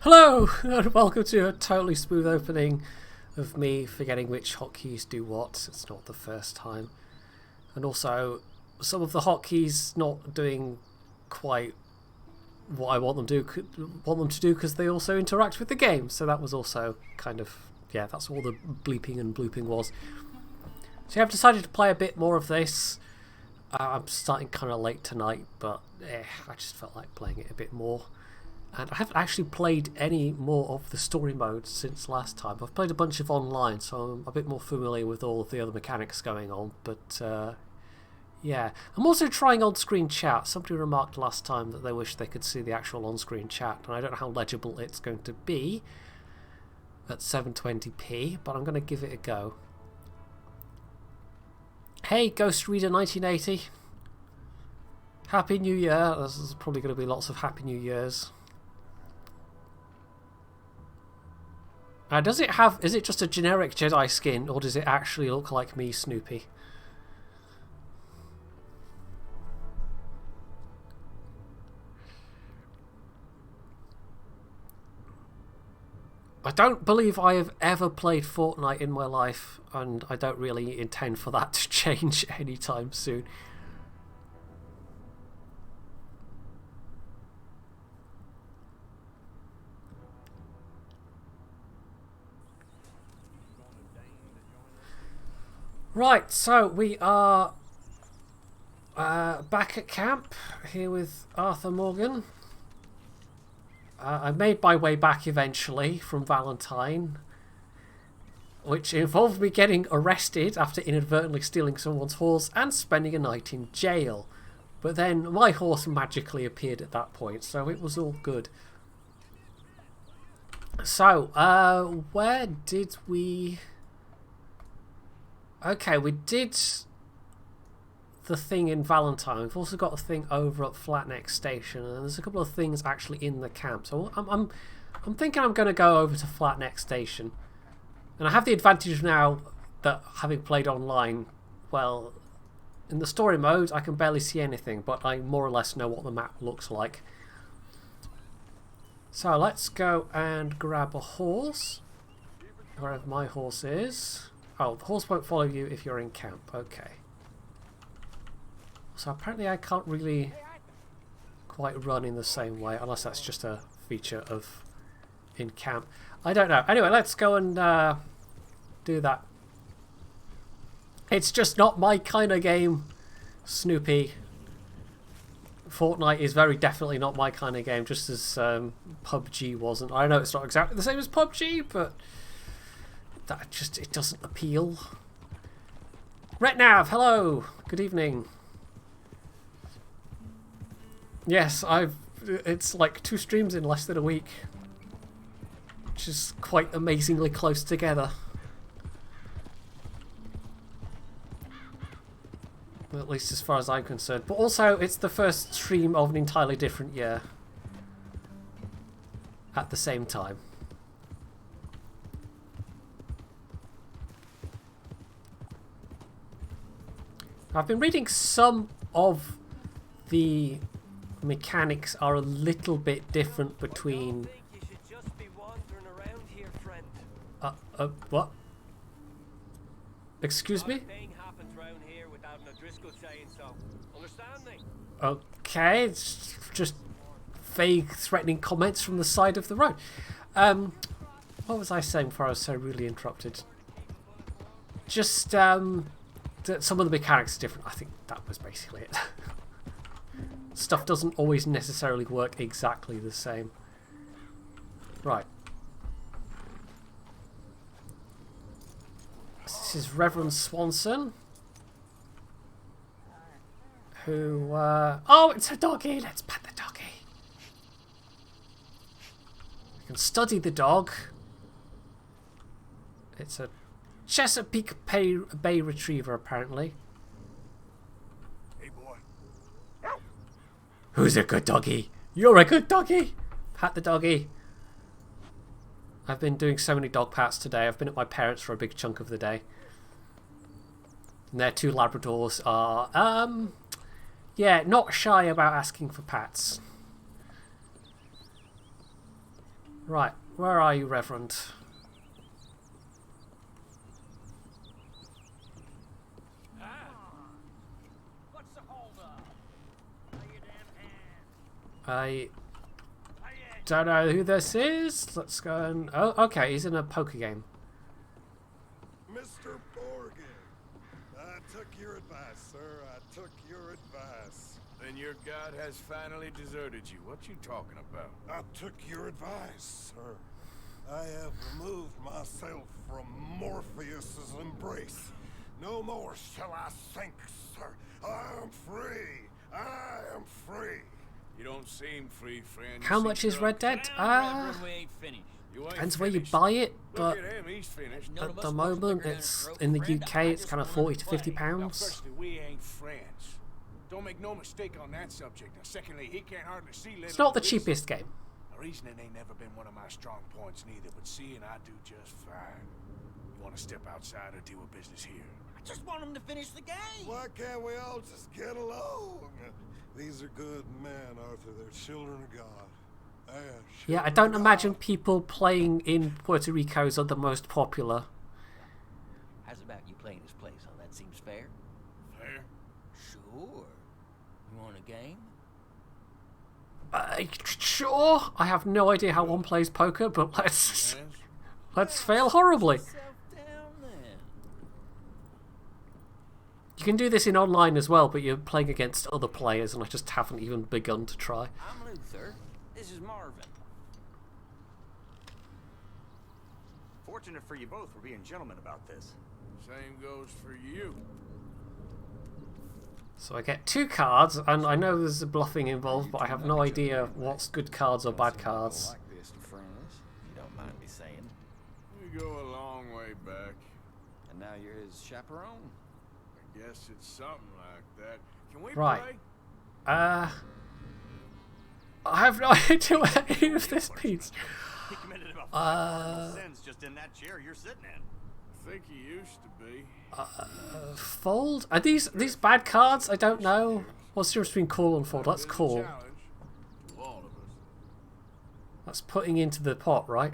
Hello and welcome to a totally smooth opening of me forgetting which hotkeys do what. It's not the first time. And also, some of the hotkeys not doing quite what I want them to do because they also interact with the game. So that was also kind of, yeah, that's all the bleeping and blooping was. So I've decided to play a bit more of this. I'm starting kind of late tonight, but I just felt like playing it a bit more. And I haven't actually played any more of the story mode since last time. I've played a bunch of online, so I'm a bit more familiar with all of the other mechanics going on. But yeah, I'm also trying on-screen chat. Somebody remarked last time that they wish they could see the actual on-screen chat, and I don't know how legible it's going to be at 720p, but I'm going to give it a go. Hey, Ghost Reader 1980. Happy New Year. There's probably going to be lots of Happy New Years. Does it have... Is it just a generic Jedi skin, or does it actually look like me, Snoopy? I don't believe I have ever played Fortnite in my life, and I don't really intend for that to change anytime soon. Right, so we are back at camp here with Arthur Morgan. I made my way back eventually from Valentine, which involved me getting arrested after inadvertently stealing someone's horse and spending a night in jail. But then my horse magically appeared at that point, so it was all good. So, where did we... Okay, we did the thing in Valentine. We've also got a thing over at Flatneck Station, and there's a couple of things actually in the camp. So I'm thinking I'm going to go over to Flatneck Station, and I have the advantage now that having played online, well, in the story mode I can barely see anything, but I more or less know what the map looks like. So let's go and grab a horse, wherever my horse is. Oh, the horse won't follow you if you're in camp. Okay. So apparently I can't really quite run in the same way, unless that's just a feature of in camp. I don't know. Anyway, let's go and do that. It's just not my kind of game, Snoopy. Fortnite is very definitely not my kind of game, just as PUBG wasn't. I know it's not exactly the same as PUBG, but that just, it doesn't appeal. Retnav, hello, good evening. Yes, it's like 2 streams in less than a week, which is quite amazingly close together. At least as far as I'm concerned. But also, it's the first stream of an entirely different year at the same time. I've been reading some of the mechanics are a little bit different between... what? Excuse me? Okay, it's just vague threatening comments from the side of the road. What was I saying before I was so rudely interrupted? Just, some of the mechanics are different. I think that was basically it. Stuff doesn't always necessarily work exactly the same. Right. This is Reverend Swanson. Who, oh, it's a doggy! Let's pet the doggy! We can study the dog. It's a Chesapeake Bay Retriever, apparently. Hey, boy. Who's a good doggy? You're a good doggy! Pat the doggy. I've been doing so many dog pats today. I've been at my parents' for a big chunk of the day. And their 2 Labradors are, yeah, not shy about asking for pats. Right, where are you, Reverend? What's the hold up? Lay your damn hand. I don't know who this is. Let's go and... Oh, okay, he's in a poker game. Mr. Morgan, I took your advice, sir. I took your advice. Then your god has finally deserted you. What you talking about? I took your advice, sir. I have removed myself from Morpheus's embrace. No more shall I sink, sir. I am free. I am free. You don't seem free, friend. How much is Red Dead? We ain't finished. Depends where you buy it, but Look at him, he's finished. at the moment it's in the UK it's kind of 40 to 50 Now, pounds. firstly, we ain't friends. Don't make no mistake on that subject. Now, secondly, he can't hardly see. It's not the cheapest game. Reasoning ain't never been one of my strong points neither, but seeing I do just fine. You want to step outside or deal with business here? I just want him to finish the game. Why can't we all just get along? These are good men, Arthur. They're children of God. Yeah, I don't imagine people playing in Puerto Rico's are the most popular. How's about you playing this place? Huh? That seems fair. Fair? Sure. You want a game? Sure. I have no idea how one plays poker, but let's fail horribly. Yourself down then. You can do this in online as well, but you're playing against other players, and I just haven't even begun to try. I'm Luther. This is Marvin. Fortunate for you both for being gentlemen about this. Same goes for you. So I get 2 cards, and I know there's a bluffing involved, but I have no idea what's good cards or bad cards. Like this, friends, you don't mind me saying. We go a long way back. And now you're his chaperone. I guess it's something like that. Can we Right. play? I have no idea what any of this means. He committed about 5 sins just in that chair you're sitting in. I think he used to be. Fold? Are these bad cards? I don't know. What's the difference between call and fold? Let's Been a call. challenge to all of us. That's putting into the pot, right?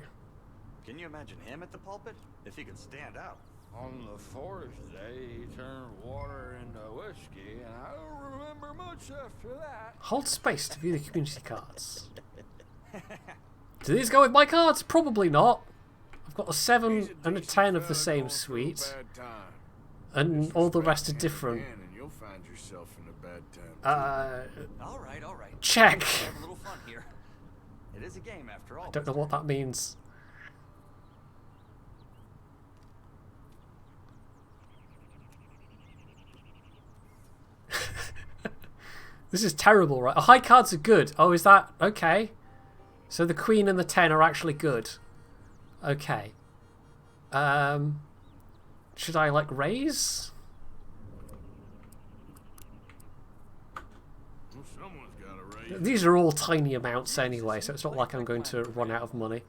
Can you imagine him at the pulpit? If he could stand out. On the 4th day, he turned water into whiskey, and I don't remember much after that. Hold space to view the community cards. Do these go with my cards? Probably not. I've got a 7 and a 10 of the same suite, and all the rest are different. And you'll find yourself in a bad time. All right. Check. Have a little fun here. It is a game after all. I don't know what that means. This is terrible, right? Oh, high cards are good. Oh, is that... Okay. So the queen and the 10 are actually good. Okay. Should I, like, raise? Well, someone's got to raise. These are all tiny amounts anyway, so it's not like I'm going to run out of money.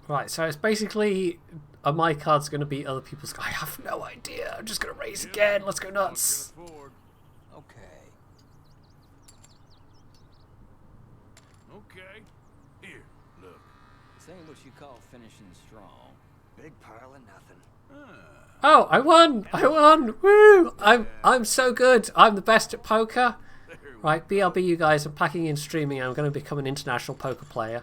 Right, so it's basically my card's going to beat other people's. I have no idea. I'm just going to raise again. Let's go nuts. Okay. Okay. Here, look. This ain't what you call finishing strong. Big pile of nothing. Oh, I won! I won! Woo! I'm so good. I'm the best at poker. Right, BRB, you guys. I'm packing in streaming. I'm going to become an international poker player.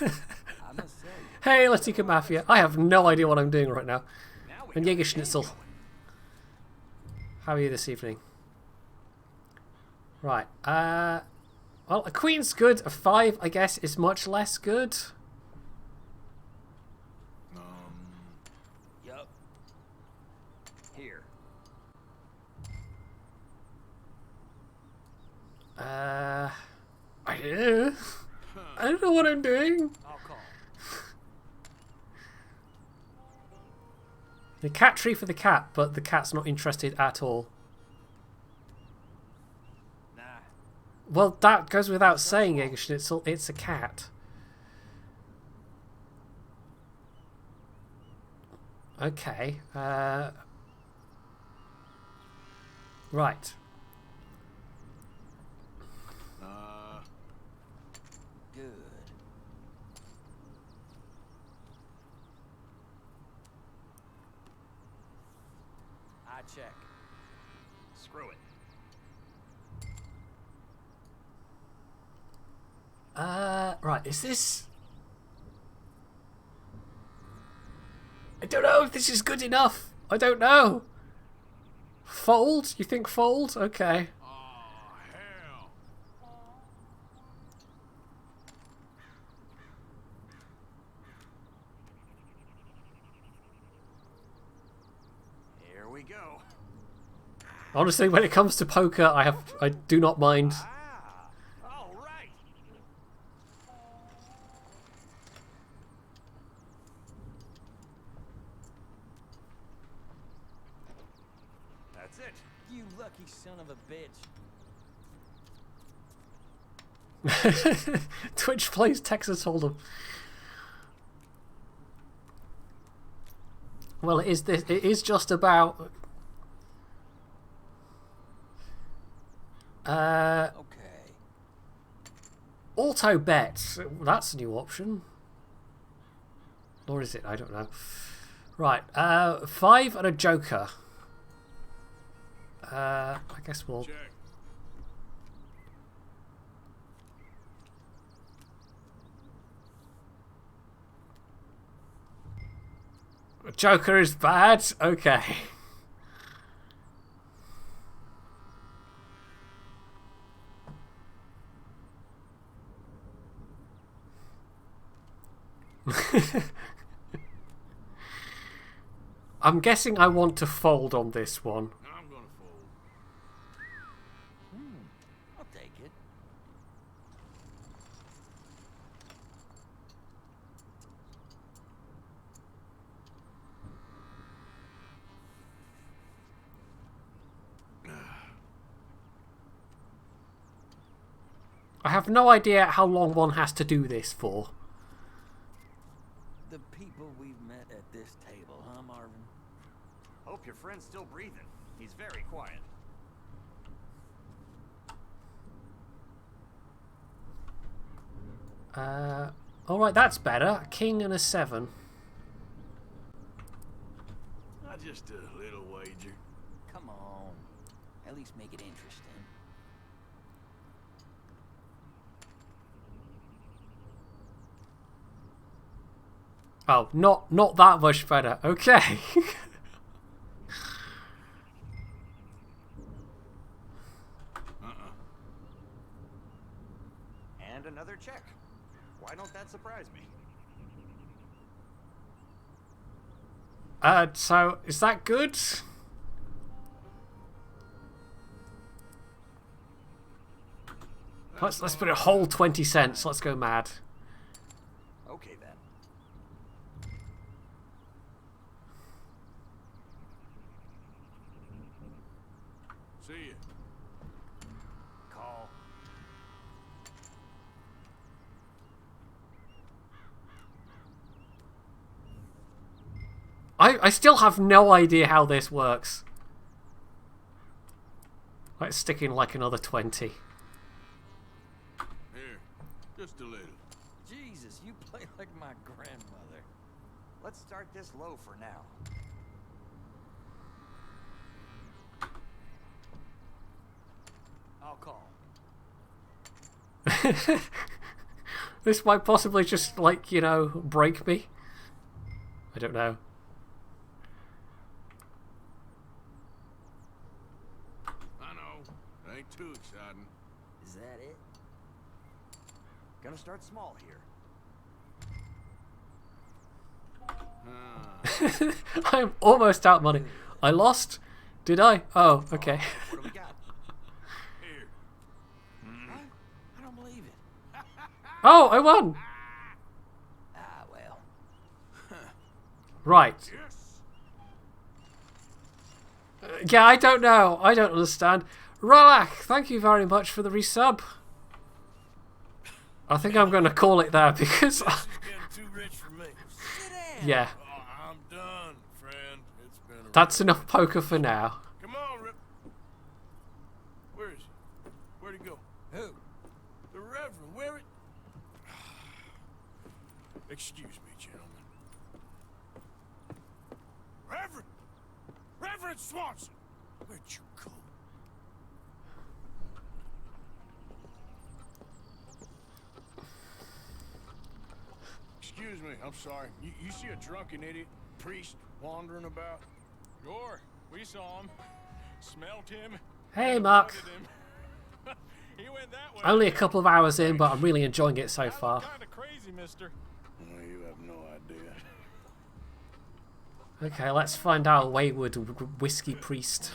I must say, Hey, let's take a Mafia. I have no idea what I'm doing right now. Now we And got Jäger the game Schnitzel. going. How are you this evening? Right. Well, a queen's good. A 5, I guess, is much less good. yup. Here. I don't know what I'm doing. I'll call. The cat tree for the cat, but the cat's not interested at all. Nah. Well, that goes without saying, Ignition. It's a cat. Okay. Right. Good. I check. Screw it. Right, is this... I don't know if this is good enough. I don't know. Fold? You think fold? Okay. Oh, hell. Here we go. Honestly, when it comes to poker, I do not mind. Ah, all right. That's it. You lucky son of a bitch. Twitch plays Texas Hold'em. Well, it is just about Okay. auto bet. That's a new option. Or is it? I don't know. Right, 5 and a joker. I guess we'll... Check. Joker is bad? Okay. I'm guessing I want to fold on this one. I'm gonna fold. I'll take it. I have no idea how long one has to do this for. The people we've met at this table, huh, Marvin? Hope your friend's still breathing. He's very quiet. Alright, that's better. King and a 7. Just a little wager. Come on. At least make it interesting. Oh, not that much better. Okay. And another check. Why don't that surprise me? So is that good? Let's put a whole 20 cents. Let's go mad. Okay then. See ya. Call. I still have no idea how this works. Let's stick in like another 20. Here. Just a little. Jesus, you play like my grandmother. Let's start this low for now. I'll call. This might possibly just, like, you know, break me. I don't know. I know. Ain't too exciting. Is that it? Gonna start small here. I'm almost out money. I lost? Did I? Oh, okay. What do we got? Here. What? I don't believe it. Oh, I won! Ah, well. Right. Yes. Yeah, I don't know. I don't understand. Rolak, thank you very much for the resub. I think I'm going to call it there because... This is getting too rich for me. yeah, Oh, I'm done, friend. It's been a that's enough poker for now. Come on, Rip. Where is he? Where'd he go? Who? The Reverend. Where it? Excuse me, gentlemen. Reverend! Reverend Swanson! Where'd you go? Excuse me, I'm sorry. You see a drunken idiot priest wandering about? Sure, we saw him, smelt him. Hey, Mark. Noted him. He went that way. Only a couple of hours in, but I'm really enjoying it so That far. looked kind of crazy, mister. Well, you have no idea. Okay, let's find our wayward whiskey priest.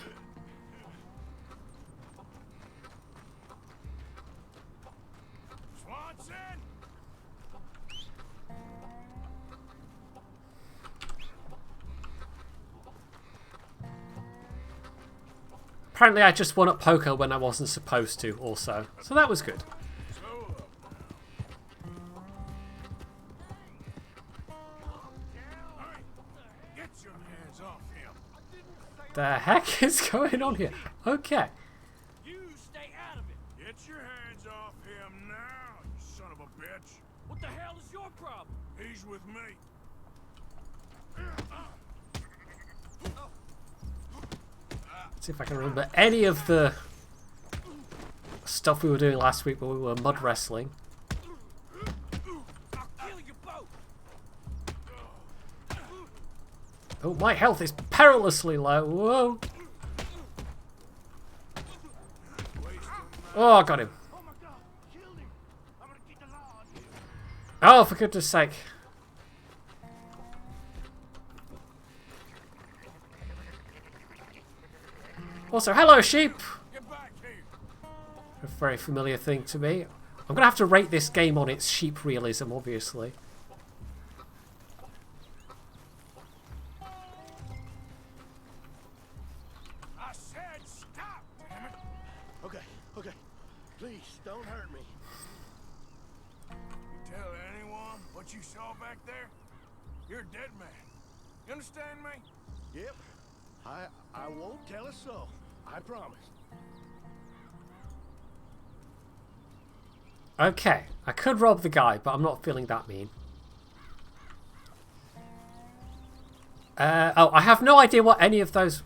Swanson! Apparently I just won at poker when I wasn't supposed to also, so that was good. So Hey, get your hands off him. The heck is going on here? Okay. You stay out of it. Get your hands off him now, you son of a bitch. What the hell is your problem? He's with me. See if I can remember any of the stuff we were doing last week when we were mud wrestling. I'll kill you both. Oh, my health is perilously low. Whoa. Oh, I got him. Oh my God, killed him. I'm gonna get the law on you. Oh, for goodness sake. Also, hello, sheep. Get back here. A very familiar thing to me. I'm going to have to rate this game on its sheep realism, obviously. I said stop, damn it. Okay. Please, don't hurt me. You tell anyone what you saw back there, you're a dead man. You understand me? Yep. I won't tell a soul. I promise. Okay, I could rob the guy, but I'm not feeling that mean. Oh, I have no idea what any of those...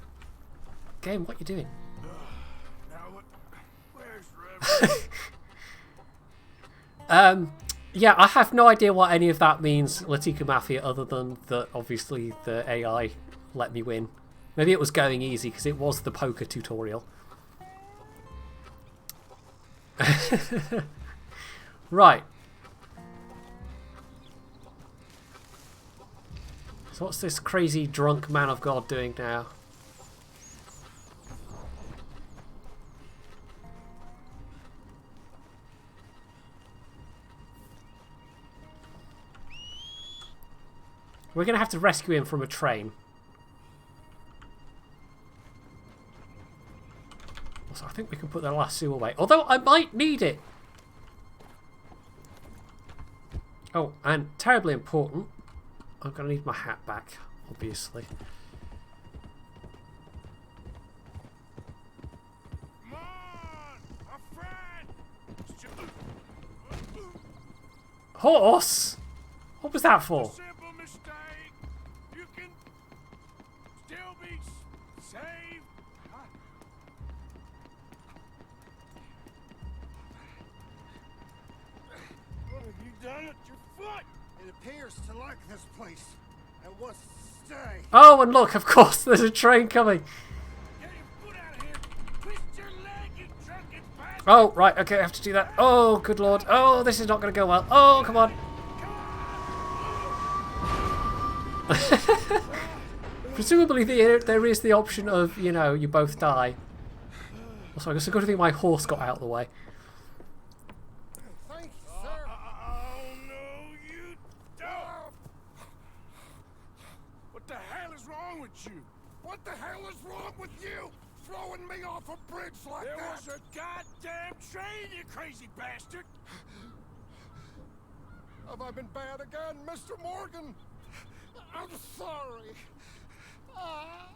Game, what are you doing? Now what? Where's Reverend? Yeah, I have no idea what any of that means, Latika Mafia, other than that obviously the AI let me win. Maybe it was going easy because it was the poker tutorial. Right. So what's this crazy drunk man of God doing now? We're going to have to rescue him from a train. So I think we can put the lasso away. Although I might need it. Oh, and terribly important, I'm going to need my hat back, obviously. Come on, my friend. Horse? What was that for? Simple mistake. You can still be saved. What have you done with your foot? It appears to like this place and wants to stay. Oh, and look, of course, there's a train coming. Get your foot out of here. Twist your leg, you drunken bastard. Oh, right, okay, I have to do that. Oh, good lord. Oh, this is not going to go well. Oh, come on. Presumably there is the option of, you know, you both die. Also, I guess a good thing my horse got out of the way. Thank you, sir. Oh, no, you don't. What the hell is wrong with you? What the hell is wrong with you? Throwing me off a bridge like There that? was a goddamn train, you crazy bastard! Have I been bad again, Mr. Morgan? I'm sorry. I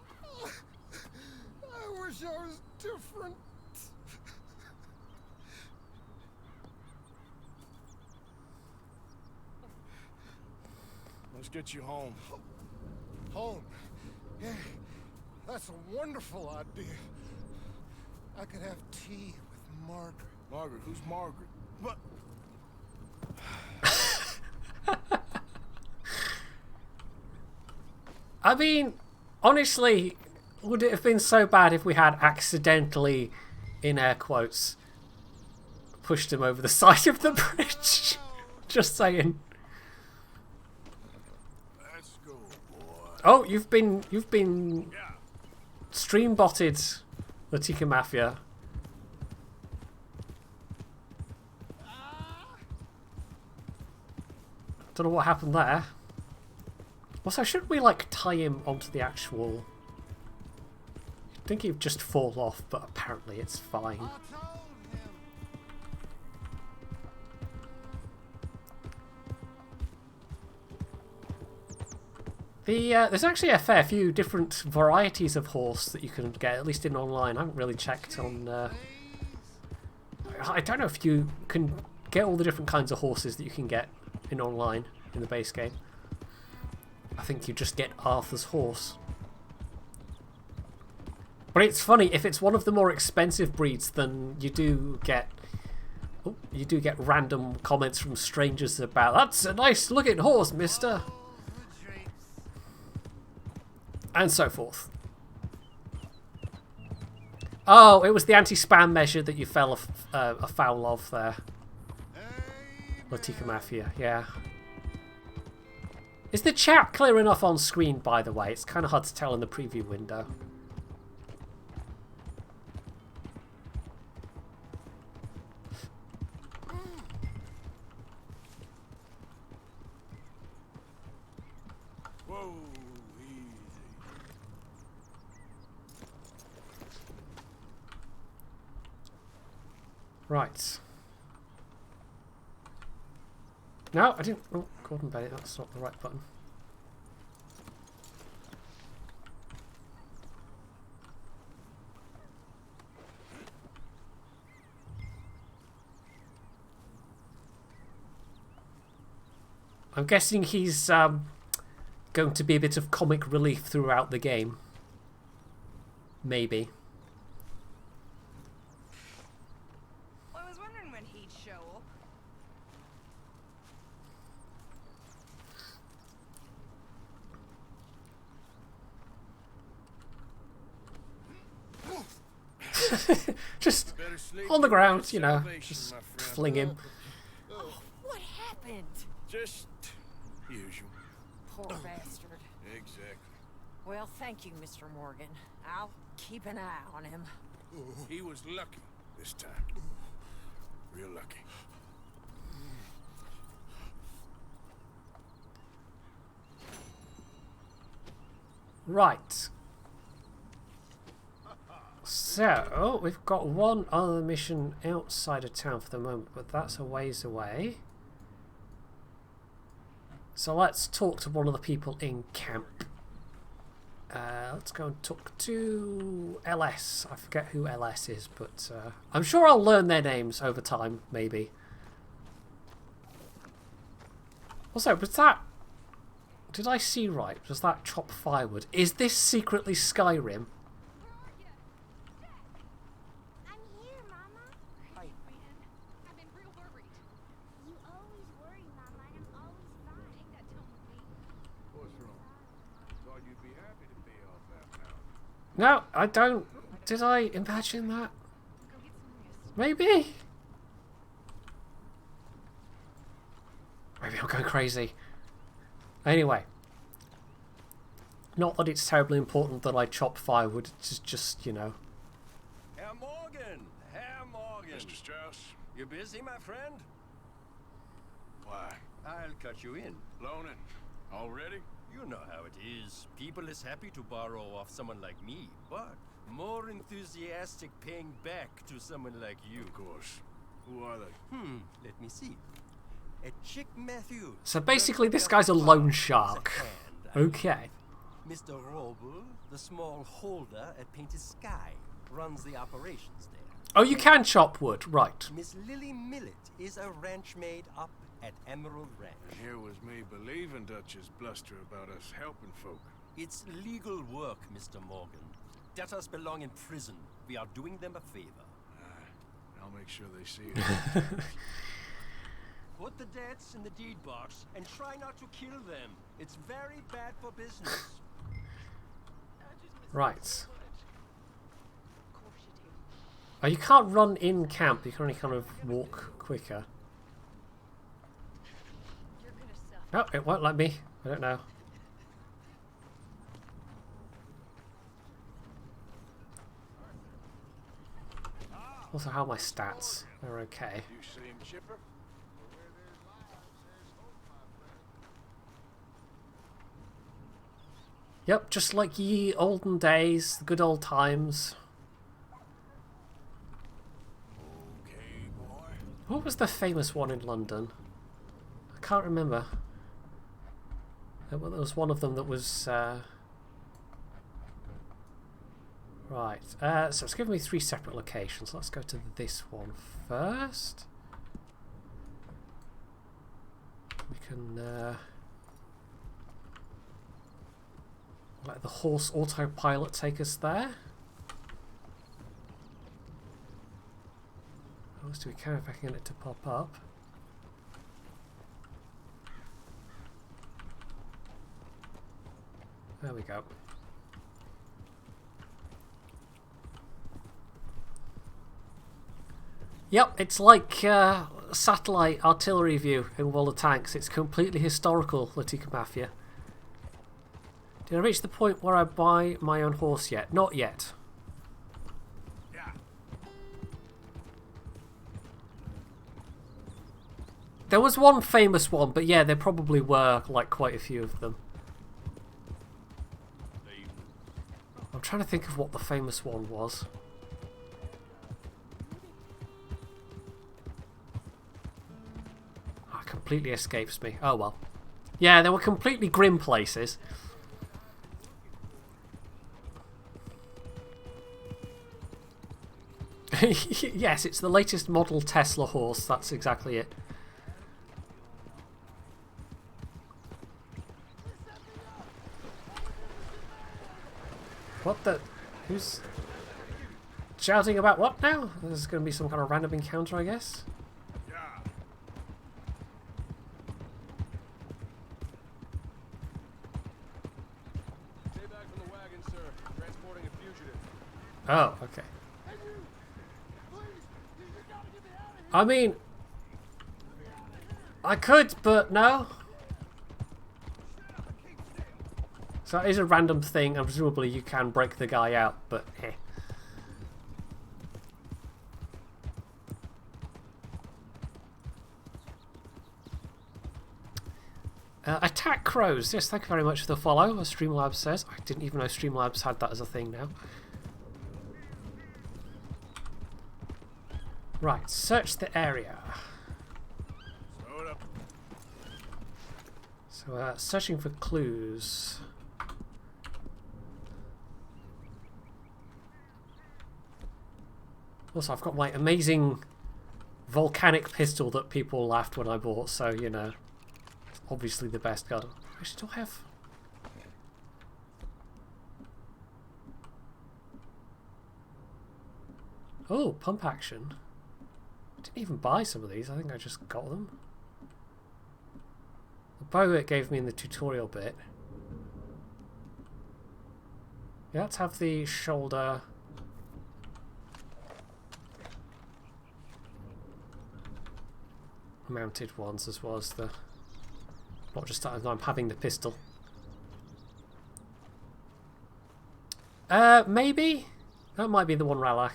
wish I was different. Let's get you home. Home? Yeah, that's a wonderful idea. I could have tea with Margaret. Margaret? Who's Margaret? What? I mean, honestly, would it have been so bad if we had accidentally, in air quotes, pushed him over the side of the bridge? Just saying. Let's go, boy. Oh, you've been stream botted, Latika Mafia. Don't know what happened there. Also, should we like tie him onto the actual? I think he'd just fall off, but apparently it's fine. There's actually a fair few different varieties of horse that you can get, at least in online. I haven't really checked on... I don't know if you can get all the different kinds of horses that you can get in online, in the base game. I think you just get Arthur's horse. But it's funny, if it's one of the more expensive breeds, then you do get... Oh, you do get random comments from strangers about, "That's a nice looking horse, mister." And so forth. Oh, it was the anti-spam measure that you fell afoul of there. Latika Mafia, yeah. Is the chat clear enough on screen, by the way? It's kind of hard to tell in the preview window. Whoa, easy. Right. No, I didn't... Oh, Gordon Bennett, that's not the right button. I'm guessing he's going to be a bit of comic relief throughout the game. Maybe. I was wondering when he'd show up. Just on the ground, you know, just fling him. Oh, what happened? Just usual. Poor bastard. Exactly. Well, thank you, Mr. Morgan. I'll keep an eye on him. He was lucky this time. Real lucky. Right. So, we've got one other mission outside of town for the moment, but that's a ways away. So let's talk to one of the people in camp. Let's go and talk to LS. I forget who LS is, but I'm sure I'll learn their names over time, maybe. Also, was that... Did I see right? Was that chop firewood? Is this secretly Skyrim? I'm here, Mama. Hi. I've been real worried. You always worry, Mama, and I'm always fine. Take that tone with me. What's wrong? Thought you'd be happy to pay off that pound. No, I don't. Did I imagine that? Go get some rest. Maybe? Maybe I'm going crazy. Anyway. Not that it's terribly important that I chop firewood. It's just, you know. Herr Morgan! Herr Morgan! Mr. Strauss, You busy, my friend? why? I'll cut you in. Loaning. Already? You know how it is. People is happy to borrow off someone like me, but more enthusiastic paying back to someone like you. Of course. Who are they? Let me see. A Chick Matthew. So basically this guy's a loan shark. Okay. Mr. Roble, the small holder at Painted Sky, runs the operations there. Oh, you can chop wood, right. Miss Lily Millet is a ranch maid up at Emerald Ranch. And here was me believing Dutch's bluster about us helping folk. It's legal work, Mr. Morgan. Debtors belong in prison. We are doing them a favor. I'll make sure they see it. Put the debts in the deed box and try not to kill them. It's very bad for business. Right. Oh, you can't run in camp. You can only kind of walk quicker. No, it won't let me. I don't know. Also, how are my stats? They're okay. You seem chipper. Yep, just like ye olden days, the good old times. Okay, boy. What was the famous one in London? I can't remember. There was one of them that was... Right, so it's given me 3 separate locations. Let's go to this one first. We can let the horse autopilot take us there. How else do we can if I can get it to pop up? There we go. Yep, it's like satellite artillery view in World of Tanks. It's completely historical, Latika Mafia. Did I reach the point where I buy my own horse yet? Not yet. Yeah. There was one famous one, but yeah, there probably were like quite a few of them. I'm trying to think of what the famous one was. Completely escapes me. Oh well. Yeah, they were completely grim places. Yes, it's the latest model Tesla horse. That's exactly it. What the? Who's shouting about what now? There's going to be some kind of random encounter, I guess. Oh, okay. I mean, I could, but no. So that is a random thing, and presumably you can break the guy out, but eh. Attack crows. Yes, thank you very much for the follow, as Streamlabs says. I didn't even know Streamlabs had that as a thing now. Right, search the area. So, searching for clues. Also, I've got my amazing volcanic pistol that people laughed when I bought, so, you know, it's obviously the best gun. Actually, do I have... Oh, pump action. I didn't even buy some of these, I think I just got them. The bow it gave me in the tutorial bit. Yeah, let's have the shoulder. Mounted ones as well as the... Not just that I'm having the pistol. Maybe? That might be the one Ralak.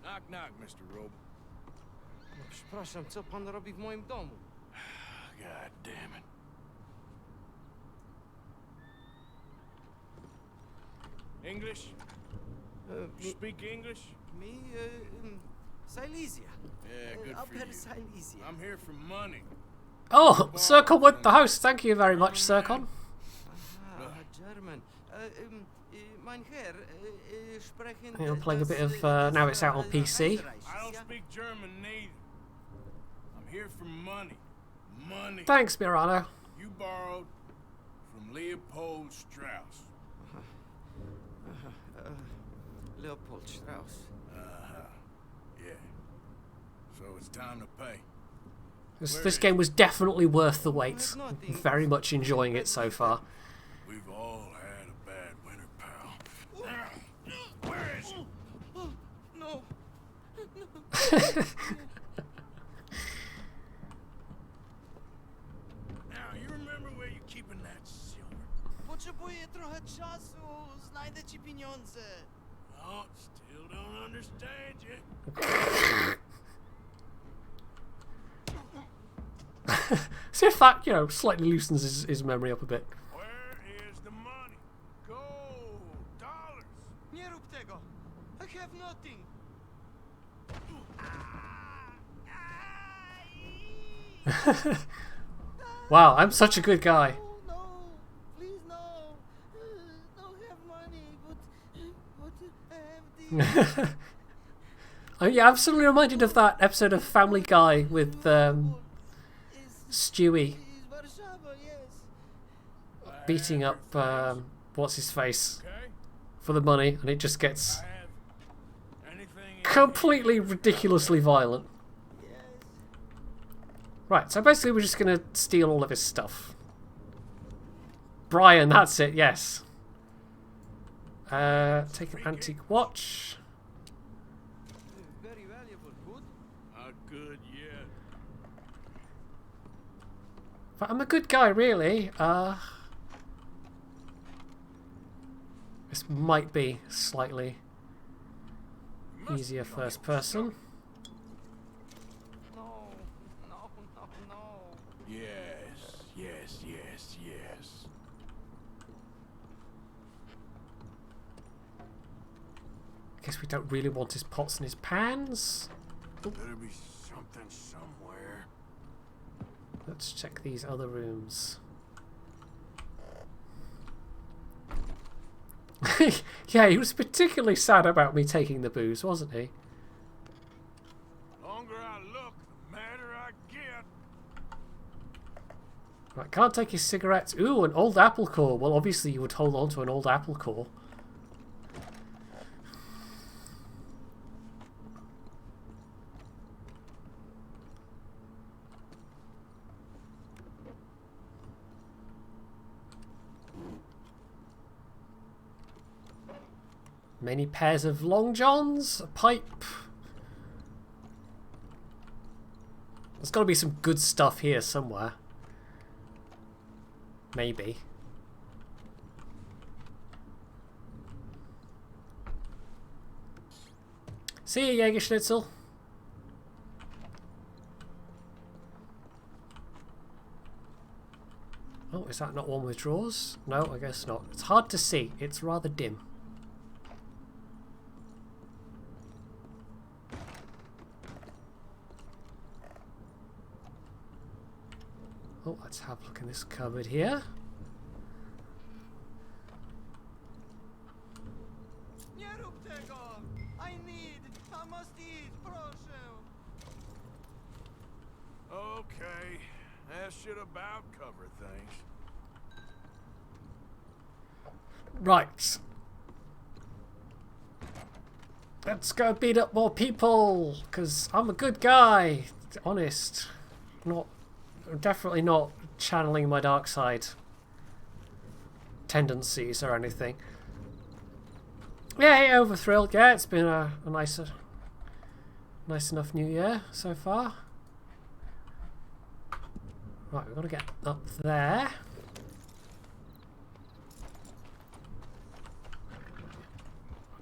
Knock, knock, Mr. Robe. Przepraszam, co pan robi w moim domu? God damn it. English? Speak English? Me, Silesia. Yeah, good for Upper you. Silesia. I'm here for money. Oh, Circon with the host. Thank you very much, Circon. German. Mein Herr, sprechen... You're playing a bit of, now it's out on PC. I don't speak German neither. I'm here for money. Money. Thanks, Mirano. You borrowed from Leopold Strauss. Leopold Strauss. Yeah. So it's time to pay. This game was definitely worth the wait. I'm very much enjoying it so far. We've all had a bad winter, pal. Where is he? No. Now, you remember where you're keeping that silver? Potrzebuję trochę czasu. Znajdę ci pieniądze. Oh, still don't understand you. See if that, you know, slightly loosens his memory up a bit. Where is the money? Gold, dollars. Nie rób tego. I have nothing. Wow, I'm such a good guy. No, please no. Don't have money, but I have the... Oh, yeah, I'm suddenly reminded of that episode of Family Guy with Stewie beating up what's his face for the money, and it just gets completely ridiculously violent. Right, so basically we're just gonna steal all of his stuff. Brian, that's it, yes. Take an antique watch. Very valuable, good? Not good yet. But I'm a good guy, really. This might be slightly easier first person. No. Yes. Guess we don't really want his pots and his pans. Better be something somewhere. Let's check these other rooms. Yeah, he was particularly sad about me taking the booze, wasn't he? The longer I look, the madder I get. Right, can't take his cigarettes. Ooh, an old apple core. Well, obviously you would hold on to an old apple core. Many pairs of long johns, a pipe. There's got to be some good stuff here somewhere. Maybe. See you, Jägerschnitzel. Oh, is that not one with drawers? No, I guess not. It's hard to see. It's rather dim. Oh, let's have a look in this cupboard here. Nie rób tego! I must eat, proszę! Okay, that should about cover things. Right. Let's go beat up more people, because I'm a good guy. Honest. Definitely not channeling my dark side tendencies or anything. Yeah, overthrilled. Yeah, it's been a nice enough New Year so far. Right, we've got to get up there.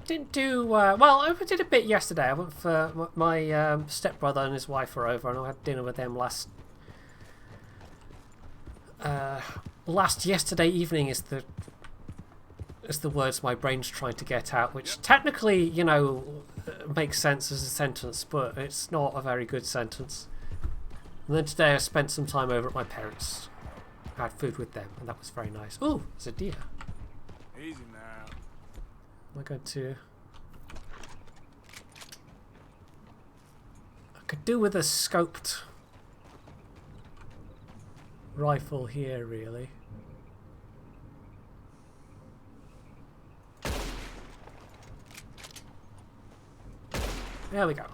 didn't do well. I did a bit yesterday. I went for my stepbrother and his wife were over, and I had dinner with them last yesterday evening. Is the words my brain's trying to get out, which technically, you know, makes sense as a sentence, but it's not a very good sentence. And then today I spent some time over at my parents'. I had food with them, and that was very nice. Oh, there's a deer. Easy now. Am I going to... I could do with a scoped rifle here, really. There we go.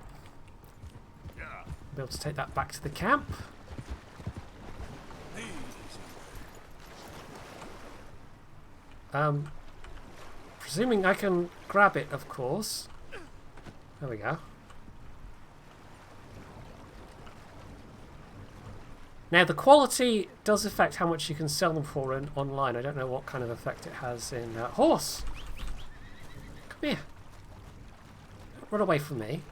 Be able to take that back to the camp. Presuming I can grab it, of course. There we go. Now, the quality does affect how much you can sell them for online. I don't know what kind of effect it has in... horse! Come here. Don't run away from me.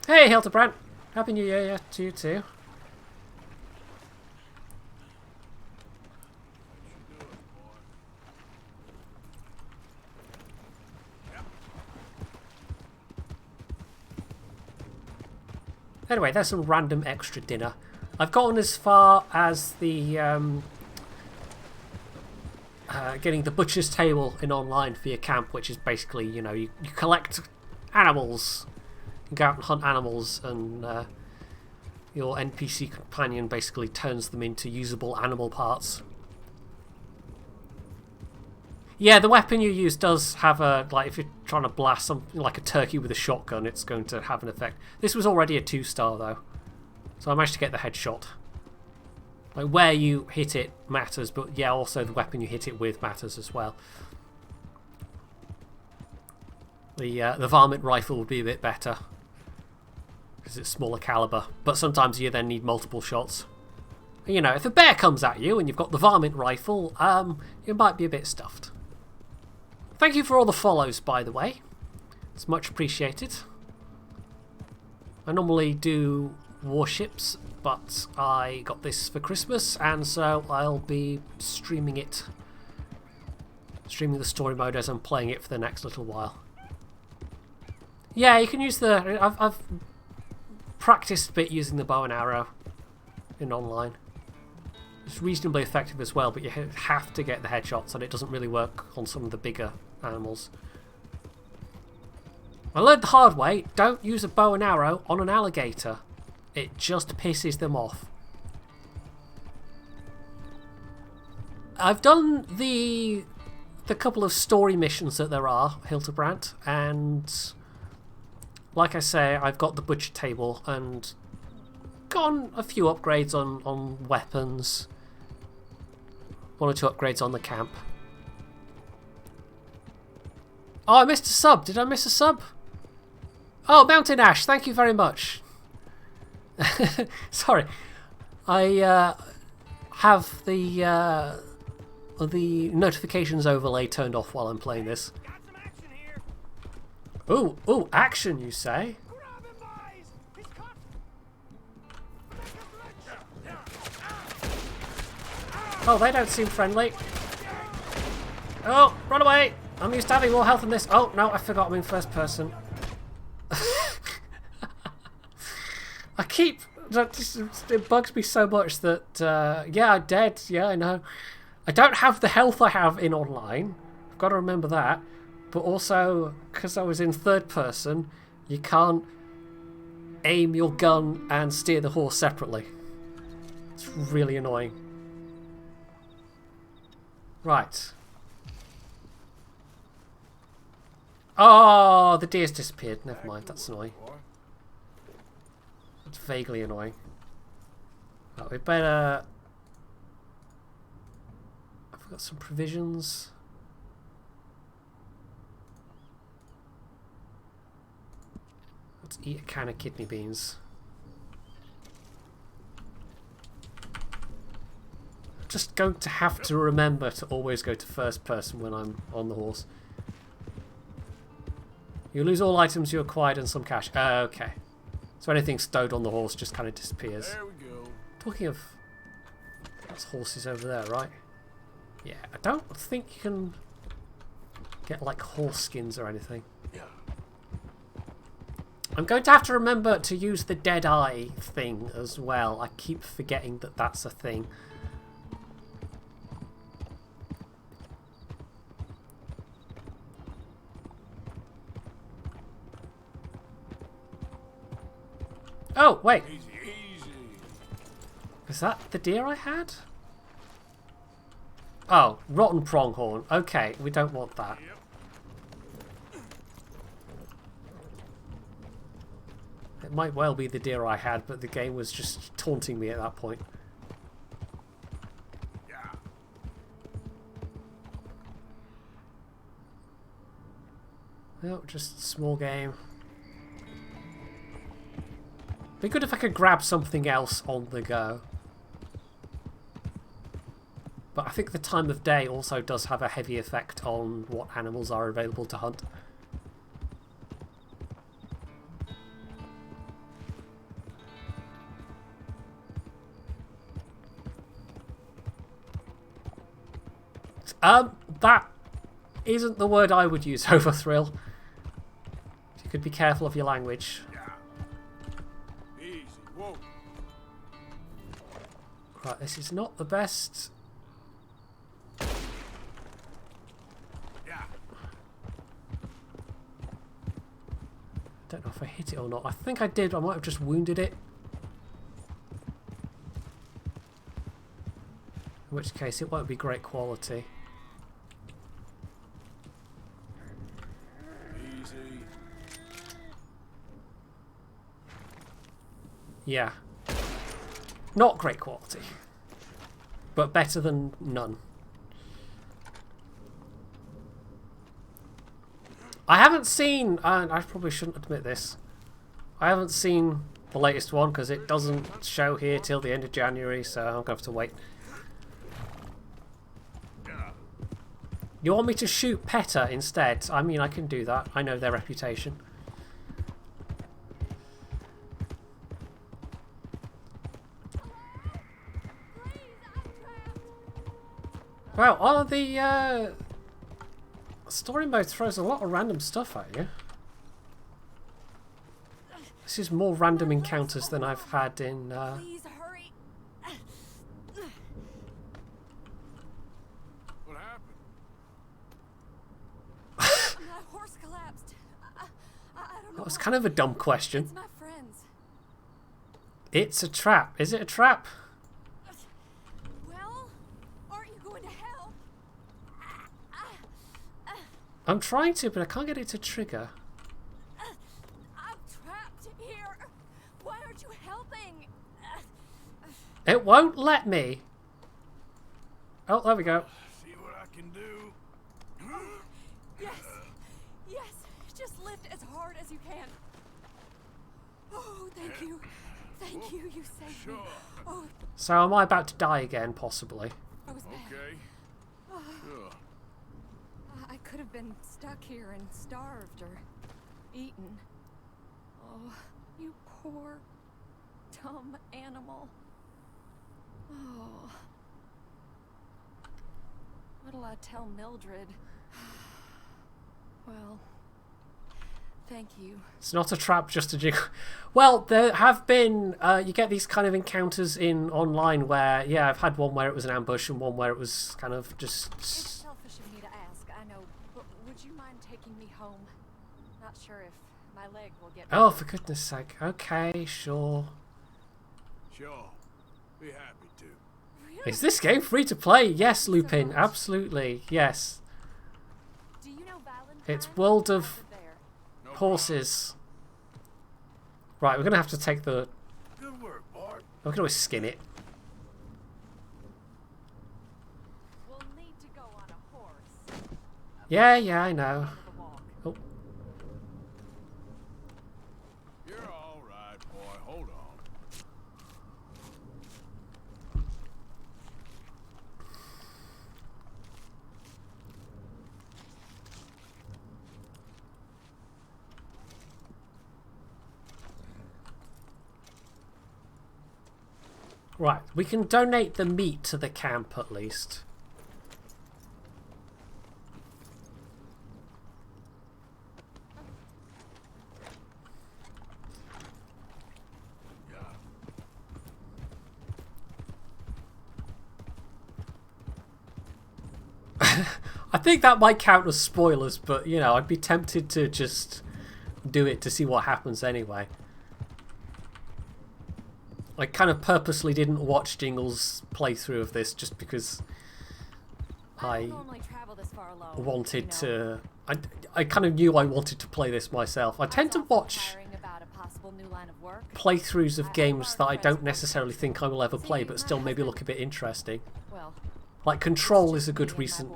Hey, Hildebrand! Happy New Year to you too. Anyway, there's some random extra dinner. I've gotten as far as the getting the butcher's table in online for your camp, which is basically, you know, you collect animals, you go out and hunt animals, and your NPC companion basically turns them into usable animal parts. Yeah, the weapon you use does have a, like, if you're trying to blast something like a turkey with a shotgun, it's going to have an effect. This was already a 2-star though, so I managed to get the headshot. Like, where you hit it matters, but yeah, also the weapon you hit it with matters as well. The varmint rifle would be a bit better because it's smaller caliber, but sometimes you then need multiple shots. You know, if a bear comes at you and you've got the varmint rifle, you might be a bit stuffed. Thank you for all the follows, by the way. It's much appreciated. I normally do warships, but I got this for Christmas, and so I'll be streaming it. Streaming the story mode as I'm playing it for the next little while. Yeah, you can use the... I've practiced a bit using the bow and arrow in online. It's reasonably effective as well, but you have to get the headshots, and it doesn't really work on some of the bigger animals. I learned the hard way, don't use a bow and arrow on an alligator. It just pisses them off. I've done the couple of story missions that there are, Hildebrand, and like I say, I've got the butcher table and gotten a few upgrades on weapons. 1 or 2 upgrades on the camp. Oh, I missed a sub. Did I miss a sub? Oh, Mountain Ash, thank you very much. Sorry. I have the notifications overlay turned off while I'm playing this. Ooh, ooh, action, you say? Oh, they don't seem friendly. Oh, run away! I'm used to having more health than this. Oh, no, I forgot I'm in first person. I keep... It bugs me so much that... yeah, I'm dead. Yeah, I know. I don't have the health I have in online. I've got to remember that. But also, because I was in third person, you can't aim your gun and steer the horse separately. It's really annoying. Right. Oh, the deer's disappeared. Never mind, that's annoying. It's vaguely annoying. Right, we better... I've got some provisions. Let's eat a can of kidney beans. I'm just going to have to remember to always go to first person when I'm on the horse. You lose all items you acquired and some cash. Okay. So anything stowed on the horse just kind of disappears. There we go. Talking of... There's horses over there, right? Yeah, I don't think you can get like horse skins or anything. I'm going to have to remember to use the dead eye thing as well. I keep forgetting that that's a thing. Oh, wait. Easy, easy. Is that the deer I had? Oh, rotten pronghorn. Okay, we don't want that. Yep. It might well be the deer I had, but the game was just taunting me at that point. Yeah. No, just small game. Be good if I could grab something else on the go. But I think the time of day also does have a heavy effect on what animals are available to hunt. That isn't the word I would use over thrill. You could be careful of your language. Yeah. Easy. Whoa. Right, this is not the best. Yeah. Don't know if I hit it or not. I think I did. I might have just wounded it. In which case it won't be great quality. Easy. Yeah. Not great quality. But better than none. I haven't seen... I probably shouldn't admit this. I haven't seen the latest one because it doesn't show here till the end of January, so I'm going to have to wait. You want me to shoot PETA instead? I mean, I can do that. I know their reputation. Well, all of the story mode throws a lot of random stuff at you. This is more random encounters than I've had in... Please hurry. What happened? My horse collapsed. I don't know. That was kind of a dumb question. It's my friends. It's a trap. Is it a trap? Well, aren't you going to help? I'm trying to, but I can't get it to trigger. I'm trapped here. Why aren't you helping? It won't let me. Oh, there we go. See what I can do. Yes. Yes. Just lift as hard as you can. Oh, thank you. Thank you. You saved me. Oh, So am I about to die again, possibly? I was bad. Okay. Sure. I could have been stuck here and starved or eaten. Oh, you poor, dumb animal. Oh. What'll I tell Mildred? Well, thank you. It's not a trap, just a jiggle. Well, there have been... you get these kind of encounters in online where... Yeah, I've had one where it was an ambush and one where it was kind of just... It's selfish of me to ask, I know, but would you mind taking me home? Not sure if my leg will get... Oh, for goodness sake. Okay, sure. Sure. Be happy to. Really? Is this game free to play? Yes, Lupin. Absolutely. Yes. Do you know Valentine? It's World of No Horses. Right, we're going to have to take the... Good work, Bart. We can always skin it. We'll need to go on a horse. Yeah, I know. Oh, You're all right, boy. Hold on. Right, we can donate the meat to the camp at least. I think that might count as spoilers, but you know, I'd be tempted to just do it to see what happens anyway. I kind of purposely didn't watch Jingle's playthrough of this just because I wanted to... I kind of knew I wanted to play this myself. I tend to watch playthroughs of games that I don't necessarily think I will ever play, but still maybe look a bit interesting. Like Control is a good recent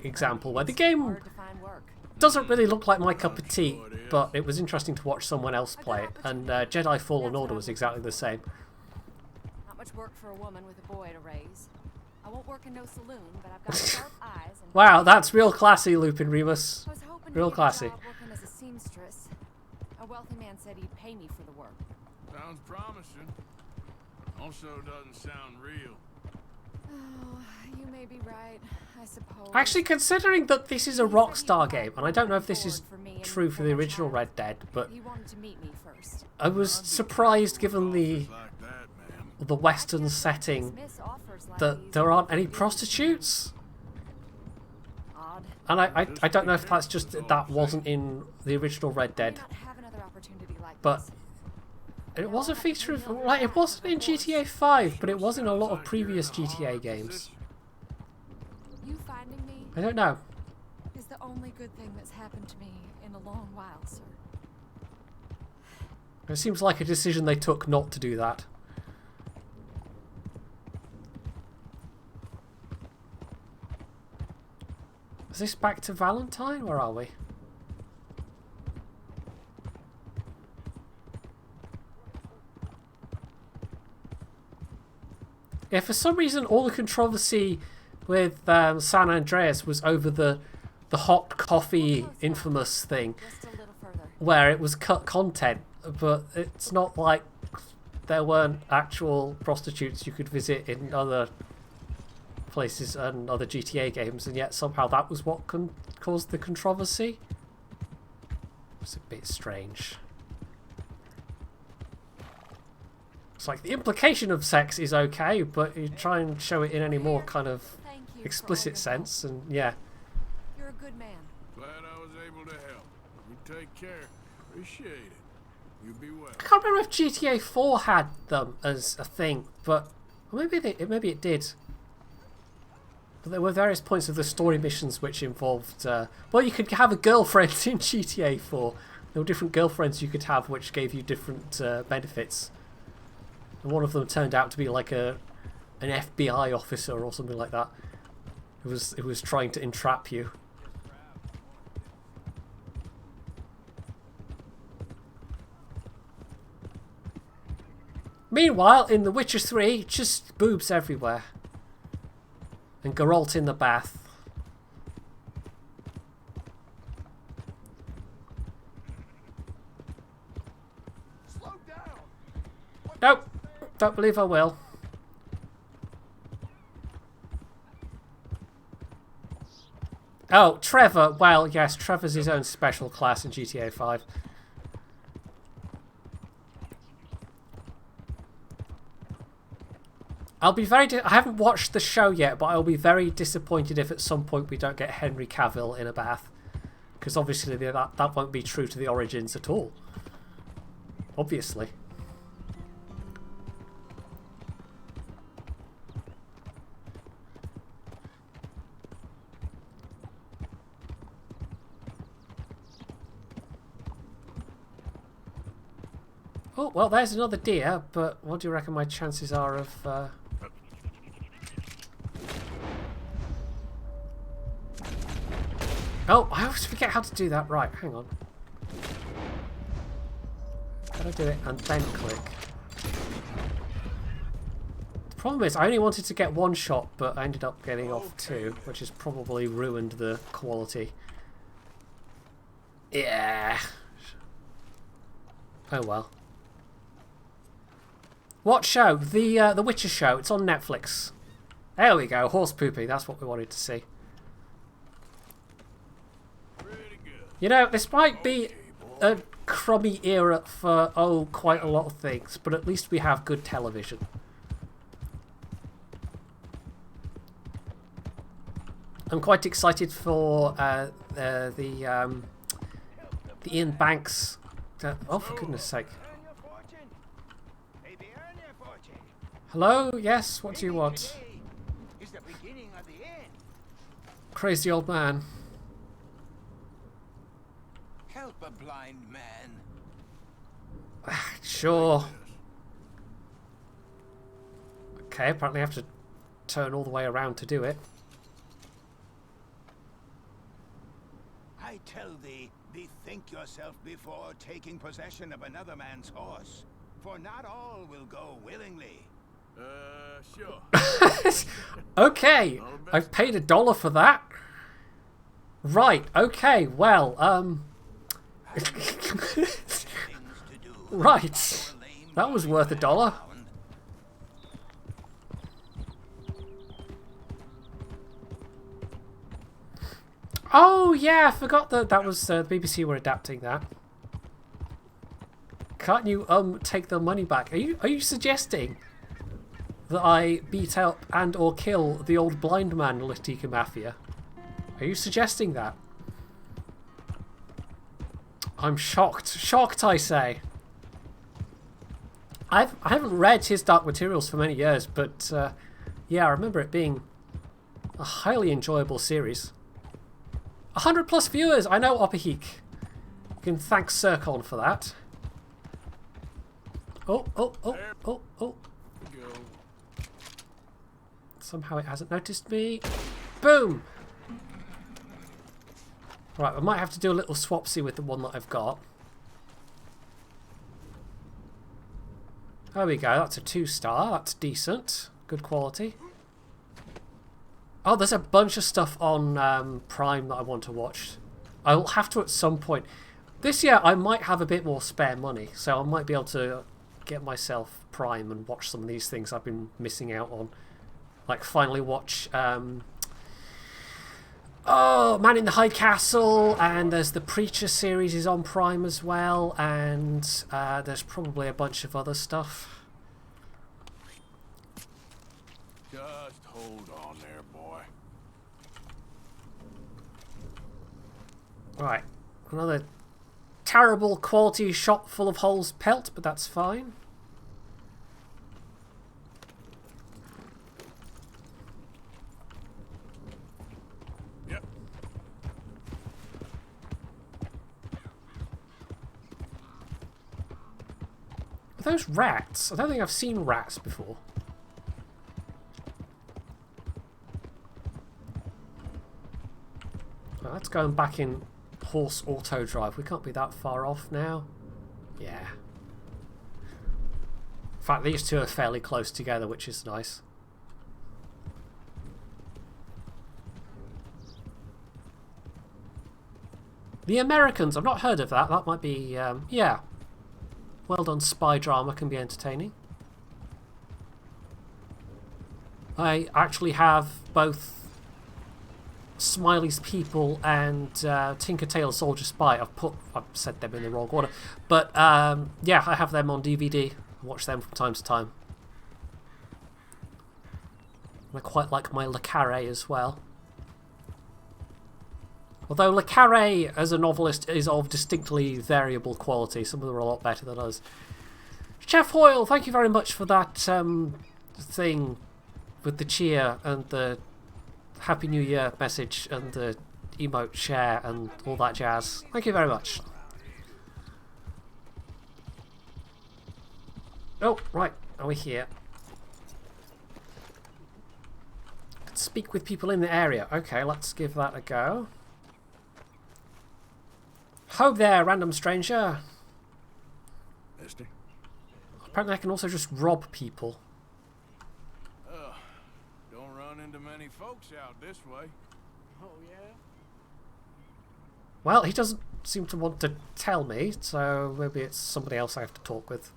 example where the game doesn't really look like my cup of tea, but it was interesting to watch someone else play it. And Jedi Fallen Order was exactly the same. Not much work for a woman with a boy to raise. I won't work in no saloon, but I've got sharp eyes and wow, that's real classy, Lupin Remus. Real classy. Working as a seamstress. A wealthy man said he'd pay me for the work. Sounds promising. Also doesn't sound real. Oh, you may be right, I suppose. Actually, considering that this is a Rockstar game, and I don't know if this is true for the original Red Dead, but I was surprised, given the Western setting, that there aren't any prostitutes. And I don't know if that's just that wasn't in the original Red Dead, but it was a feature of, like, it wasn't in GTA 5, but it was in a lot of previous GTA games. You finding me I don't know. is the only good thing that's happened to me in a long while, sir. It seems like a decision they took not to do that. Is this back to Valentine? Where are we? Yeah, for some reason all the controversy with San Andreas was over the hot coffee infamous thing, where it was cut content, but it's not like there weren't actual prostitutes you could visit in other places and other GTA games, and yet somehow that was what caused the controversy. It's a bit strange. It's like the implication of sex is okay, but you try and show it in any more kind of explicit sense, and yeah. You're a good man. Glad I was able to help. You take care. Appreciate it. You be well. I can't remember if GTA 4 had them as a thing, but maybe it did. But there were various points of the story missions which involved... well, you could have a girlfriend in GTA 4. There were different girlfriends you could have which gave you different benefits. And one of them turned out to be like an FBI officer or something like that. It was trying to entrap you. Meanwhile, in The Witcher 3, just boobs everywhere. And Geralt in the bath. Slow down. Nope, don't believe I will. Oh, Trevor. Well, yes, Trevor's his own special class in GTA 5. I'll be very... I haven't watched the show yet, but I'll be very disappointed if at some point we don't get Henry Cavill in a bath. Because obviously that won't be true to the origins at all. Obviously. Oh, well, there's another deer, but what do you reckon my chances are of... Oh, I always forget how to do that. Right, hang on. Gotta do it and then click. The problem is, I only wanted to get one shot, but I ended up getting off two, which has probably ruined the quality. Yeah. Oh well. What show? The Witcher show. It's on Netflix. There we go. Horse pooping. That's what we wanted to see. You know, this might be a crummy era for, quite a lot of things, but at least we have good television. I'm quite excited for the Ian Banks. Oh, for goodness sake. Hello? Yes? What do you want? Crazy old man. Help a blind man. Sure. Okay, apparently I have to turn all the way around to do it. I tell thee, bethink yourself before taking possession of another man's horse, for not all will go willingly. Sure. Okay, I've paid $1 for that. Right, okay, well, right. That was worth $1. Oh, yeah, I forgot that was the BBC were adapting that. Can't you take the money back? Are you suggesting that I beat up and or kill the old blind man Latika Mafia? Are you suggesting that? I'm shocked. Shocked, I say. I haven't read his Dark Materials for many years, but yeah, I remember it being a highly enjoyable series. 100+ viewers! I know, Opahik. You can thank Circon for that. Oh. Somehow it hasn't noticed me. Boom! Right, I might have to do a little swapsy with the one that I've got. There we go, that's a 2-star. That's decent. Good quality. Oh, there's a bunch of stuff on Prime that I want to watch. I will have to at some point. This year I might have a bit more spare money, so I might be able to get myself Prime and watch some of these things I've been missing out on. Like finally watch Man in the High Castle, and there's the Preacher series is on Prime as well, and there's probably a bunch of other stuff. Just hold on there, boy. Right, another terrible quality shot full of holes pelt, but that's fine. Yep. Are those rats? I don't think I've seen rats before. Well, that's going back in Horse Auto Drive. We can't be that far off now. Yeah. In fact, these two are fairly close together, which is nice. The Americans. I've not heard of that. That might be, yeah. Well done spy drama, can be entertaining. I actually have both Smiley's People and Tinker Tailor Soldier Spy. I've said them in the wrong order, but yeah, I have them on DVD. Watch them from time to time. I quite like my Le Carré as well. Although Le Carré as a novelist is of distinctly variable quality. Some of them are a lot better than others. Chef Hoyle, thank you very much for that thing with the cheer and the Happy New Year message and the emote share and all that jazz. Thank you very much. Oh, right. Are we here? Could speak with people in the area. Okay, let's give that a go. Ho there, random stranger. Mister? Apparently I can also just rob people. Don't run into many folks out this way. Oh, yeah? Well, he doesn't seem to want to tell me, so maybe it's somebody else I have to talk with.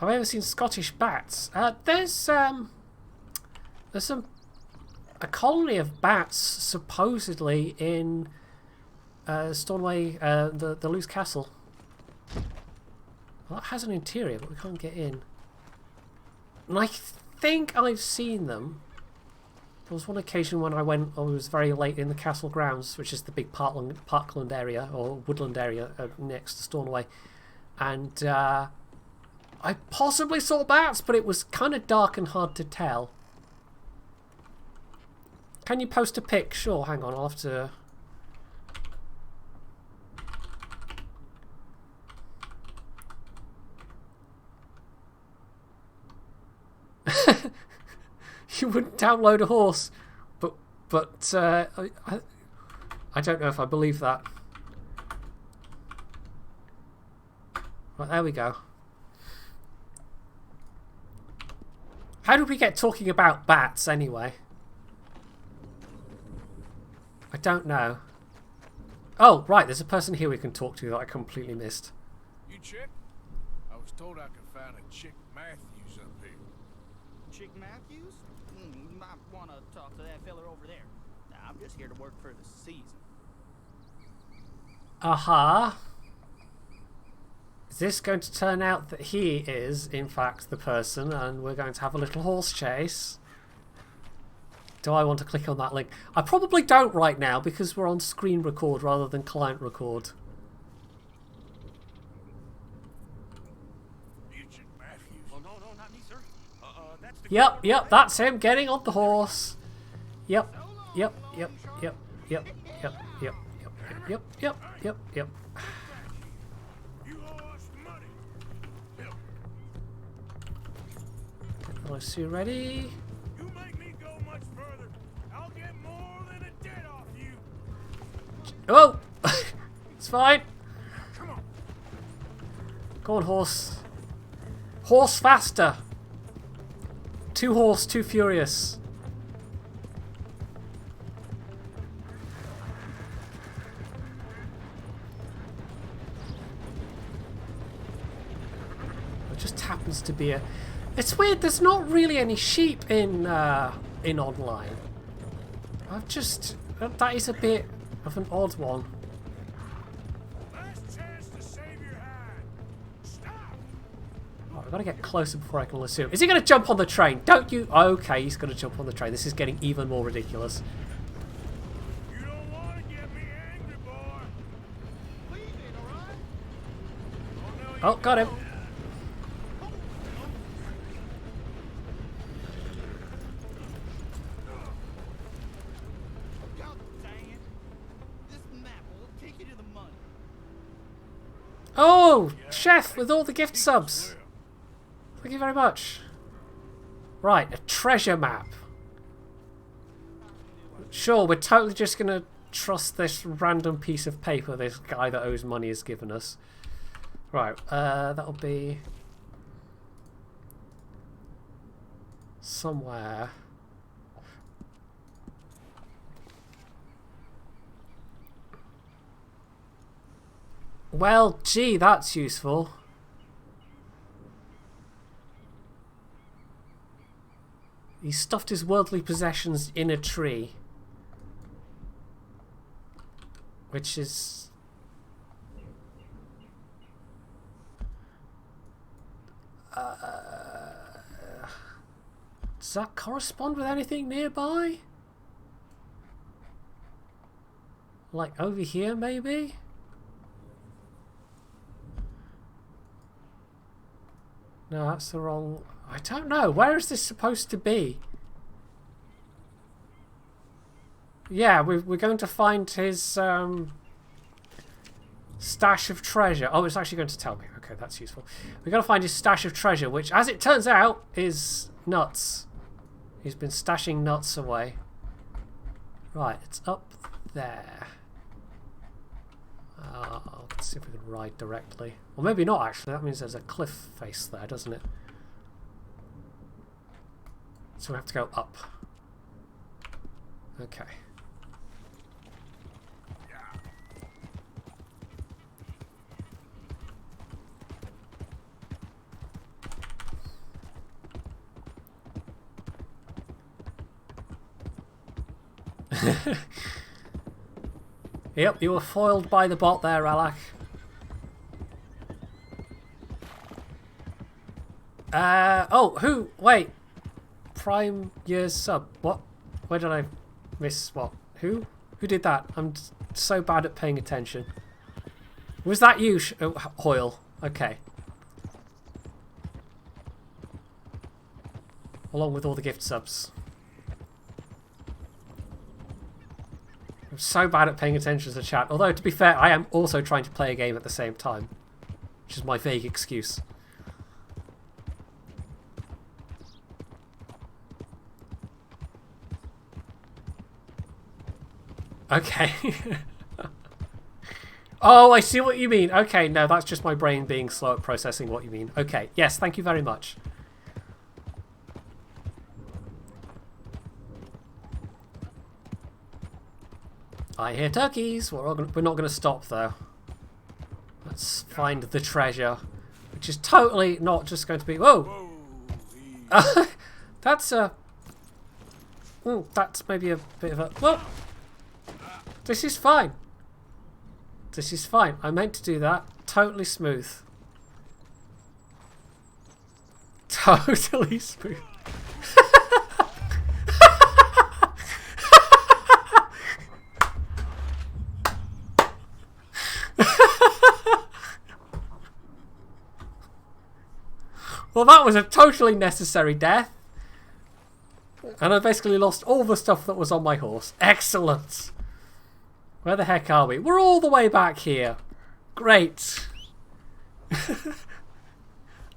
Have I ever seen Scottish bats? There's a colony of bats supposedly in Stornoway, the loose castle. Well, that has an interior, but we can't get in. And I think I've seen them. There was one occasion when I was very late in the castle grounds, which is the big parkland area, or woodland area next to Stornoway. And I possibly saw bats, but it was kind of dark and hard to tell. Can you post a pic? Sure, hang on, I'll have to... You wouldn't download a horse, but I don't know if I believe that. Right, there we go. How did we get talking about bats anyway? I don't know. Oh, right, there's a person here we can talk to that I completely missed. You Chick? I was told I could find a Chick Matthews up here. Chick Matthews? You might want to talk to that fella over there. I'm just here to work for the season. Aha. Is this going to turn out that he is, in fact, the person, and we're going to have a little horse chase? Do I want to click on that link? I probably don't right now because we're on screen record rather than client record. Yep, that's him getting on the horse. Yep. You owe us money. Let's see, ready? You make me go much further, I'll get more than a debt off you. Oh! It's fine. Come on. Go on, horse. Horse faster. Too horse, too furious. It just happens to be a... It's weird, there's not really any sheep in online. I've just... That is a bit of an odd one. Last chance to save your hide. Stop. Right, I've got to get closer before I can assume. Is he going to jump on the train? Don't you... Okay, he's going to jump on the train. This is getting even more ridiculous. You don't want to get me angry, boy. Leave it, all right? Oh, no, Oh, got him. Oh, chef with all the gift subs. Thank you very much. Right, a treasure map. Sure, we're totally just going to trust this random piece of paper this guy that owes money has given us. Right, that'll be somewhere. Well, gee, that's useful. He stuffed his worldly possessions in a tree. Which is... does that correspond with anything nearby? Like over here, maybe? No, that's the wrong... I don't know. Where is this supposed to be? Yeah, we're going to find his stash of treasure. Oh, it's actually going to tell me. Okay, that's useful. We're going to find his stash of treasure, which, as it turns out, is nuts. He's been stashing nuts away. Right, it's up there. Let's see if we can ride directly. Or maybe not, actually. That means there's a cliff face there, doesn't it? So we have to go up. Okay. Yep, you were foiled by the bot there, Alak. Oh, who? Wait. Prime years sub. What? Where did I miss what? Who? Who did that? I'm so bad at paying attention. Was that you, Hoyle? Okay. Along with all the gift subs. I'm so bad at paying attention to the chat. Although, to be fair, I am also trying to play a game at the same time. Which is my vague excuse. Okay. Oh, I see what you mean. Okay, no, that's just my brain being slow at processing what you mean. Okay, yes, thank you very much. I hear turkeys. We're not going to stop, though. Let's find the treasure, which is totally not just going to be... Whoa! That's a... Ooh, that's maybe a bit of a... Whoa! This is fine. This is fine. I meant to do that. Totally smooth. Totally smooth. Well, that was a totally necessary death. And I basically lost all the stuff that was on my horse. Excellent. Where the heck are we? We're all the way back here. Great.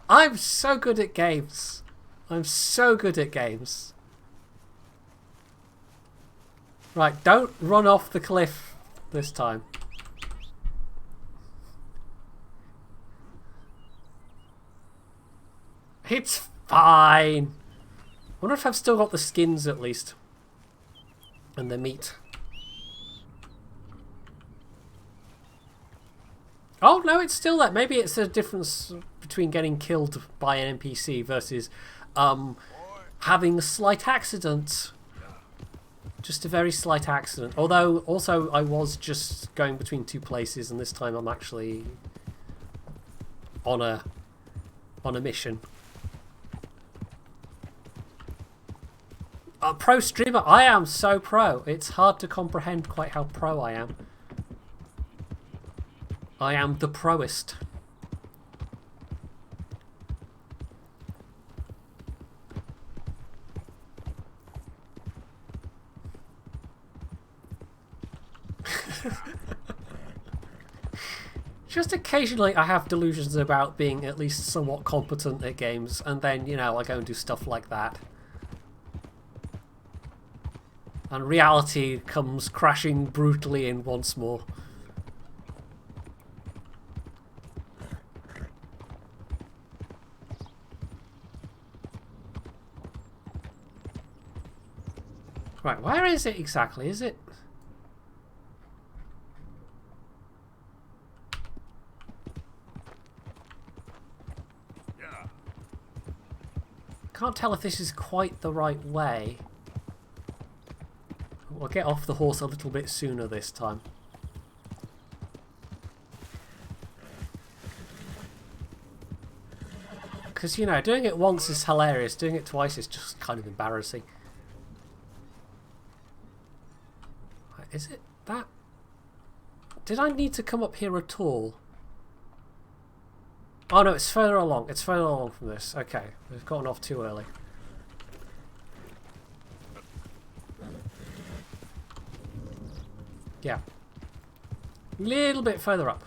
I'm so good at games. I'm so good at games. Right, don't run off the cliff this time. It's fine. I wonder if I've still got the skins at least. And the meat. Oh, no, it's still there. Maybe it's a difference between getting killed by an NPC versus having a slight accident. Just a very slight accident. Although, also, I was just going between two places, and this time I'm actually on a mission. A pro streamer? I am so pro. It's hard to comprehend quite how pro I am. I am the proest. Just occasionally I have delusions about being at least somewhat competent at games, and then, you know, I go and do stuff like that. And reality comes crashing brutally in once more. Right, where is it exactly? Is it... Can't tell if this is quite the right way. We'll get off the horse a little bit sooner this time. Because, you know, doing it once is hilarious. Doing it twice is just kind of embarrassing. Is it that? Did I need to come up here at all? Oh no, it's further along. It's further along from this. Okay, we've gotten off too early. Yeah. Little bit further up.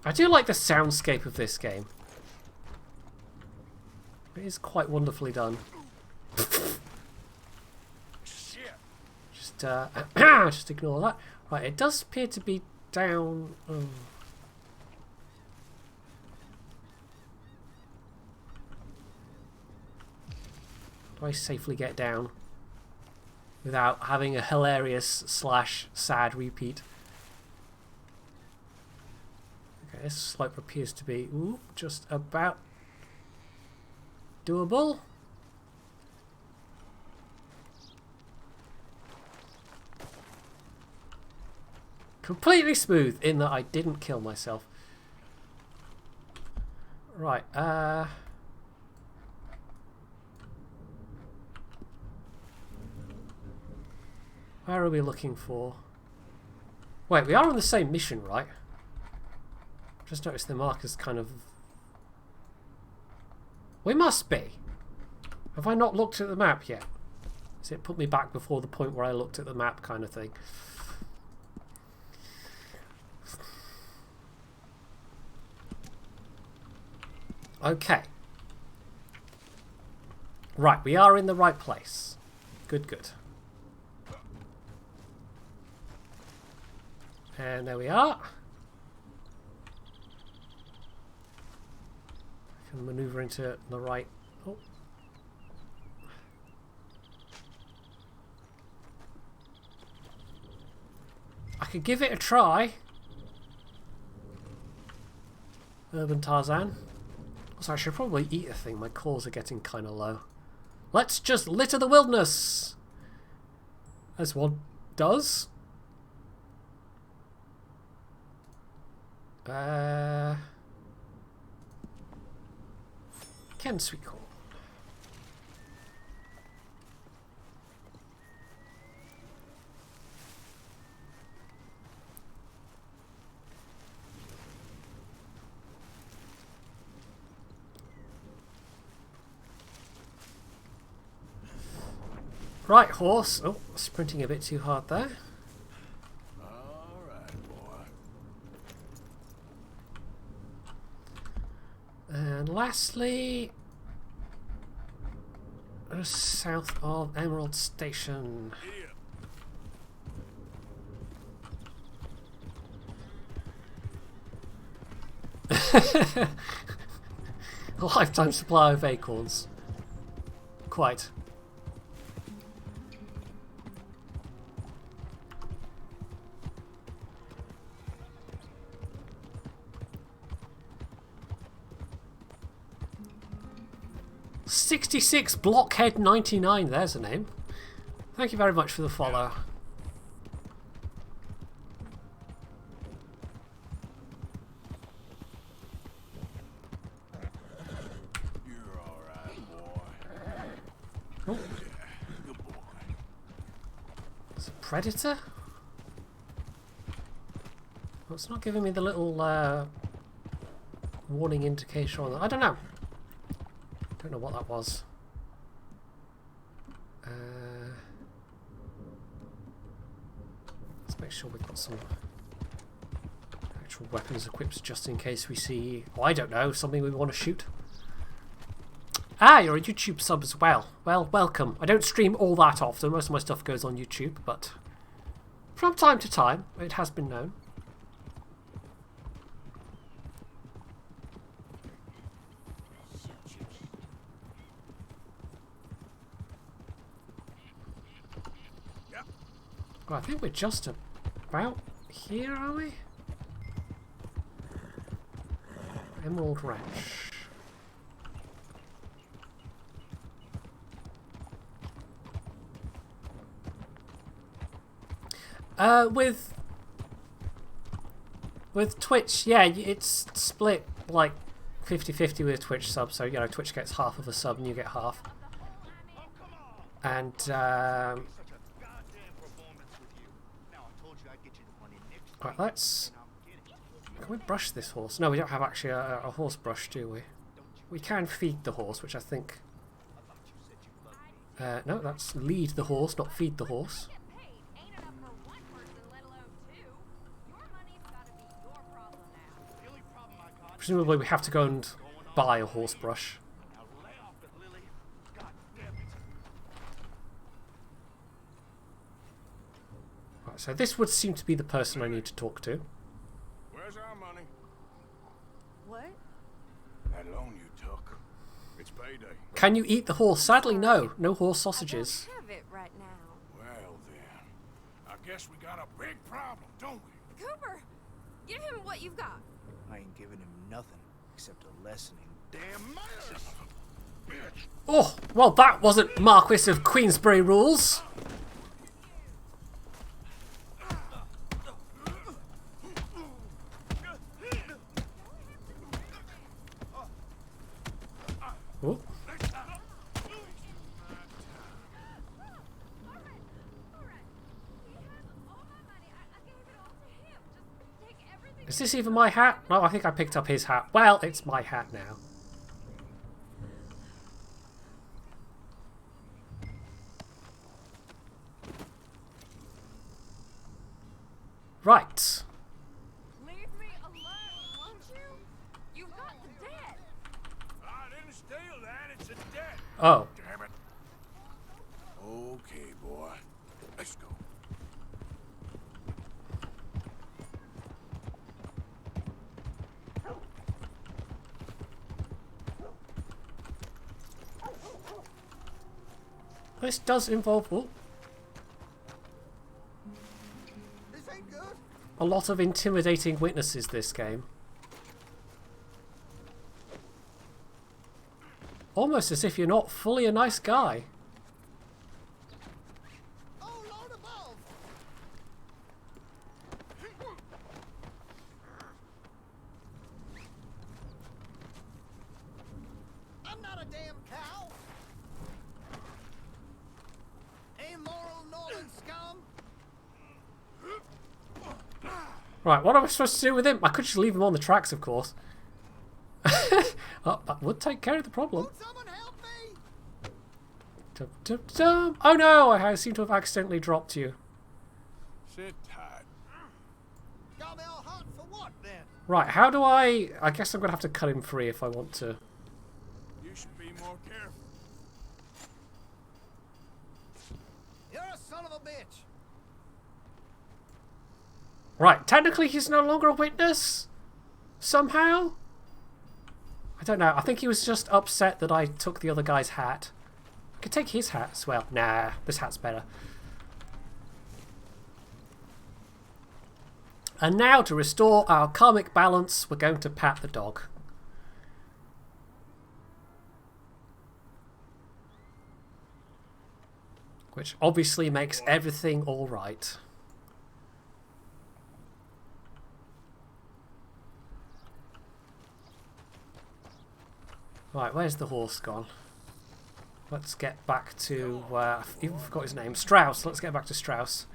I do like the soundscape of this game. It is quite wonderfully done. Just ignore that. Right, it does appear to be down. do I safely get down without having a hilarious / sad repeat? Okay, this slope appears to be just about doable. Completely smooth in that I didn't kill myself. Right, where are we looking for? Wait, we are on the same mission, right? Just noticed the markers kind of... We must be. Have I not looked at the map yet? Has it put me back before the point where I looked at the map kind of thing? Okay. Right, we are in the right place. Good, good. And there we are. I can maneuver into the right. Oh. I could give it a try. Urban Tarzan. Also, I should probably eat a thing. My calls are getting kind of low. Let's just litter the wilderness! As one does. Ken sweet corn. Right, horse. Oh, sprinting a bit too hard there. And lastly, south of Emerald Station. A lifetime supply of acorns. Quite. "66 Blockhead 99, there's a name. Thank you very much for the follow. You're alright, boy. Oh. Good boy. It's a predator? Well, it's not giving me the little warning indication on that. I don't know. Don't know what that was. Let's make sure we've got some actual weapons equipped just in case we see, oh, I don't know, something we want to shoot. Ah, you're a YouTube sub as well. Well, welcome. I don't stream all that often. Most of my stuff goes on YouTube, but from time to time, it has been known. Well, I think we're just about here, are we? Emerald Ranch. With Twitch, yeah, it's split like 50-50 with Twitch subs, so you know Twitch gets half of a sub and you get half. And right, let's... Can we brush this horse? No, we don't have actually a horse brush, do we? We can feed the horse, which I think... no, that's lead the horse, not feed the horse. Presumably we have to go and buy a horse brush. Right, so this would seem to be the person I need to talk to. Where's our money? What? That loan you took. It's payday. Can you eat the horse? Sadly, no. No horse sausages. I don't have it right now. Well then, I guess we got a big problem, don't we? Cooper, give him what you've got. I ain't giving him nothing except a lesson in damn manners. Bitch. Oh, well, that wasn't Marquis of Queensberry rules. Oh. Is this even my hat? No, I think I picked up his hat. Well, it's my hat now. Right. Leave me alone, won't you? You've got the debt. I didn't steal that, it's a debt. Oh. Damn it. Okay, boy. Let's go. This does involve This ain't good. a lot of intimidating witnesses, this game. Almost as if you're not fully a nice guy. Oh, Lord above. I'm not a damn cow. Amoral Northern scum. Right, what am I supposed to do with him? I could just leave him on the tracks, of course. Oh, that would take care of the problem. Won't someone help me? Dum, dum, dum. Oh no, I seem to have accidentally dropped you. Sit tight. Got me all hot for what then? Right, how do I guess I'm going to have to cut him free if I want to. You should be more careful. You're a son of a bitch. Right, technically he's no longer a witness? Somehow? I don't know. I think he was just upset that I took the other guy's hat. I could take his hat as well. Nah, this hat's better. And now, to restore our karmic balance, we're going to pat the dog. Which obviously makes everything alright. Right, where's the horse gone? Let's get back to, I've even forgot his name, Strauss. Let's get back to Strauss.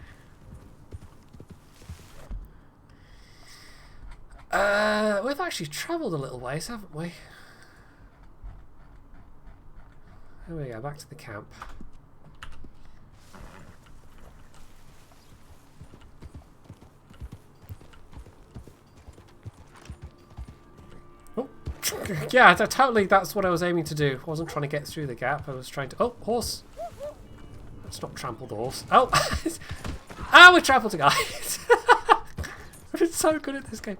We've actually travelled a little ways, haven't we? Here we go, back to the camp. Yeah, totally, that's what I was aiming to do. I wasn't trying to get through the gap, I was trying to... Oh, horse! Let's not trample the horse. Oh! Ah, we trampled a guy! I've been so good at this game.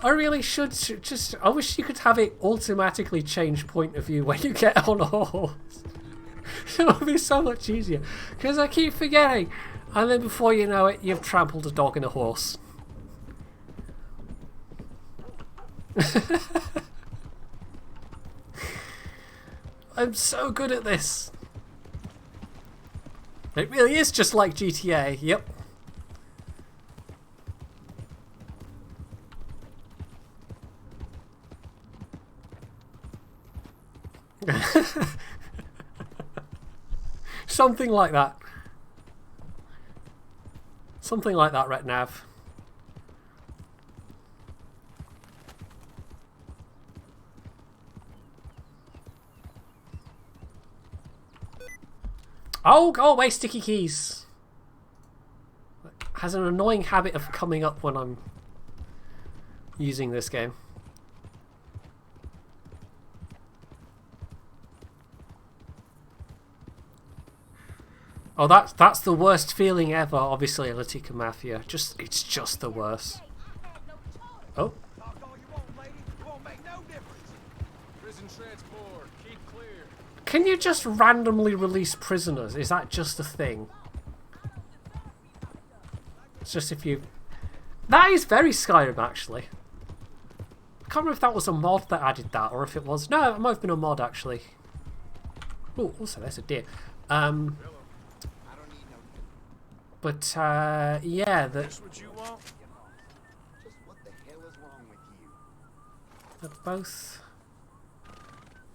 I really should just... I wish you could have it automatically change point of view when you get on a horse. It would be so much easier. Because I keep forgetting. And then before you know it, you've trampled a dog and a horse. I'm so good at this. It really is just like GTA. Yep. Something like that. Something like that, Retnav. Oh, go away, sticky keys. Has an annoying habit of coming up when I'm using this game. Oh, that's the worst feeling ever. Obviously, Latika Mafia. It's just the worst. Oh. Talk all you want, lady. It won't make no difference. Prison transport. Keep clear. Can you just randomly release prisoners? Is that just a thing? It's just if you... That is very Skyrim, actually. I can't remember if that was a mod that added that, or if it was... No, it might have been a mod, actually. Oh, also, there's a deer. But, yeah, That's what you want? Just what the hell is wrong with you? they're both...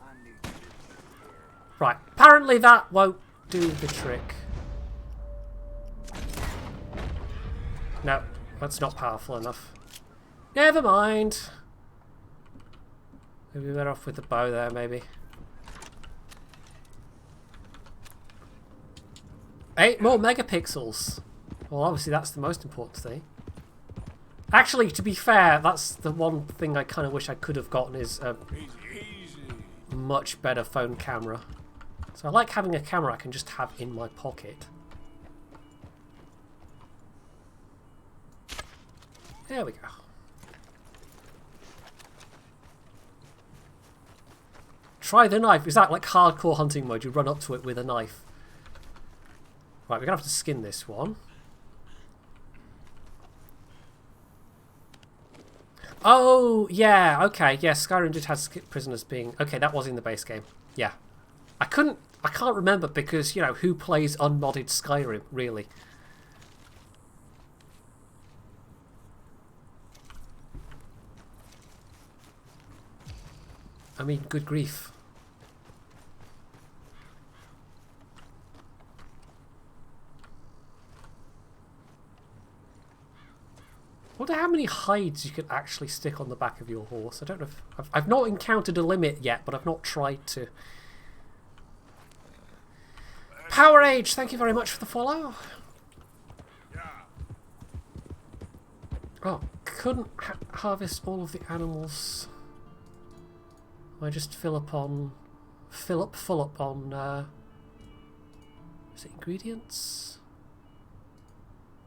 I knew you would. Right, apparently that won't do the trick. No, that's not powerful enough. Never mind. Maybe we're better off with the bow there, maybe. 8 more megapixels. Well, obviously that's the most important thing. Actually, to be fair, that's the one thing I kind of wish I could have gotten is a much better phone camera. So I like having a camera I can just have in my pocket. There we go. Try the knife. Is that like hardcore hunting mode? You run up to it with a knife. Right, we're going to have to skin this one. Oh, yeah, okay. Yeah, Skyrim did have prisoners being... Okay, that was in the base game. Yeah. I can't remember because, you know, who plays unmodded Skyrim, really? I mean, good grief. I wonder how many hides you could actually stick on the back of your horse. I don't know if... I've not encountered a limit yet, but I've not tried to. Power Age, thank you very much for the follow. Oh, couldn't harvest all of the animals. I just fill up on... full up on... is it ingredients?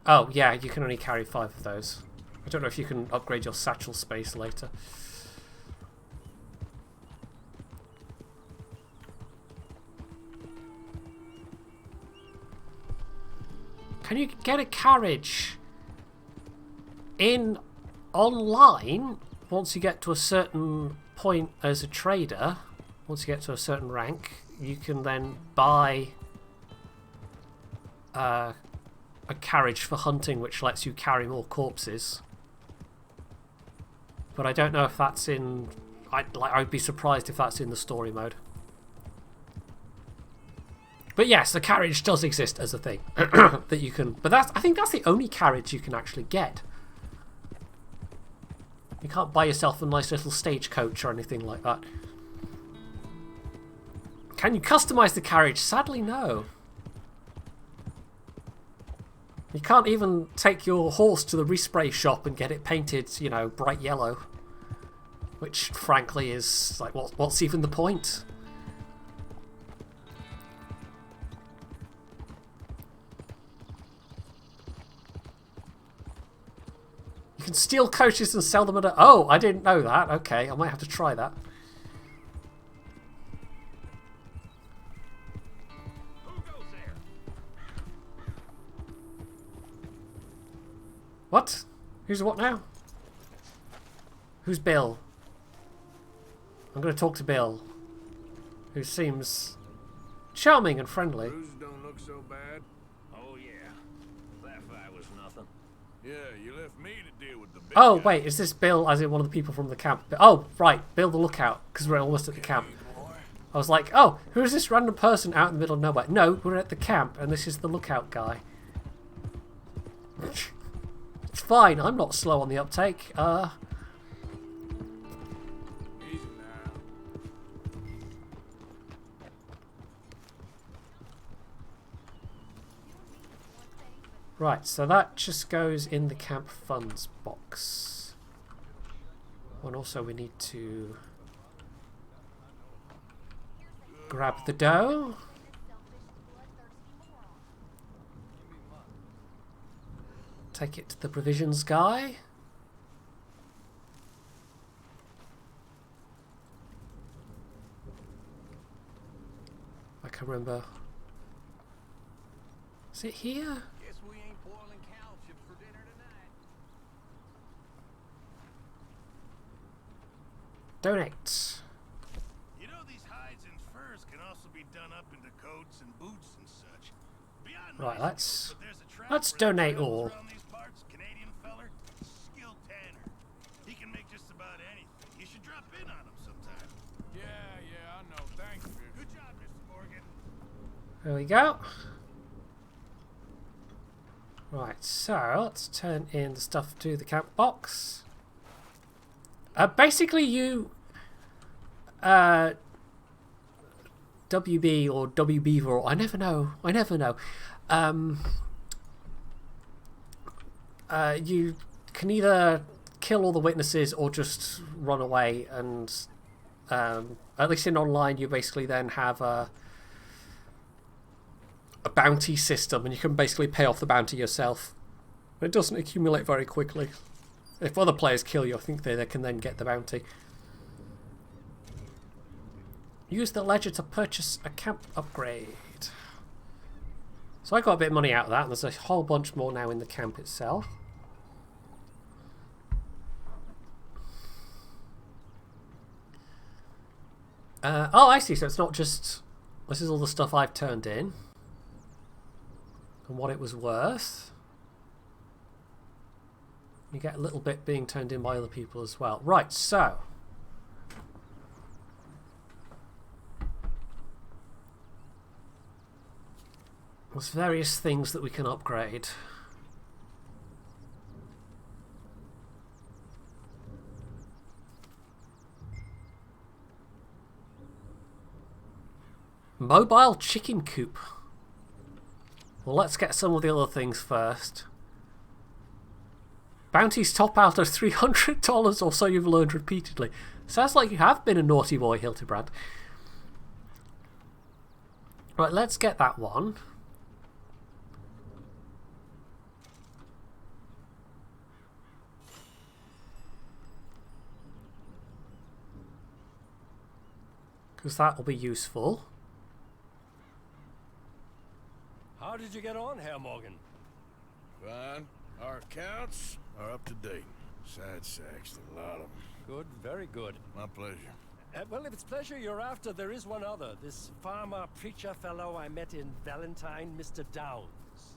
Oh, yeah, you can only carry 5 of those. I don't know if you can upgrade your satchel space later. Can you get a carriage in online once you get to a certain point as a trader? Once you get to a certain rank, you can then buy a carriage for hunting which lets you carry more corpses. But I don't know if that's in... I'd be surprised if that's in the story mode. But yes, the carriage does exist as a thing that you can... But I think that's the only carriage you can actually get. You can't buy yourself a nice little stagecoach or anything like that. Can you customize the carriage? Sadly, no. You can't even take your horse to the respray shop and get it painted, you know, bright yellow. Which, frankly, is like, what's even the point? You can steal coaches and sell them at a... Oh, I didn't know that. Okay, I might have to try that. What? Who's what now? Who's Bill? I'm going to talk to Bill, who seems charming and friendly. Bruises don't look so bad. Oh, yeah. That fight was nothing. Yeah, you left me to deal with the big Oh, guy. wait, is this Bill as in one of the people from the camp? Oh, right, Bill the Lookout, because we're almost at the camp. I was like, oh, who is this random person out in the middle of nowhere? No, we're at the camp, and this is the Lookout guy. It's fine, I'm not slow on the uptake. Right, so that just goes in the camp funds box. And also we need to grab the dough. Take it to the provisions guy. can remember. Is it here? Guess we ain't boiling cow chips for dinner tonight. Donate. You know these hides and furs can also be done up into coats and boots and such. Beyond Right, nice, let's but there's a let's trapper that donate travels all. around these parts, Canadian feller, skilled tanner. He can make just about anything. You should drop in on him sometime. Yeah, I know. Thanks, Fish. Good job, Mr. Morgan. There we go. Right, so let's turn in the stuff to the camp box. Basically, you WB or WB or I never know. You can either kill all the witnesses or just run away, and at least in online, you basically then have a bounty system, and you can basically pay off the bounty yourself. It doesn't accumulate very quickly. If other players kill you, I think they can then get the bounty. Use the ledger to purchase a camp upgrade. So I got a bit of money out of that, and there's a whole bunch more now in the camp itself. Oh, I see. So it's not just... This is all the stuff I've turned in. And what it was worth. You get a little bit being turned in by other people as well. Right, so... There's various things that we can upgrade. Mobile chicken coop. Well, let's get some of the other things first. Bounties top out at $300 or so you've learned repeatedly. Sounds like you have been a naughty boy, Hildebrand. Right, let's get that one. Because that will be useful. How did you get on, Herr Morgan? Fine. Our accounts are up to date. Sad sacks, a lot of them. Good, very good. My pleasure. Well, if it's pleasure you're after, there is one other. This farmer preacher fellow I met in Valentine, Mr. Downs.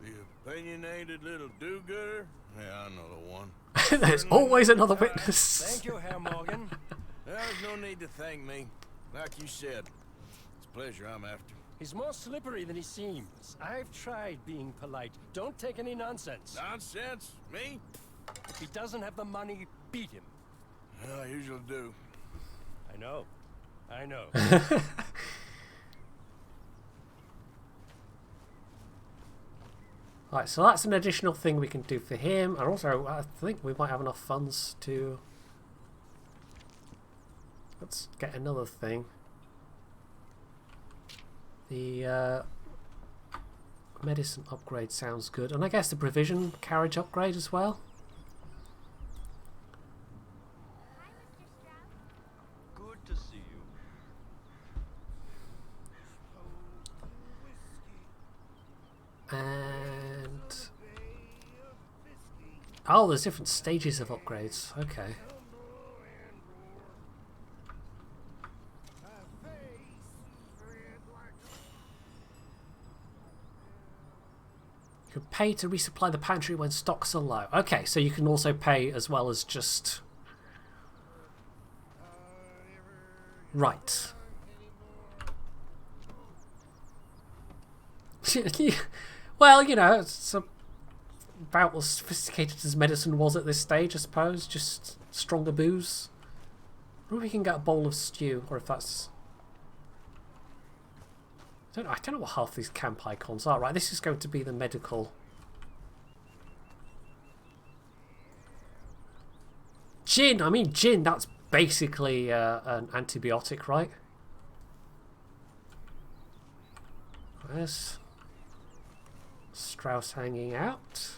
The opinionated little do-gooder? Yeah, I know the one. There's always another witness. Thank you, Herr Morgan. There's no need to thank me. Like you said, it's pleasure I'm after. He's more slippery than he seems. I've tried being polite. Don't take any nonsense. Nonsense? Me? If he doesn't have the money, beat him. Well, I usually do. I know. I know. Right, so that's an additional thing we can do for him. And also, I think we might have enough funds to... Let's get another thing. The medicine upgrade sounds good. And I guess the provision carriage upgrade as well. Good to see you. And... Oh, there's different stages of upgrades. Okay. You can pay to resupply the pantry when stocks are low. Okay, so you can also pay as well as just... Right. Well, you know, it's about as sophisticated as medicine was at this stage, I suppose. Just stronger booze. Or we can get a bowl of stew, or if that's... I don't know what half these camp icons are. Right, this is going to be the medical. Gin! I mean, gin, that's basically an antibiotic, right? There's Strauss hanging out.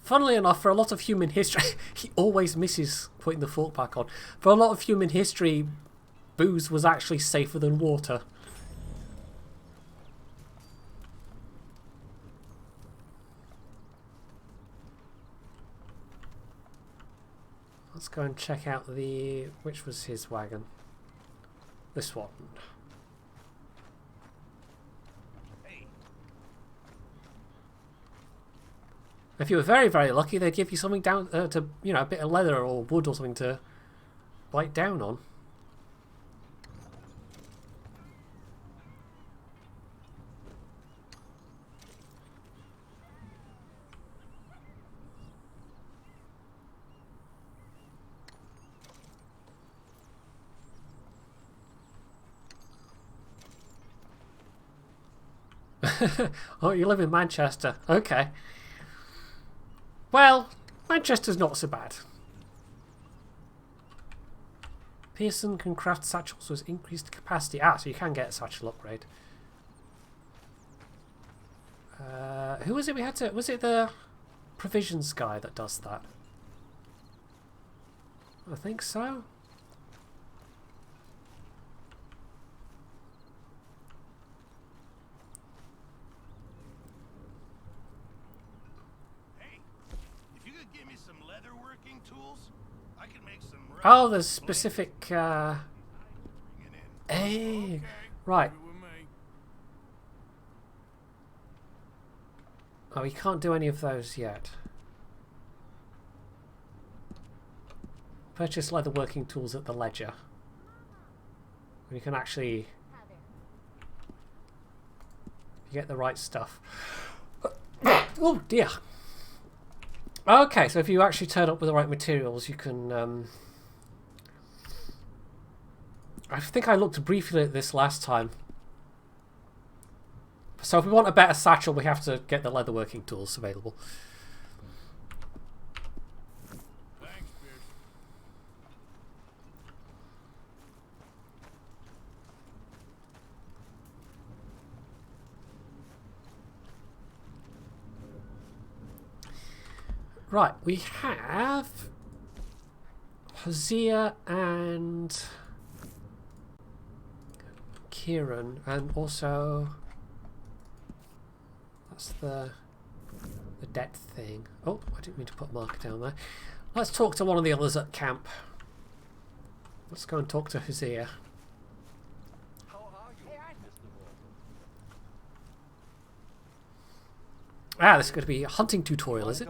funnily enough, for a lot of human history, he always misses putting the fork back on. For a lot of human history, booze was actually safer than water. Let's go and check out the... which was his wagon? This one. If you were very, very lucky, they'd give you something down to, you know, a bit of leather or wood or something to bite down on. Oh, you live in Manchester. Okay. Well, Manchester's not so bad. Pearson can craft satchels with increased capacity. Ah, so you can get a satchel upgrade. Who was it we had to... Was it the provisions guy that does that? I think so. Oh, there's specific... Hey, right. Oh, we can't do any of those yet. Purchase leather working tools at the ledger. You can actually... You get the right stuff. Oh, dear. Okay, so if you actually turn up with the right materials, you can... I think I looked briefly at this last time. So if we want a better satchel, we have to get the leatherworking tools available. Thanks, Pierce. Right, we have Hosea and Kieran, and also that's the debt thing. Oh, I didn't mean to put a marker down there. Let's talk to one of the others at camp. Let's go and talk to Hosea. Ah, this is going to be a hunting tutorial, is it?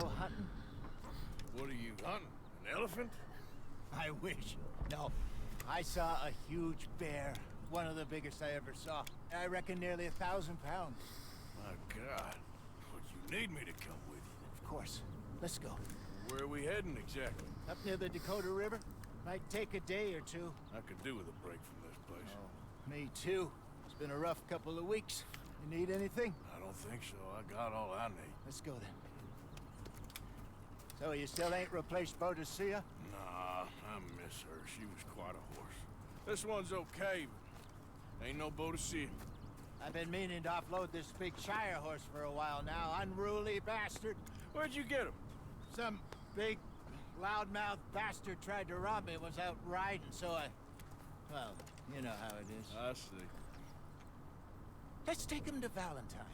What are you hunting? An elephant? I wish. No. I saw a huge bear. One of the biggest I ever saw. I reckon nearly 1,000 pounds. My God. But you need me to come with you. Of course. Let's go. Where are we heading exactly? Up near the Dakota River. Might take a day or two. I could do with a break from this place. Oh, me too. It's been a rough couple of weeks. You need anything? I don't think so. I got all I need. Let's go then. So you still ain't replaced Boadicea? Nah, I miss her. She was quite a horse. This one's okay, but ain't no Boadicea. I've been meaning to offload this big Shire horse for a while now. Unruly bastard. Where'd you get him? Some big, loudmouth bastard tried to rob me. Was out riding, so I... Well, you know how it is. I see. Let's take him to Valentine.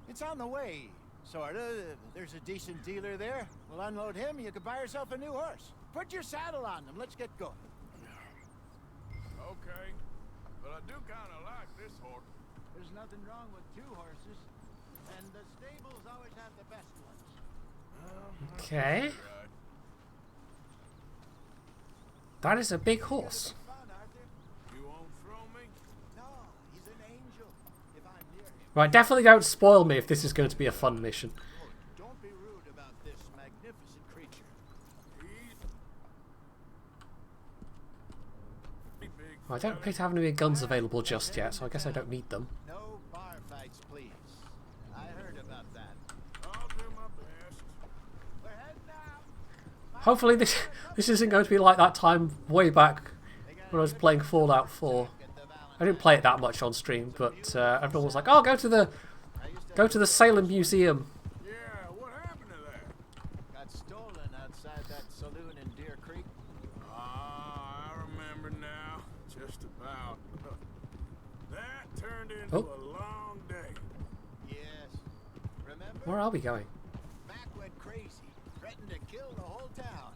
It's on the way, sorta. There's a decent dealer there. We'll unload him, you can buy yourself a new horse. Put your saddle on them, let's get going. Okay, but I do kinda like this horse. There's nothing wrong with two horses, and the stables always have the best ones. Okay. That is a big horse. You won't throw me? No, he's an angel. If I'm near him. Right, definitely don't spoil me if this is going to be a fun mission. Don't be rude about this magnificent creature. I don't appear to have any guns available just yet, so I guess I don't need them. No bar fights, please. I heard about that. I'll do my best. We're heading out. Hopefully this isn't going to be like that time way back when I was playing Fallout 4. I didn't play it that much on stream, but everyone was like, "Oh, go to the Salem Museum." Yeah, what happened to that? Got Creek? Ah, I remember now. Just about. That turned into a long day. Yes. Remember? Where are we going? Mac went crazy, threatened to kill the whole town.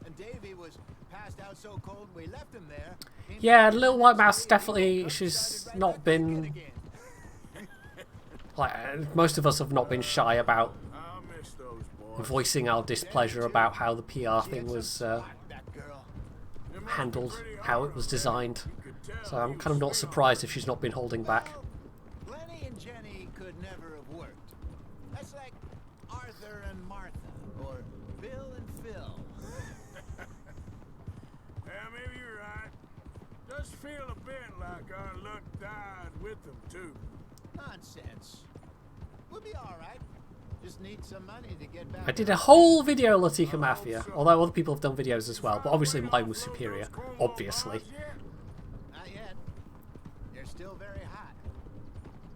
And Davy was passed out so cold we left him there. Yeah, Little White Mouse definitely, she's not been... Like, most of us have not been shy about voicing our displeasure about how the PR thing was handled, how it was designed. So I'm kind of not surprised if she's not been holding back. Lenny and Jenny could never have worked. That's like Arthur and Martha, or Bill and Phil. Yeah, maybe you're right. Does feel a bit like our luck died with them, too. Nonsense. We'll be alright. Just need some money to get back. I did a whole video on Latika Mafia, although other people have done videos as well, but obviously mine was superior, obviously. Not yet. They're still very hot.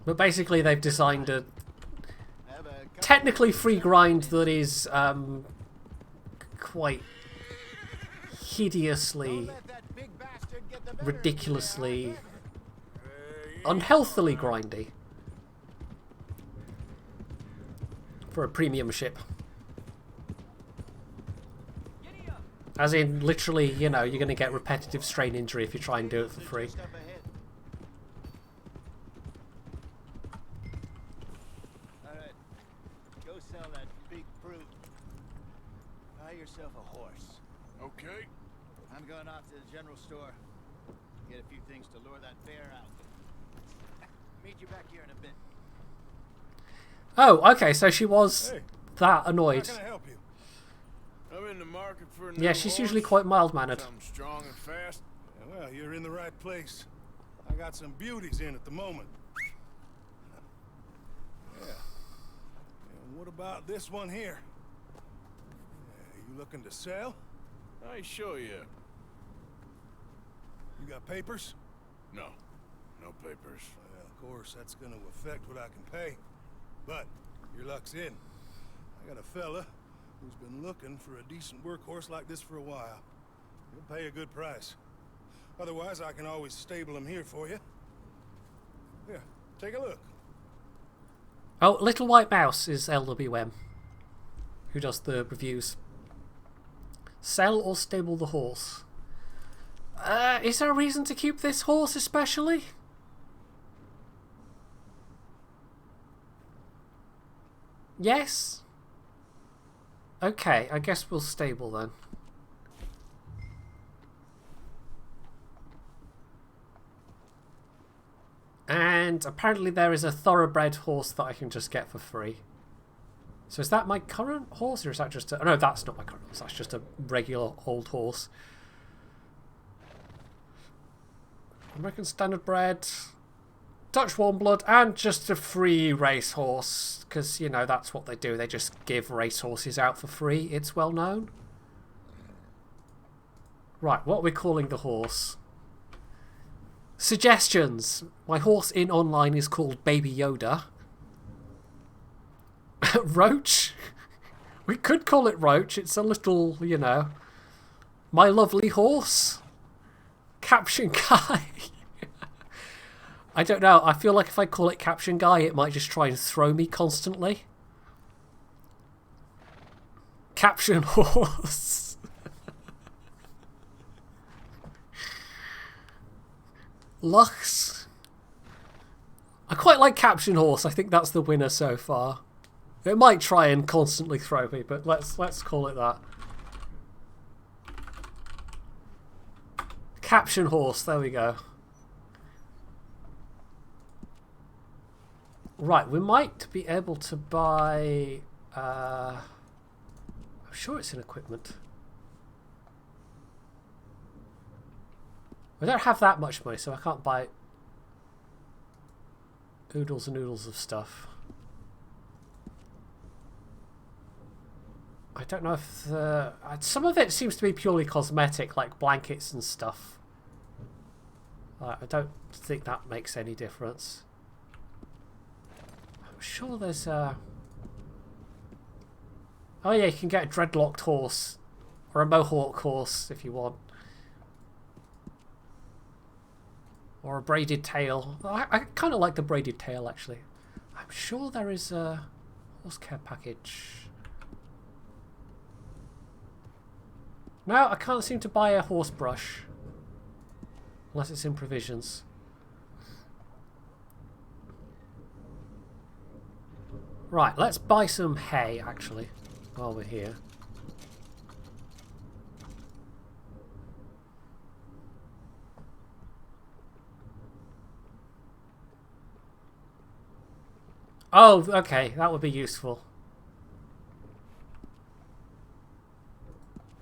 But basically they've designed a technically free grind that is quite hideously, ridiculously, unhealthily grindy for a premium ship. As in, literally, you know, you're going to get repetitive strain injury if you try and do it for free. Alright, go sell that big brute. Buy yourself a horse. Okay. I'm going off to the general store. Get a few things to lure that bear out. Meet you back here in a bit. Oh, okay, so she was that annoyed. How can I help you? I'm in the market for a new Yeah, she's horse. usually quite mild-mannered. Something strong and fast. Yeah, well, you're in the right place. I got some beauties in at the moment. Yeah. And what about this one here? You looking to sell? I show you. You got papers? No. No papers. Well, of course, that's gonna affect what I can pay. But your luck's in. I got a fella who's been looking for a decent workhorse like this for a while. He'll pay a good price. Otherwise, I can always stable him here for you. Here, take a look. Oh, Little White Mouse is LWM, who does the reviews. Sell or stable the horse. Is there a reason to keep this horse especially? Yes? Okay, I guess we'll stable then. And apparently there is a thoroughbred horse that I can just get for free. So is that my current horse, or is that just a... Oh, no, that's not my current horse. That's just a regular old horse. American Standard Bred, Dutch Warm Blood, and just a free racehorse. Because, you know, that's what they do. They just give racehorses out for free. It's well known. Right, what are we calling the horse? Suggestions. My horse in online is called Baby Yoda. Roach? We could call it Roach. It's a little, you know. My lovely horse. Caption Guy. I don't know. I feel like if I call it Caption Guy, it might just try and throw me constantly. Caption Horse. Lux. I quite like Caption Horse. I think that's the winner so far. It might try and constantly throw me, but let's call it that. Caption Horse, there we go. Right, we might be able to buy... I'm sure it's in equipment. I don't have that much money, so I can't buy oodles and oodles of stuff. I don't know if the... some of it seems to be purely cosmetic, like blankets and stuff. I don't think that makes any difference. I'm sure there's a... Oh yeah, you can get a dreadlocked horse Or a mohawk horse, if you want. Or a braided tail. I kind of like the braided tail, actually. I'm sure there is a horse care package. No, I can't seem to buy a horse brush. Unless it's in provisions. Right, let's buy some hay, actually, while we're here. Oh, okay, that would be useful.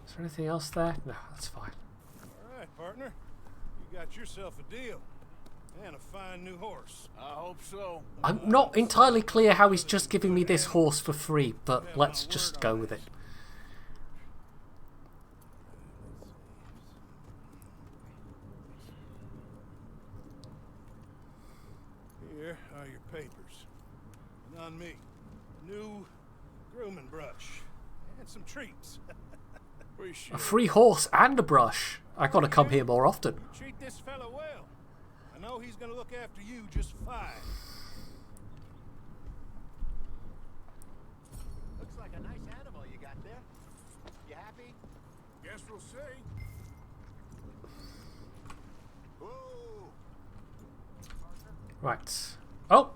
Is there anything else there? No, that's fine. All right, partner. You got yourself a deal. And a fine new horse. I hope so. I'm not entirely clear how he's just giving me this horse for free, but let's just go with it. Here are your papers. And on me, new grooming brush. And some treats. Appreciate A free horse and a brush. I gotta come here more often. Treat this fella well. I know he's gonna look after you just fine. Looks like a nice animal you got there. You happy? Guess we'll see. Whoa! Right. Oh!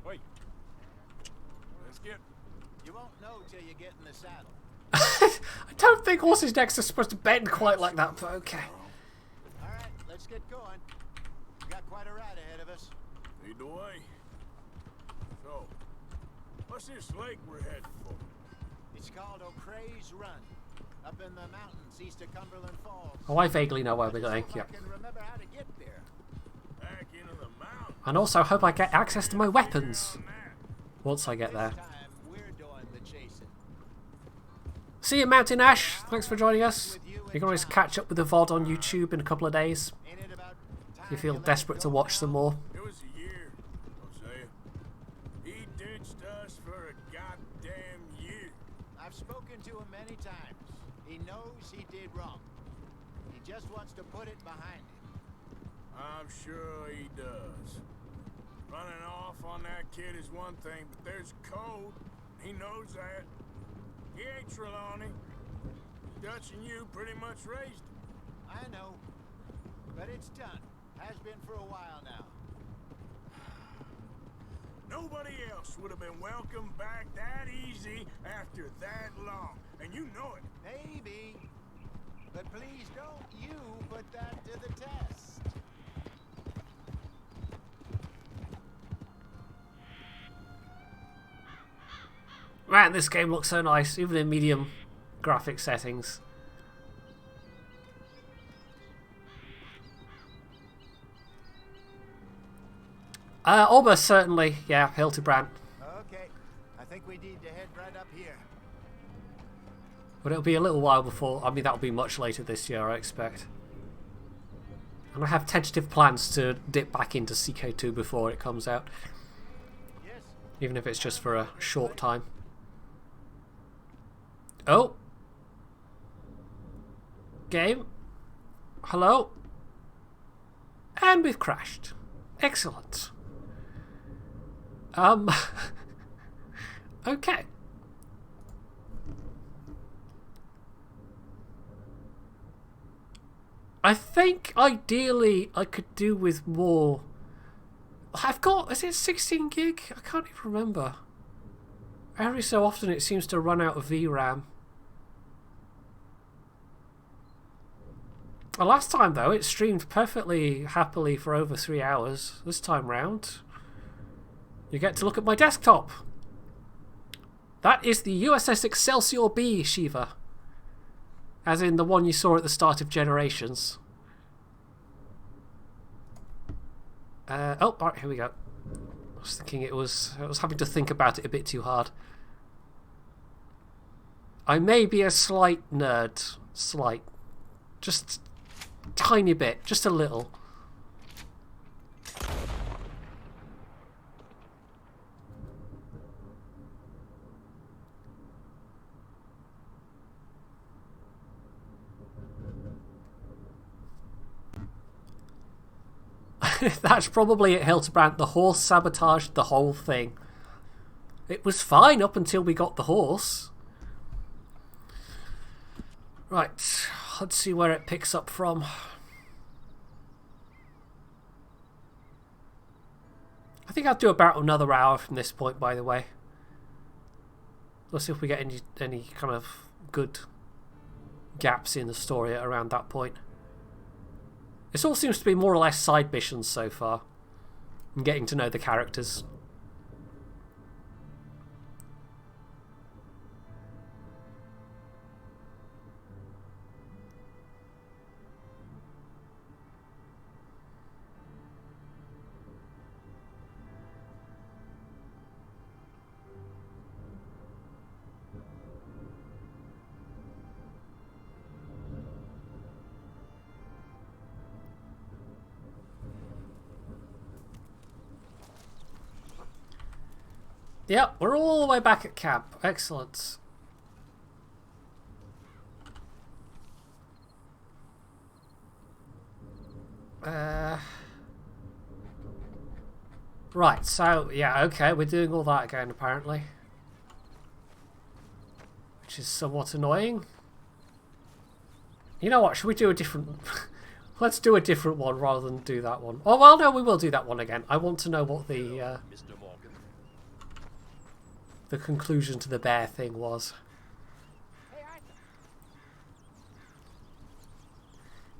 Wait. Let's get... You won't know till you get in the saddle. I don't think horses' necks are supposed to bend quite like that, but okay. All right, let's get going. We got quite a ride ahead of us. Lead the way. So, what's this lake we're heading for? It's called O'Creagh's Run, up in the mountains east of Cumberland Falls. Oh, I vaguely know where we're going, yep. I can remember how to get there. Back into the mountains. And also hope I get access to my weapons once I get there. This time, we're doing the chasing. See you, Mountain Ash. Thanks for joining us. You can always catch up with the VOD on YouTube in a couple of days. If you feel desperate to watch some more. It was a year, Hosea. He ditched us for a goddamn year. I've spoken to him many times. He knows he did wrong. He just wants to put it behind him. I'm sure he does. Running off on that kid is one thing, but there's code. He knows that. He ain't Trelawney. Dutch and you pretty much raised him. I know. But it's done. Has been for a while now. Nobody else would have been welcomed back that easy after that long. And you know it. Maybe. But please don't you put that to the test. Man, this game looks so nice, even in medium graphic settings. Almost certainly, yeah, Hildebrand. Okay, I think we need to head right up here. But it'll be a little while before, I mean that'll be much later this year, I expect. And I have tentative plans to dip back into CK2 before it comes out. Yes. Even if it's just for a short time. Oh. Game. Hello. And we've crashed. Excellent. Okay. I think ideally I could do with more. I've got, is it 16 gig? I can't even remember. Every so often it seems to run out of VRAM. The last time though, it streamed perfectly happily for over 3 hours. This time round, you get to look at my desktop. That is the USS Excelsior B, Shiva. As in the one you saw at the start of Generations. Oh, alright, here we go. I was thinking I was having to think about it a bit too hard. I may be a slight nerd. Slight. Just tiny bit. Just a little. That's probably at Hildebrand. The horse sabotaged the whole thing. It was fine up until we got the horse. Right, let's see where it picks up from. I think I'll do about another hour from this point, by the way. Let's see if we get any kind of good gaps in the story around that point. This all seems to be more or less side missions so far. And getting to know the characters. Yep, we're all the way back at camp. Excellent. Right, so, yeah, okay, we're doing all that again, apparently. Which is somewhat annoying. You know what, should we do a different... Let's do a different one rather than do that one. Oh, well, no, we will do that one again. I want to know what the conclusion to the bear thing was.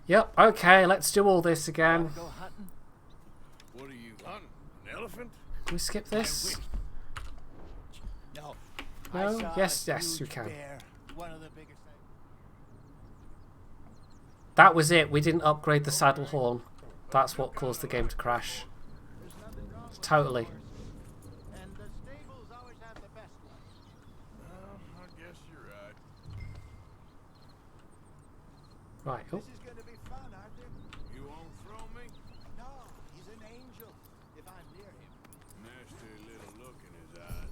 Yep, okay, let's do all this again. What are you hunting? An elephant? Can we skip this? No. No? Yes, yes, you can. That was it. We didn't upgrade the saddle horn. That's what caused the game to crash. Totally. Right. Oh. This is going to be fun, Arthur. You won't throw me? No, he's an angel. If I'm near him. Nasty little look in his eyes.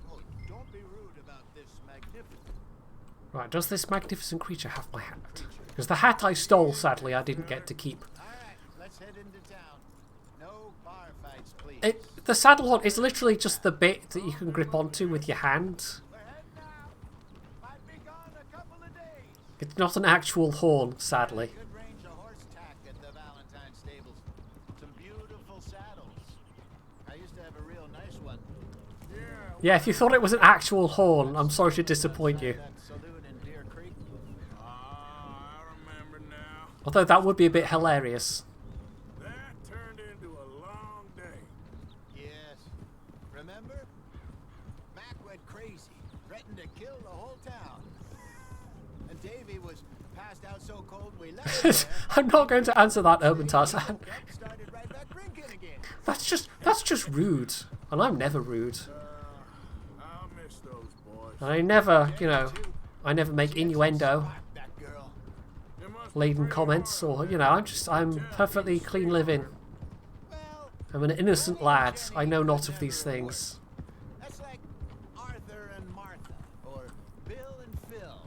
Oh, don't be rude about this magnificent. Right, does this magnificent creature have my hat? Because the hat I stole, sadly, I didn't get to keep. Alright, let's head into town. No bar fights, please. The saddle horn is literally just the bit that you can grip onto with your hand. It's not an actual horn, sadly. Good range of horse tack at the Valentine stables. Some beautiful saddles. I used to have a real nice one. Yeah, if you thought it was an actual horn, I'm sorry to disappoint you. Although that would be a bit hilarious. That turned into a long day. Yes. Remember? Mac went crazy, threatened to kill the whole town. And Davy was passed out so cold we left him there. I'm not going to answer that, Urban Tarzan. Started right back drinking again. That's just rude. And I'm never rude. I'll miss those boys. And I never, you know, I never make innuendo laden comments or, you know, I'm perfectly clean living. I'm an innocent lad. I know not of these things. That's like Arthur and Martha, or Bill and Phil.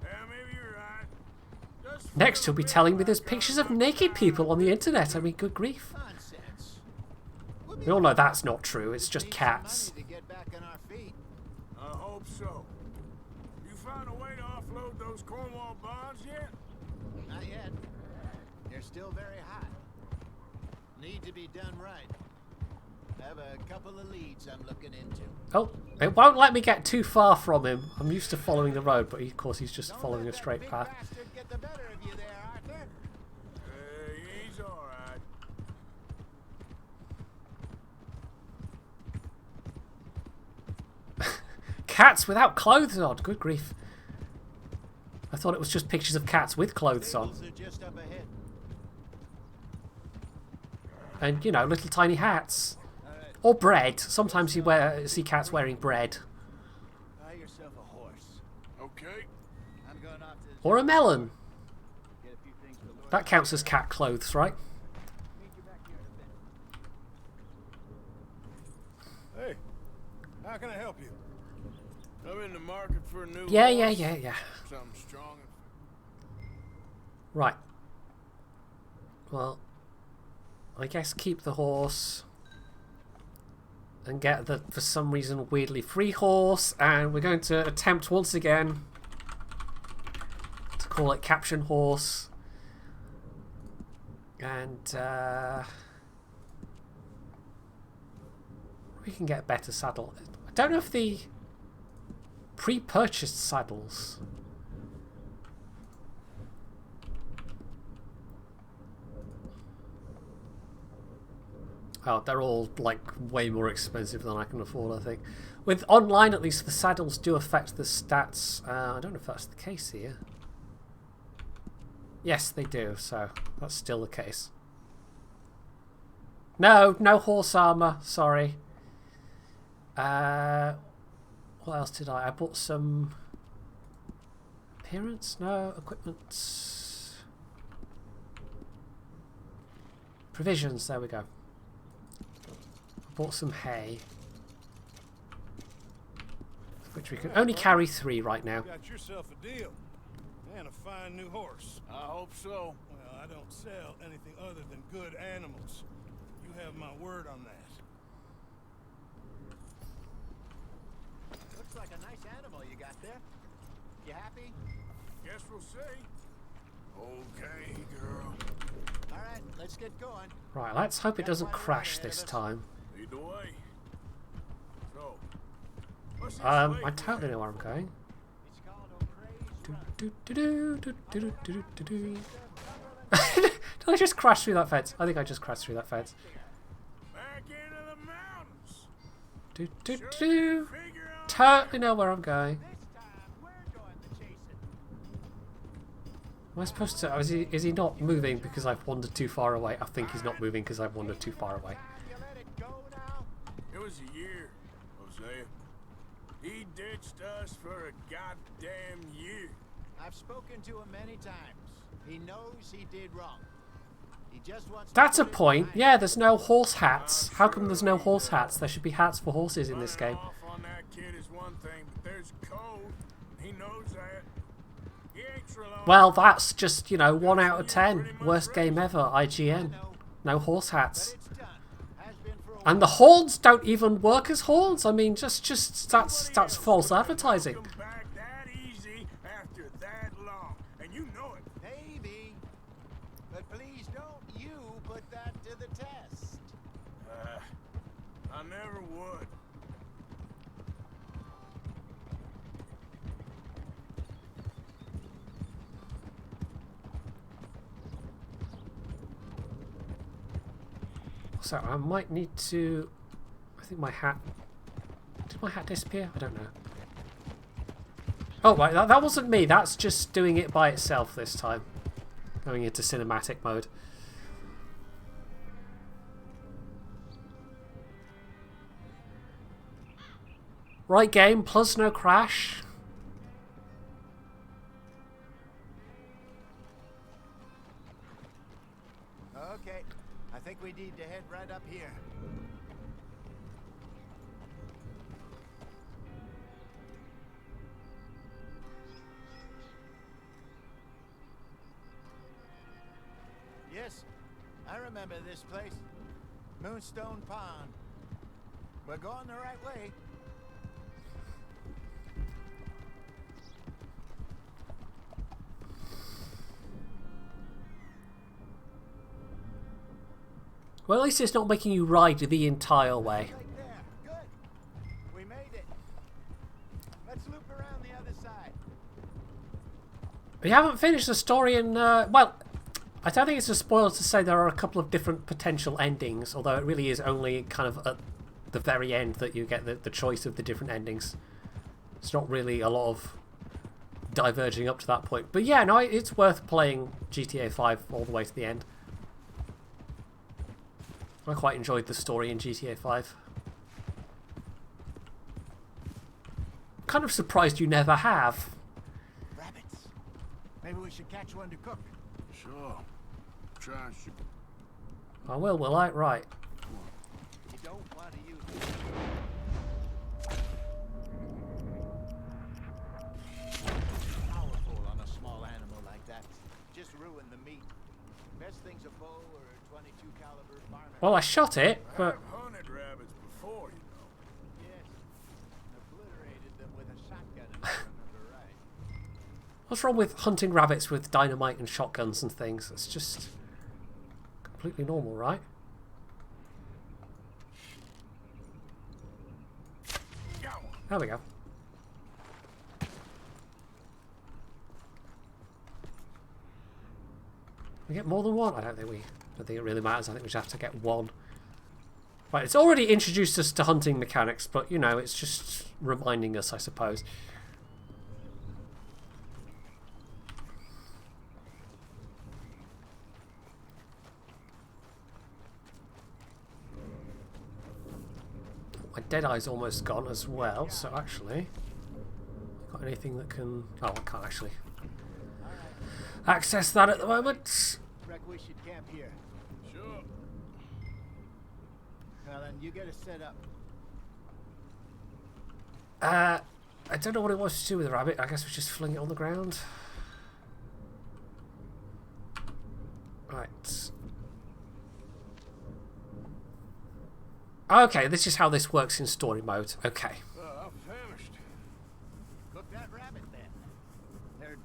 Yeah, maybe you're right. Just Next he'll be telling me there's pictures of naked people on the internet. I mean, good grief. Nonsense. We all know that's not true. It's just cats. To get back on our feet. I hope so. You found a way to offload those Cornwall bonds yet? Not yet. They're still very hot. Need to be done right. I have a couple of leads I'm looking into. Oh, it won't let me get too far from him. I'm used to following the road, but of course he's just following a straight path. Get the better of you there, Arthur. He's alright. Cats without clothes on. Good grief. I thought it was just pictures of cats with clothes on. Just up ahead. And, you know, little tiny hats. Or bread. Sometimes you see cats wearing bread. Buy yourself a horse. Okay. I'm going off to Or a melon. get a few things for Lord. That counts as cat clothes, right? Meet you back here in a bit. Hey, how can I help you? I'm in the market for a new Yeah. Something strong. Right. Well, I guess keep the horse and get the, for some reason, weirdly free horse, and we're going to attempt once again to call it caption horse. And we can get a better saddle. I don't know if the pre-purchased saddles. Oh, they're all like way more expensive than I can afford, I think. With online, at least, the saddles do affect the stats. I don't know if that's the case here. Yes, they do, so that's still the case. No, no horse armor, sorry. What else did I bought some appearance? No, equipment. Provisions, there we go. Bought some hay, which we can only carry 3 right now. Got yourself a deal. And a fine new horse. I hope so. Well, I don't sell anything other than good animals. You have my word on that. Looks like a nice animal you got there. You happy? Guess we'll see. Okay, girl. All right, let's get going. Right, let's hope it doesn't crash this time. Lead the way. So, what's this I lake totally know where I'm going. Did I just crash through that fence? I think I just crashed through that fence. Back into the mountains. Totally know where I'm going. Am I supposed to? Oh, is he not moving because I've wandered too far away? I think he's not moving because I've wandered too far away. It was a year, Hosea. He ditched us for a goddamn year. I've spoken to him many times. He knows he did wrong. He just wants That's a point. Yeah, there's no horse hats. How come there's no horse hats? There should be hats for horses in this game. Off on that kid is one thing, but there's code. He knows that. He ain't Trelawney. Well, that's just, you know, 1 out of 10. Worst game ever, IGN. No horse hats. And the horns don't even work as horns. I mean, just that's false advertising. Maybe. But please don't you put that to the test. I never would. So I might need to... I think my hat... Did my hat disappear? I don't know. Oh, right, that wasn't me. That's just doing it by itself this time. Going into cinematic mode. Right game, plus no crash. Okay, I think we need to head right up here. Yes, I remember this place. Moonstone Pond. We're going the right way. Well, at least it's not making you ride the entire way. Right there. Good. We made it. Let's loop around the other side. We haven't finished the story in... well, I don't think it's a spoiler to say there are a couple of different potential endings, although it really is only kind of at the very end that you get the choice of the different endings. It's not really a lot of diverging up to that point. But yeah, no, it's worth playing GTA 5 all the way to the end. I quite enjoyed the story in GTA 5. Kind of surprised you never have. Rabbits. Maybe we should catch one to cook. Sure. Try and shoot. I will I? Right. You don't want to use powerful on a small animal like that. Just ruin the meat. Best thing's a bow or a 22 caliber varmint. Well, I shot it, but I've hunted rabbits before, you know. Yes. Obliterated them with a shotgun, if I remember right. what's wrong with hunting rabbits with dynamite and shotguns and things? It's just completely normal, right? There we go. We get more than one? I don't think it really matters. I think we just have to get one. Right, it's already introduced us to hunting mechanics, but you know, it's just reminding us, I suppose. My Deadeye's almost gone as well, so actually, got anything that can... Oh, I can't actually access that at the moment. Reckon we should camp here. Sure. Well, then you get us set up. I don't know what it was to do with the rabbit. I guess we just fling it on the ground. Right. Okay, this is how this works in story mode. Okay. I'm famished. Cook that rabbit then. They're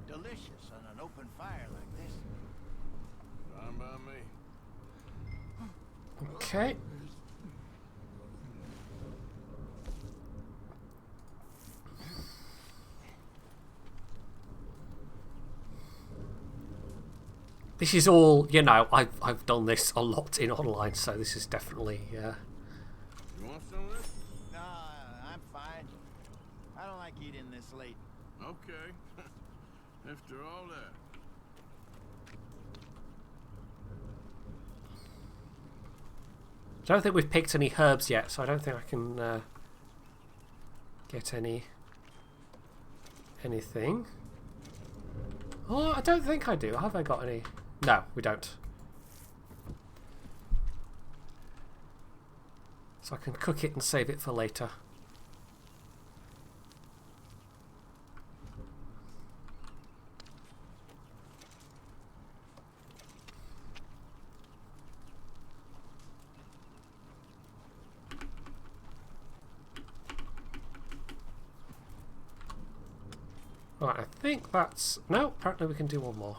delicious on an open fire like this. Fine by me. Okay. This is all, you know, I've done this a lot in online, so this is definitely, You want some of this? No, I'm fine. I don't like eating this late. Okay. After all that. I don't think we've picked any herbs yet, so I don't think I can get anything. Oh, I don't think I do. Have I got any? No, we don't. So I can cook it and save it for later. Right, I think that's... No, apparently we can do one more.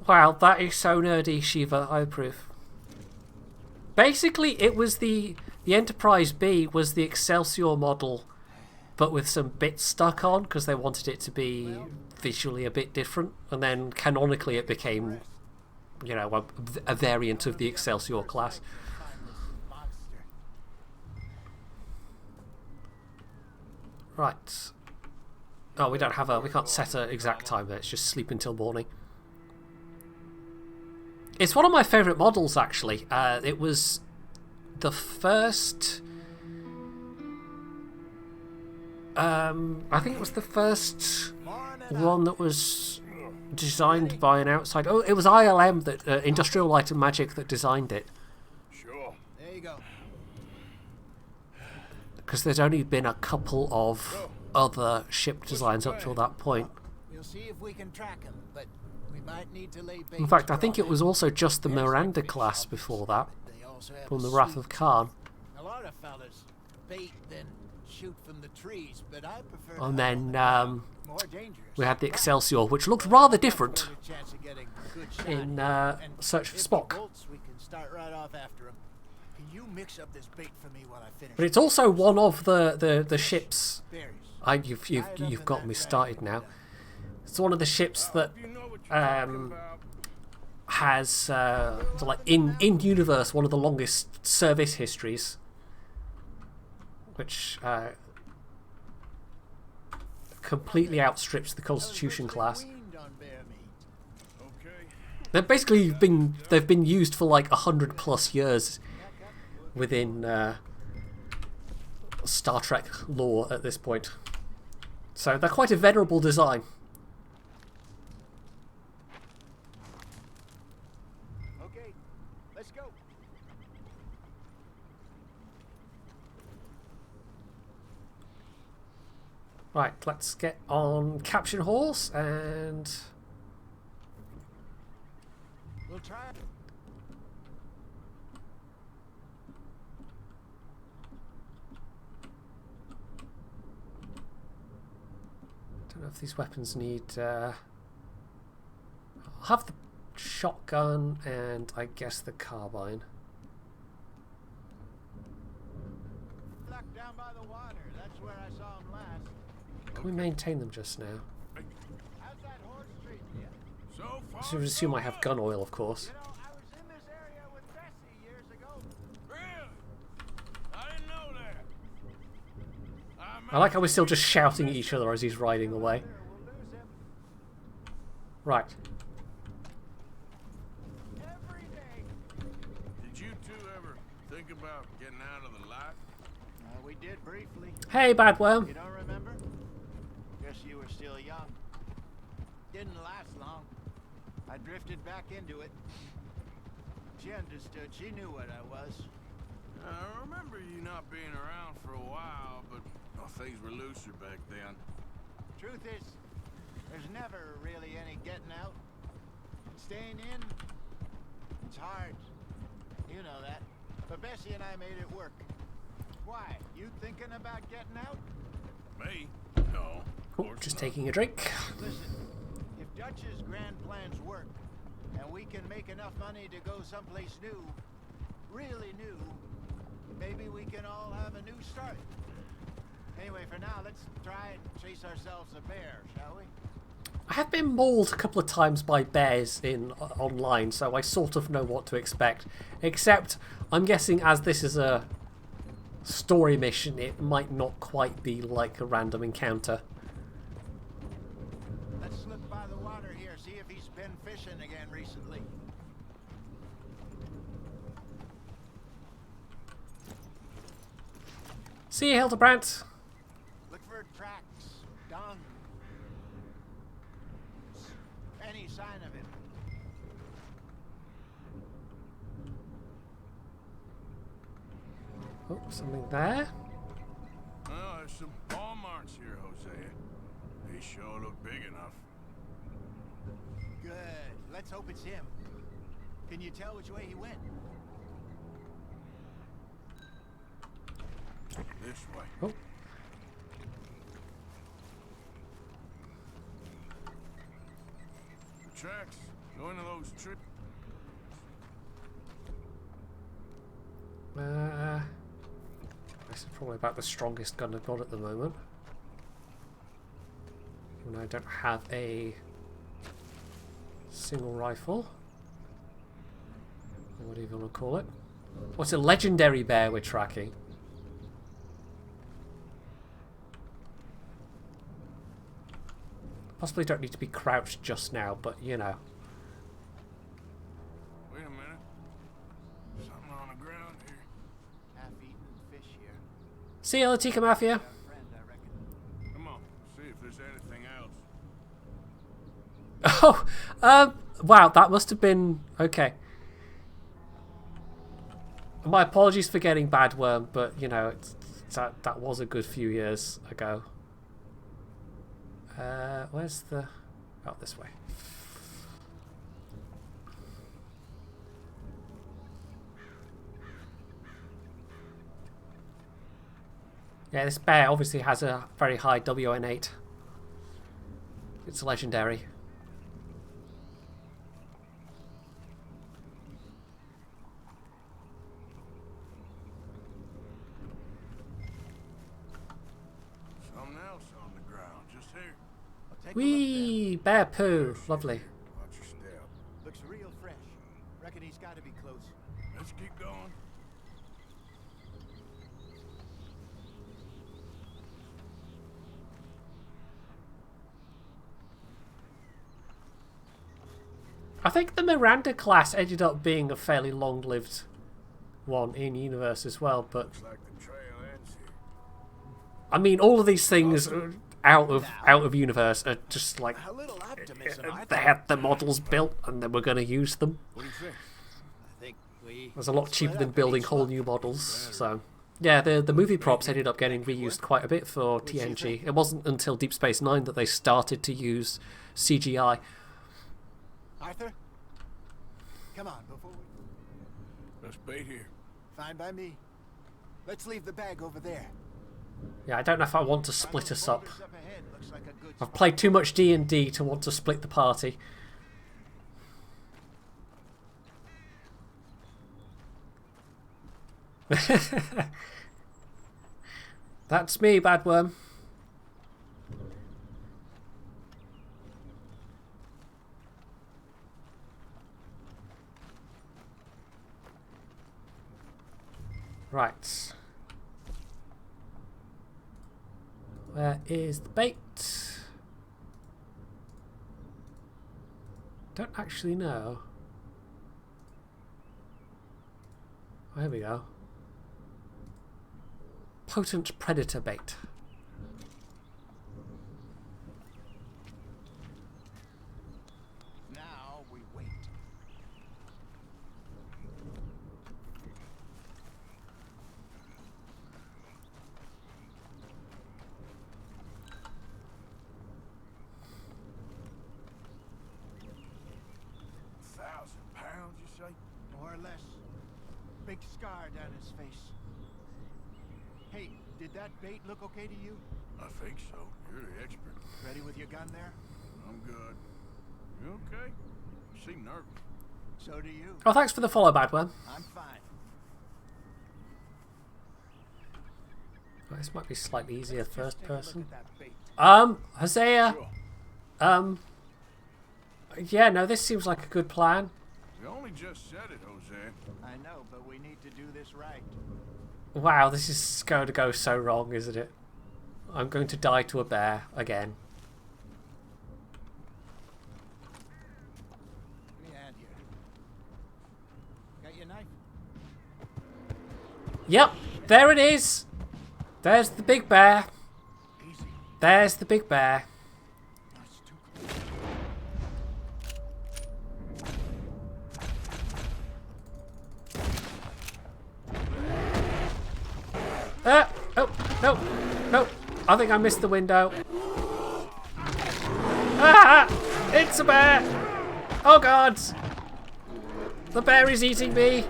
Wow, that is so nerdy, Shiva. I approve. Basically, it was the Enterprise B was the Excelsior model, but with some bits stuck on because they wanted it to be visually a bit different, and then canonically it became, you know, a variant of the Excelsior class. Right. Oh, we don't have a... We can't set an exact time there. It's just sleep until morning. It's one of my favourite models, actually. It was the first... I think it was the first one that was designed by an outside... Oh, it was ILM, that Industrial Light and Magic, that designed it. Sure. There you go. Because there's only been a couple of other ship designs up till that point. We'll see if we can track them, but we might need to lay bait. In fact, I think it was also just the Miranda class before that, from the Wrath of Khan. A lot of fellas bait then shoot from the trees, but I prefer. And then more dangerous. we had the Excelsior, which looked rather different in Search for Spock. We can start right off after them. Can you mix up this bait for me while I finish? But it's also one of the ships. You've got me started now. It's one of the ships that has like in universe one of the longest service histories, which completely outstrips the Constitution class. They've basically been used for like 100+ years within Star Trek lore at this point. So they're quite a venerable design. Okay, let's go. Right, let's get on Caption Horse and... We'll try. Don't know if these weapons need... I'll have the shotgun and I guess the carbine. Down by the water. That's where I saw him last. Can we maintain them just now? How's that horse treating you? So far, I should assume I have gun oil, of course. You know, I was in this area with Bessie years ago. Really? I didn't know that. I like how we're still just shouting at each other as he's riding away. Right. Every day. Did you two ever think about getting out of the life? We did briefly. Hey, bad worm. You don't remember? Guess you were still young. Didn't last long. I drifted back into it. She understood. She knew what I was. I remember you not being around for a while, but things were looser back then. Truth is, there's never really any getting out. Staying in, it's hard. You know that. But Bessie and I made it work. Why? You thinking about getting out? Me? No. Oh, just taking a drink. Listen, if Dutch's grand plans work, and we can make enough money to go someplace new, really new, maybe we can all have a new start. Anyway, for now, let's try and chase ourselves a bear, shall we? I have been mauled a couple of times by bears in online, so I sort of know what to expect. Except, I'm guessing as this is a story mission, it might not quite be like a random encounter. Let's look by the water here, see if he's been fishing again recently. See you, Hildebrandt. Look for tracks, dung, any sign of him. Oh, something there. Well, there's some paw marks here, Hosea. They sure look big enough. Good. Let's hope it's him. Can you tell which way he went? This way. Oh. The tracks go into those trees. This is probably about the strongest gun I've got at the moment. And I don't have a single rifle. Or whatever you want to call it. What's a legendary bear we're tracking? Possibly don't need to be crouched just now, but you know. Wait a minute. Something on the ground here. Half-eaten fish here. See you, Latika Mafia. Friend, I reckon. Come on, see if there's anything else. Oh, wow, that must have been okay. My apologies for getting bad worm, but you know, that was a good few years ago. Where's the... Oh, this way. Yeah, this bear obviously has a very high WN8. It's legendary. Something else on the ground, just here. Whee! Bear poo. Lovely. Watch your step. Looks real fresh. Reckon he's got to be close. Let's keep going. I think the Miranda class ended up being a fairly long-lived one in universe as well, but Looks like the trail ends here. I mean, all of these things out of universe are just like A little optimism. they had the models built and they were going to use them. What do you think? I think we... It was a lot cheaper than building whole new models, so Yeah, the movie props ended up getting reused quite a bit for TNG. It wasn't until Deep Space Nine that they started to use CGI. Arthur? Come on, before we... Let's bait here. Fine by me. Let's leave the bag over there. Yeah, I don't know if I want to split us up. I've played too much D&D to want to split the party. That's me, Badworm. Right. Where is the bait? Don't actually know. Oh, here we go. Potent predator bait. Now we wait. £1,000, you say? More or less. Big scar down his face. Hey, did that bait look okay to you? I think so. You're the expert. Ready with your gun there? I'm good. You okay? You seem nervous. So do you. Oh, thanks for the follow, Badworm. I'm fine. Oh, this might be slightly easier first person. Bait. Hosea. Sure. Yeah, no, this seems like a good plan. You only just said it, Jose. I know, but we need to do this right. Wow, this is going to go so wrong, isn't it? I'm going to die to a bear again. Give me a hand here. Got your knife? Yep, there it is. There's the big bear. Easy. There's the big bear. That's too close. Oh, no, no. I think I missed the window. Ah! It's a bear! Oh god! The bear is eating me!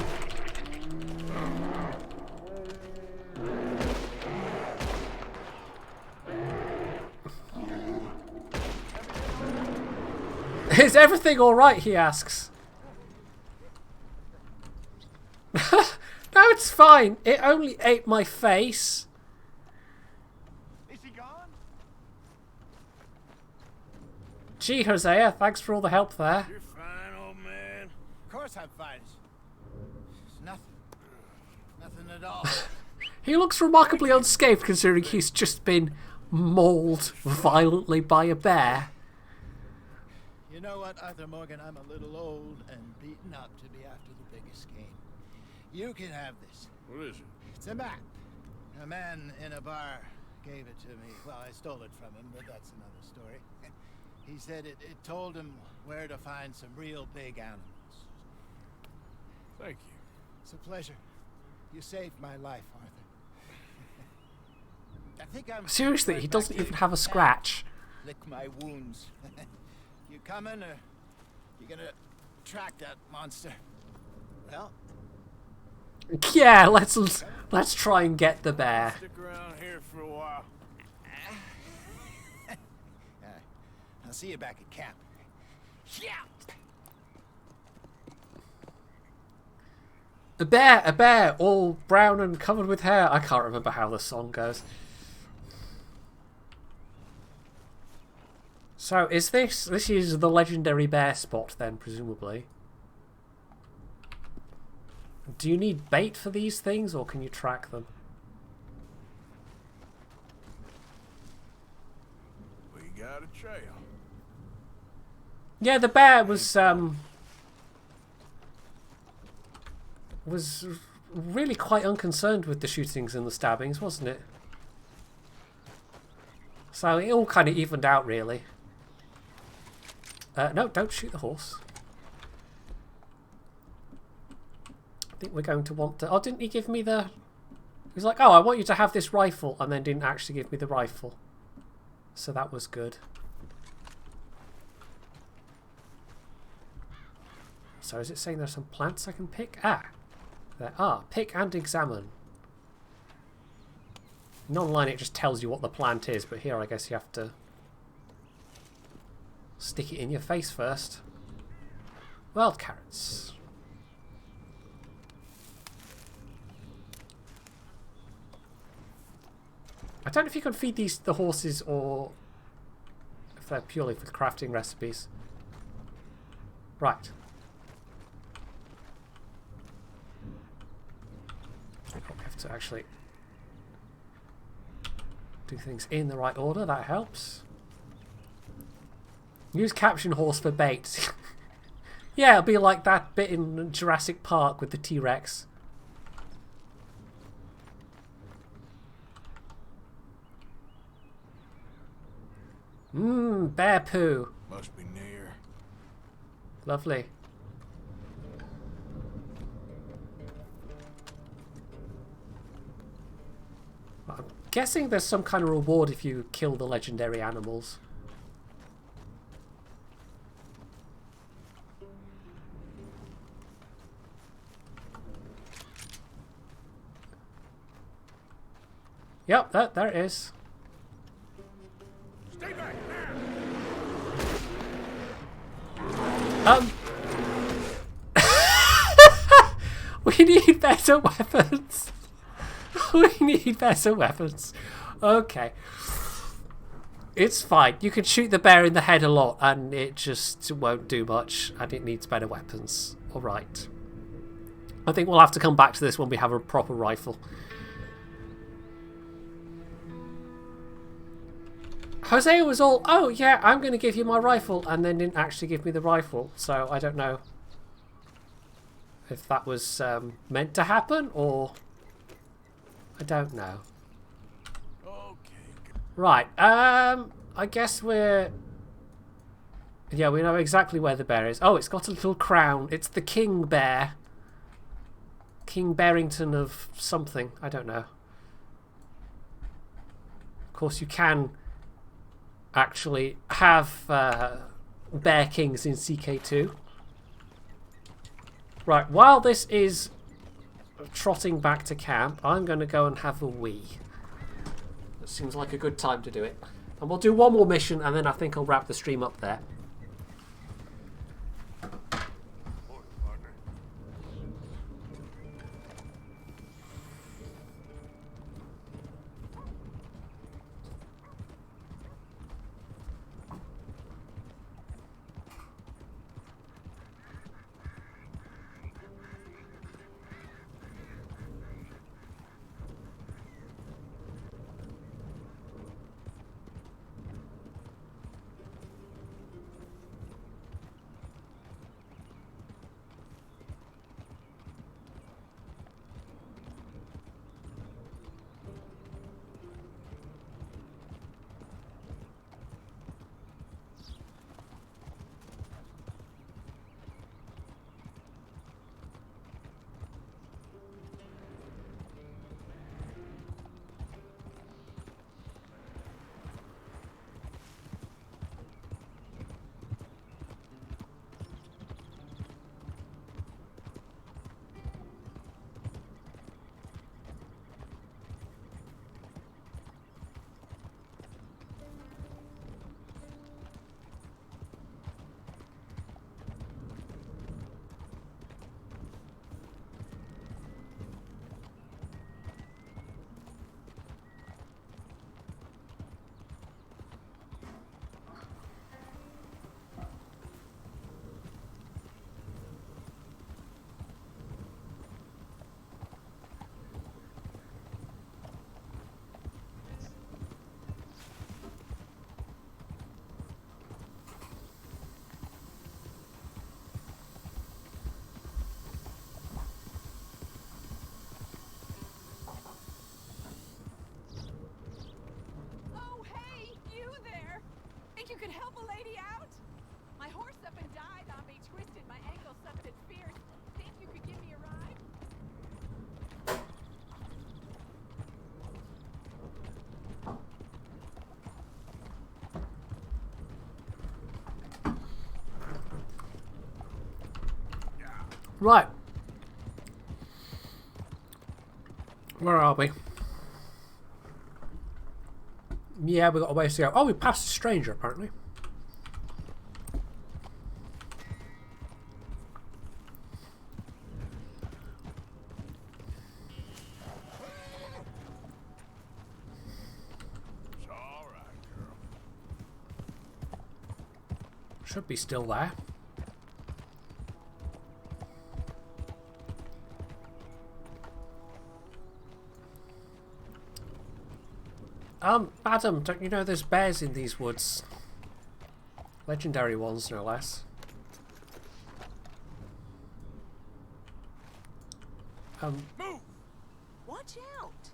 Is everything alright, he asks. No, it's fine. It only ate my face. Is he gone? Gee, Hosea, thanks for all the help there. You're fine, old man. Of course I'm fine. It's nothing. Nothing at all. He looks remarkably unscathed considering he's just been mauled violently by a bear. You know what, Arthur Morgan? I'm a little old and beaten up to be after the biggest game. You can have this. What is it? It's a map. A man in a bar gave it to me. Well, I stole it from him, but that's another story. He said it told him where to find some real big animals. Thank you. It's a pleasure. You saved my life, Arthur. I think I'm... Seriously, he doesn't even have a scratch. Lick my wounds. You coming, or you gonna track that monster? Well... Yeah, let's try and get the bear. Stick around here for a while. I'll see you back at camp. Yeah. A bear, all brown and covered with hair. I can't remember how the song goes. So, is this is the legendary bear spot then, presumably? Do you need bait for these things, or can you track them? We got a trail. Yeah, the bear was really quite unconcerned with the shootings and the stabbings, wasn't it? So it all kind of evened out, really. No, don't shoot the horse. I think we're going to want to... Oh, didn't he give me the... He's like, oh, I want you to have this rifle, and then didn't actually give me the rifle. So that was good. So is it saying there's some plants I can pick? Ah, there are. Pick and examine. In online it just tells you what the plant is, but here I guess you have to stick it in your face first. Wild carrots. I don't know if you can feed the horses or if they're purely for crafting recipes. Right. We have to actually do things in the right order. That helps. Use caption horse for bait. Yeah, it'll be like that bit in Jurassic Park with the T-Rex. Mmm, bear poo. Must be near. Lovely. I'm guessing there's some kind of reward if you kill the legendary animals. Yep, there it is. Stay back We need better weapons. We need better weapons. Okay. It's fine. You can shoot the bear in the head a lot and it just won't do much and it needs better weapons. Alright. I think we'll have to come back to this when we have a proper rifle. Hosea was all, oh yeah, I'm going to give you my rifle, and then didn't actually give me the rifle. So I don't know if that was meant to happen, or I don't know. Okay. Right, I guess we're... Yeah, we know exactly where the bear is. Oh, it's got a little crown. It's the King Bear. King Barrington of something. I don't know. Of course, you can actually have Bear Kings in CK2. Right, while this is trotting back to camp, I'm going to go and have a wee. That seems like a good time to do it. And we'll do one more mission and then I think I'll wrap the stream up there. Right. Where are we? Yeah, we've got a ways to go. Oh, we passed a stranger, apparently. It's all right, girl. Should be still there. Madam, don't you know there's bears in these woods? Legendary ones, no less. Move! Watch out!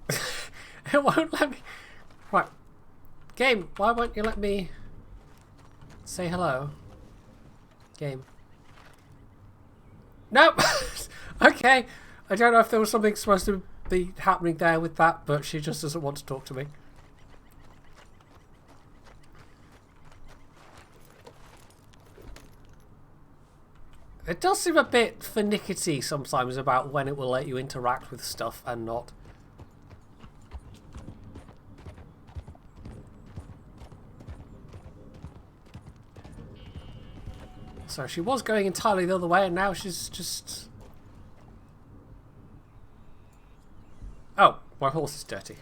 It won't let me. Right. Game, why won't you let me say hello? Game. Nope! Okay. I don't know if there was something supposed to be happening there with that, but she just doesn't want to talk to me. It does seem a bit finicky sometimes about when it will let you interact with stuff and not. So she was going entirely the other way and now she's just... Oh, my horse is dirty.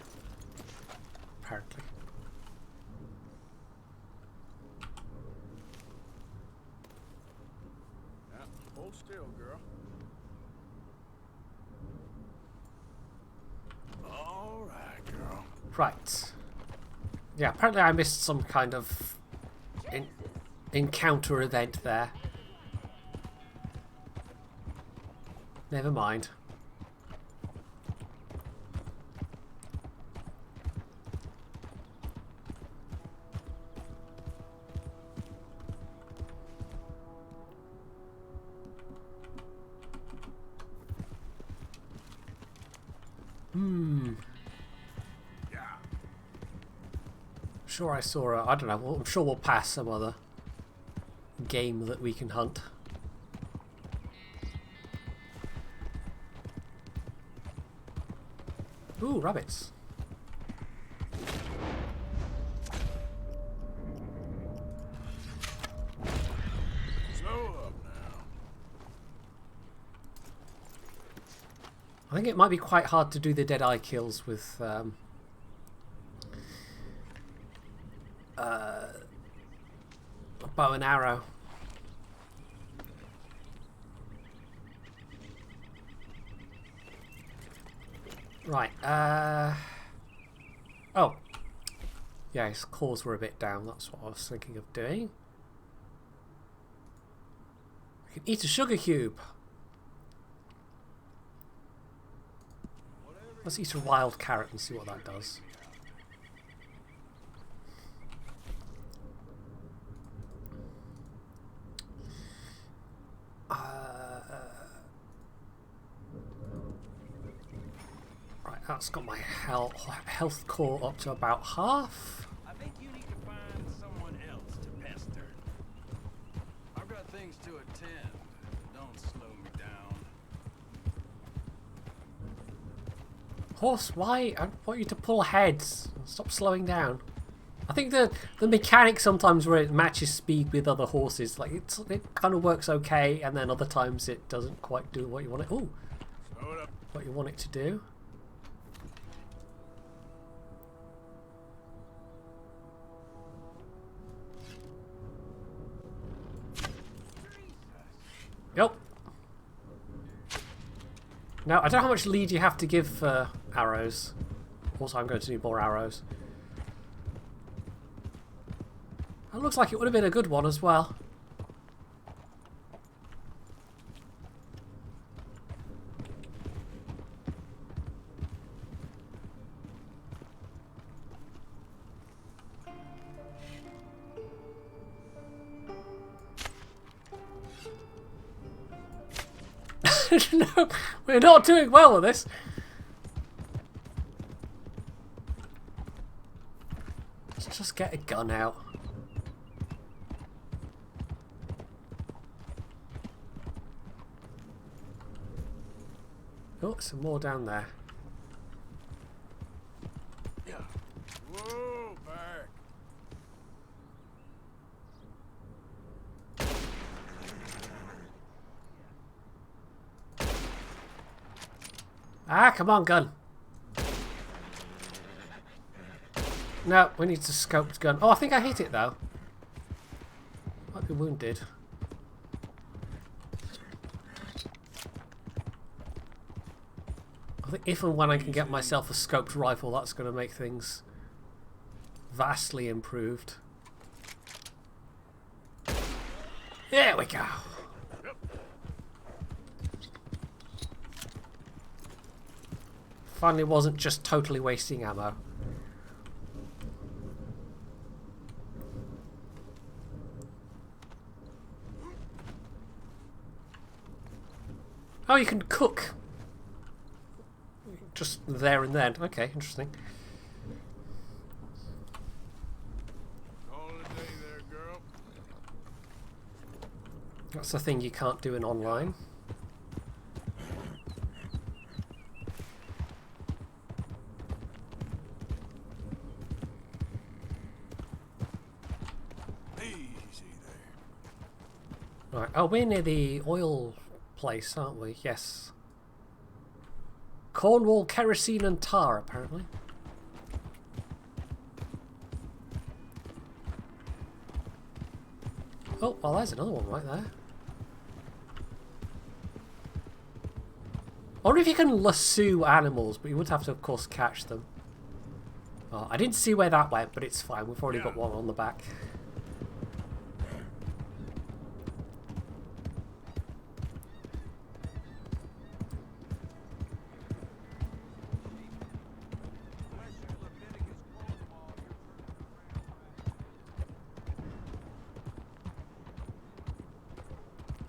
Apparently. Yeah, hold still, girl. All right, girl. Right. Yeah, apparently I missed some kind of encounter event there. Never mind. Yeah. Sure I saw her. I don't know. I'm sure we'll pass some other game that we can hunt. Ooh, rabbits. Slow up now. I think it might be quite hard to do the dead eye kills with a bow and arrow. Right, oh. Yeah, his claws were a bit down, that's what I was thinking of doing. I can eat a sugar cube. Let's eat a wild carrot and see what that does. Right, that's got my health core up to about half. I think you need to find someone else to pester. I've got things to attend. Don't slow me down. Horse, why? I want you to pull ahead. Stop slowing down. I think the mechanic sometimes where it matches speed with other horses, like it kind of works okay, and then other times it doesn't quite do what you want it. Ooh, what you want it to do. Yep. Now, I don't know how much lead you have to give for arrows. Also, I'm going to need more arrows. That looks like it would have been a good one as well. No, we're not doing well with this. Let's just get a gun out. Oh, some more down there. Yeah. Whoa, back. Ah, come on, gun. No, we need a scoped gun. Oh, I think I hit it though. Might be wounded. I think if and when I can get myself a scoped rifle, that's going to make things vastly improved. There we go. Finally wasn't just totally wasting ammo. Oh, you can cook. Just there and then. Okay, interesting. Call it a day there, girl. That's the thing you can't do in online. Easy there. Right. Oh, we're near the oil place, aren't we? Yes. Cornwall kerosene and tar, apparently. Oh, well, there's another one right there. I wonder if you can lasso animals, but you would have to, of course, catch them. Oh, I didn't see where that went, but it's fine. We've already got one on the back.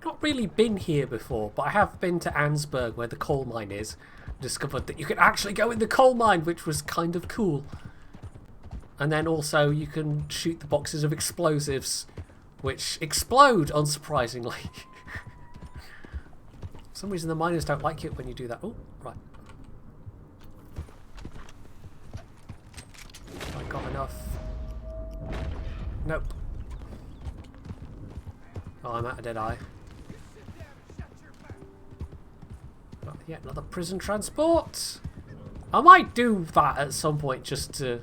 Not really been here before, but I have been to Ansburg, where the coal mine is. Discovered that you can actually go in the coal mine, which was kind of cool. And then also you can shoot the boxes of explosives, which explode, unsurprisingly. For some reason the miners don't like it when you do that. Oh, right. I got enough. Nope. Oh, I'm at a dead eye. Not yet, another prison transport. I might do that at some point just to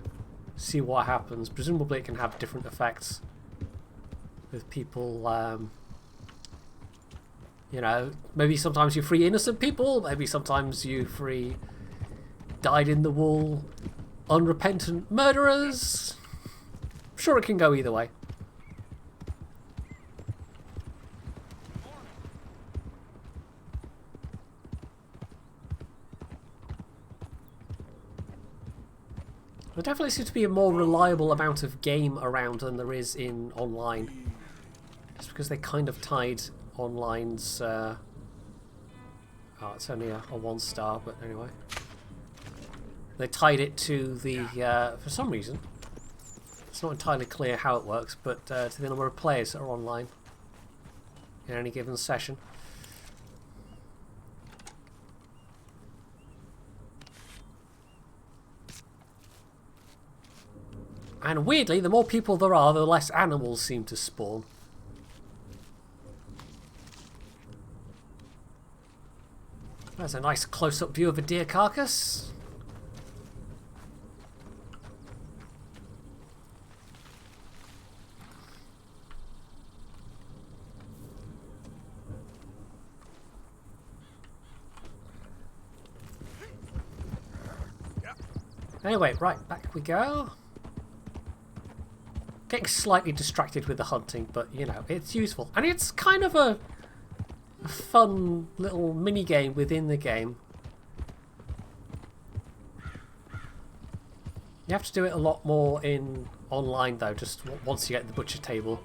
see what happens. Presumably it can have different effects with people, you know, maybe sometimes you free innocent people, maybe sometimes you free dyed-in-the-wool unrepentant murderers. I'm sure it can go either way. There definitely seems to be a more reliable amount of game around than there is in online. Just because they kind of tied online's... oh, it's only a 1-star, but anyway. They tied it to the... for some reason. It's not entirely clear how it works, but to the number of players that are online in any given session. And weirdly, the more people there are, the less animals seem to spawn. There's a nice close-up view of a deer carcass. Anyway, right, back we go. Getting slightly distracted with the hunting, but, you know, it's useful. And it's kind of a fun little mini-game within the game. You have to do it a lot more in online, though, just once you get the butcher table.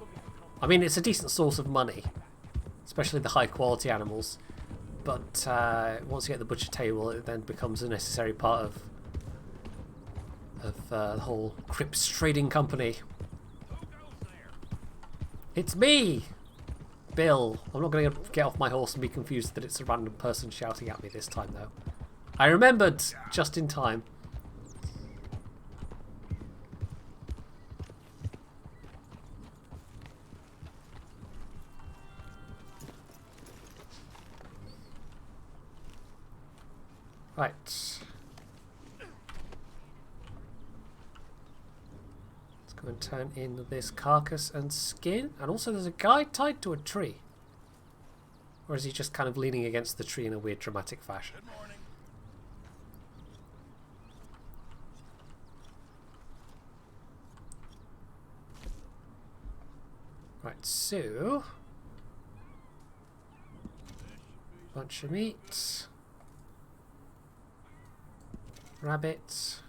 I mean, it's a decent source of money, especially the high-quality animals. But once you get the butcher table, it then becomes a necessary part of the whole Crips trading company. It's me! Bill. I'm not going to get off my horse and be confused that it's a random person shouting at me this time, though. I remembered just in time. Right. Let's go and turn in this carcass and skin. And also there's a guy tied to a tree. Or is he just kind of leaning against the tree in a weird dramatic fashion? Good morning. Right, so... bunch of meat. Rabbit.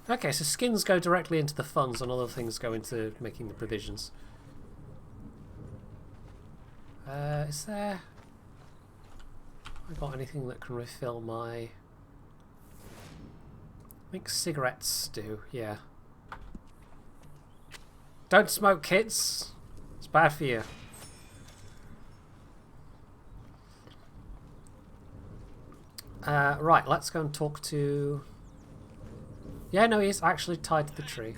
Okay, so skins go directly into the funds and other things go into making the provisions. Is there... I got anything that can refill my... I think cigarettes do, yeah. Don't smoke, kids. It's bad for you. Right, let's go and talk to... Yeah, no, he's actually tied to the tree.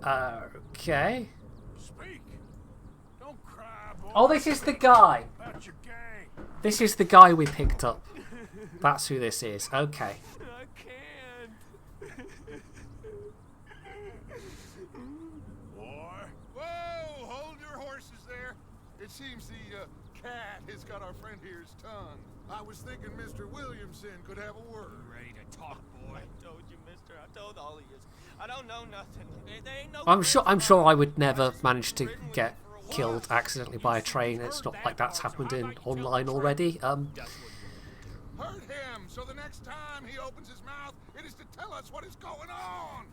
Okay. Speak. Don't cry, boy. Oh, this is the guy. About your gang. This is the guy we picked up. That's who this is. Okay. I can't. Boy. Whoa! Hold your horses there. It seems the cat has got our friend here's tongue. I was thinking Mr. Williamson could have a word. Ready to talk, boy. I told you, mister. I told all of you. I don't know nothing. There ain't no I'm sure I would never manage to get killed accidentally by a train. It's not like that's happened in online already. Hurt him, so the next time he opens his mouth, it is to tell us what is going on.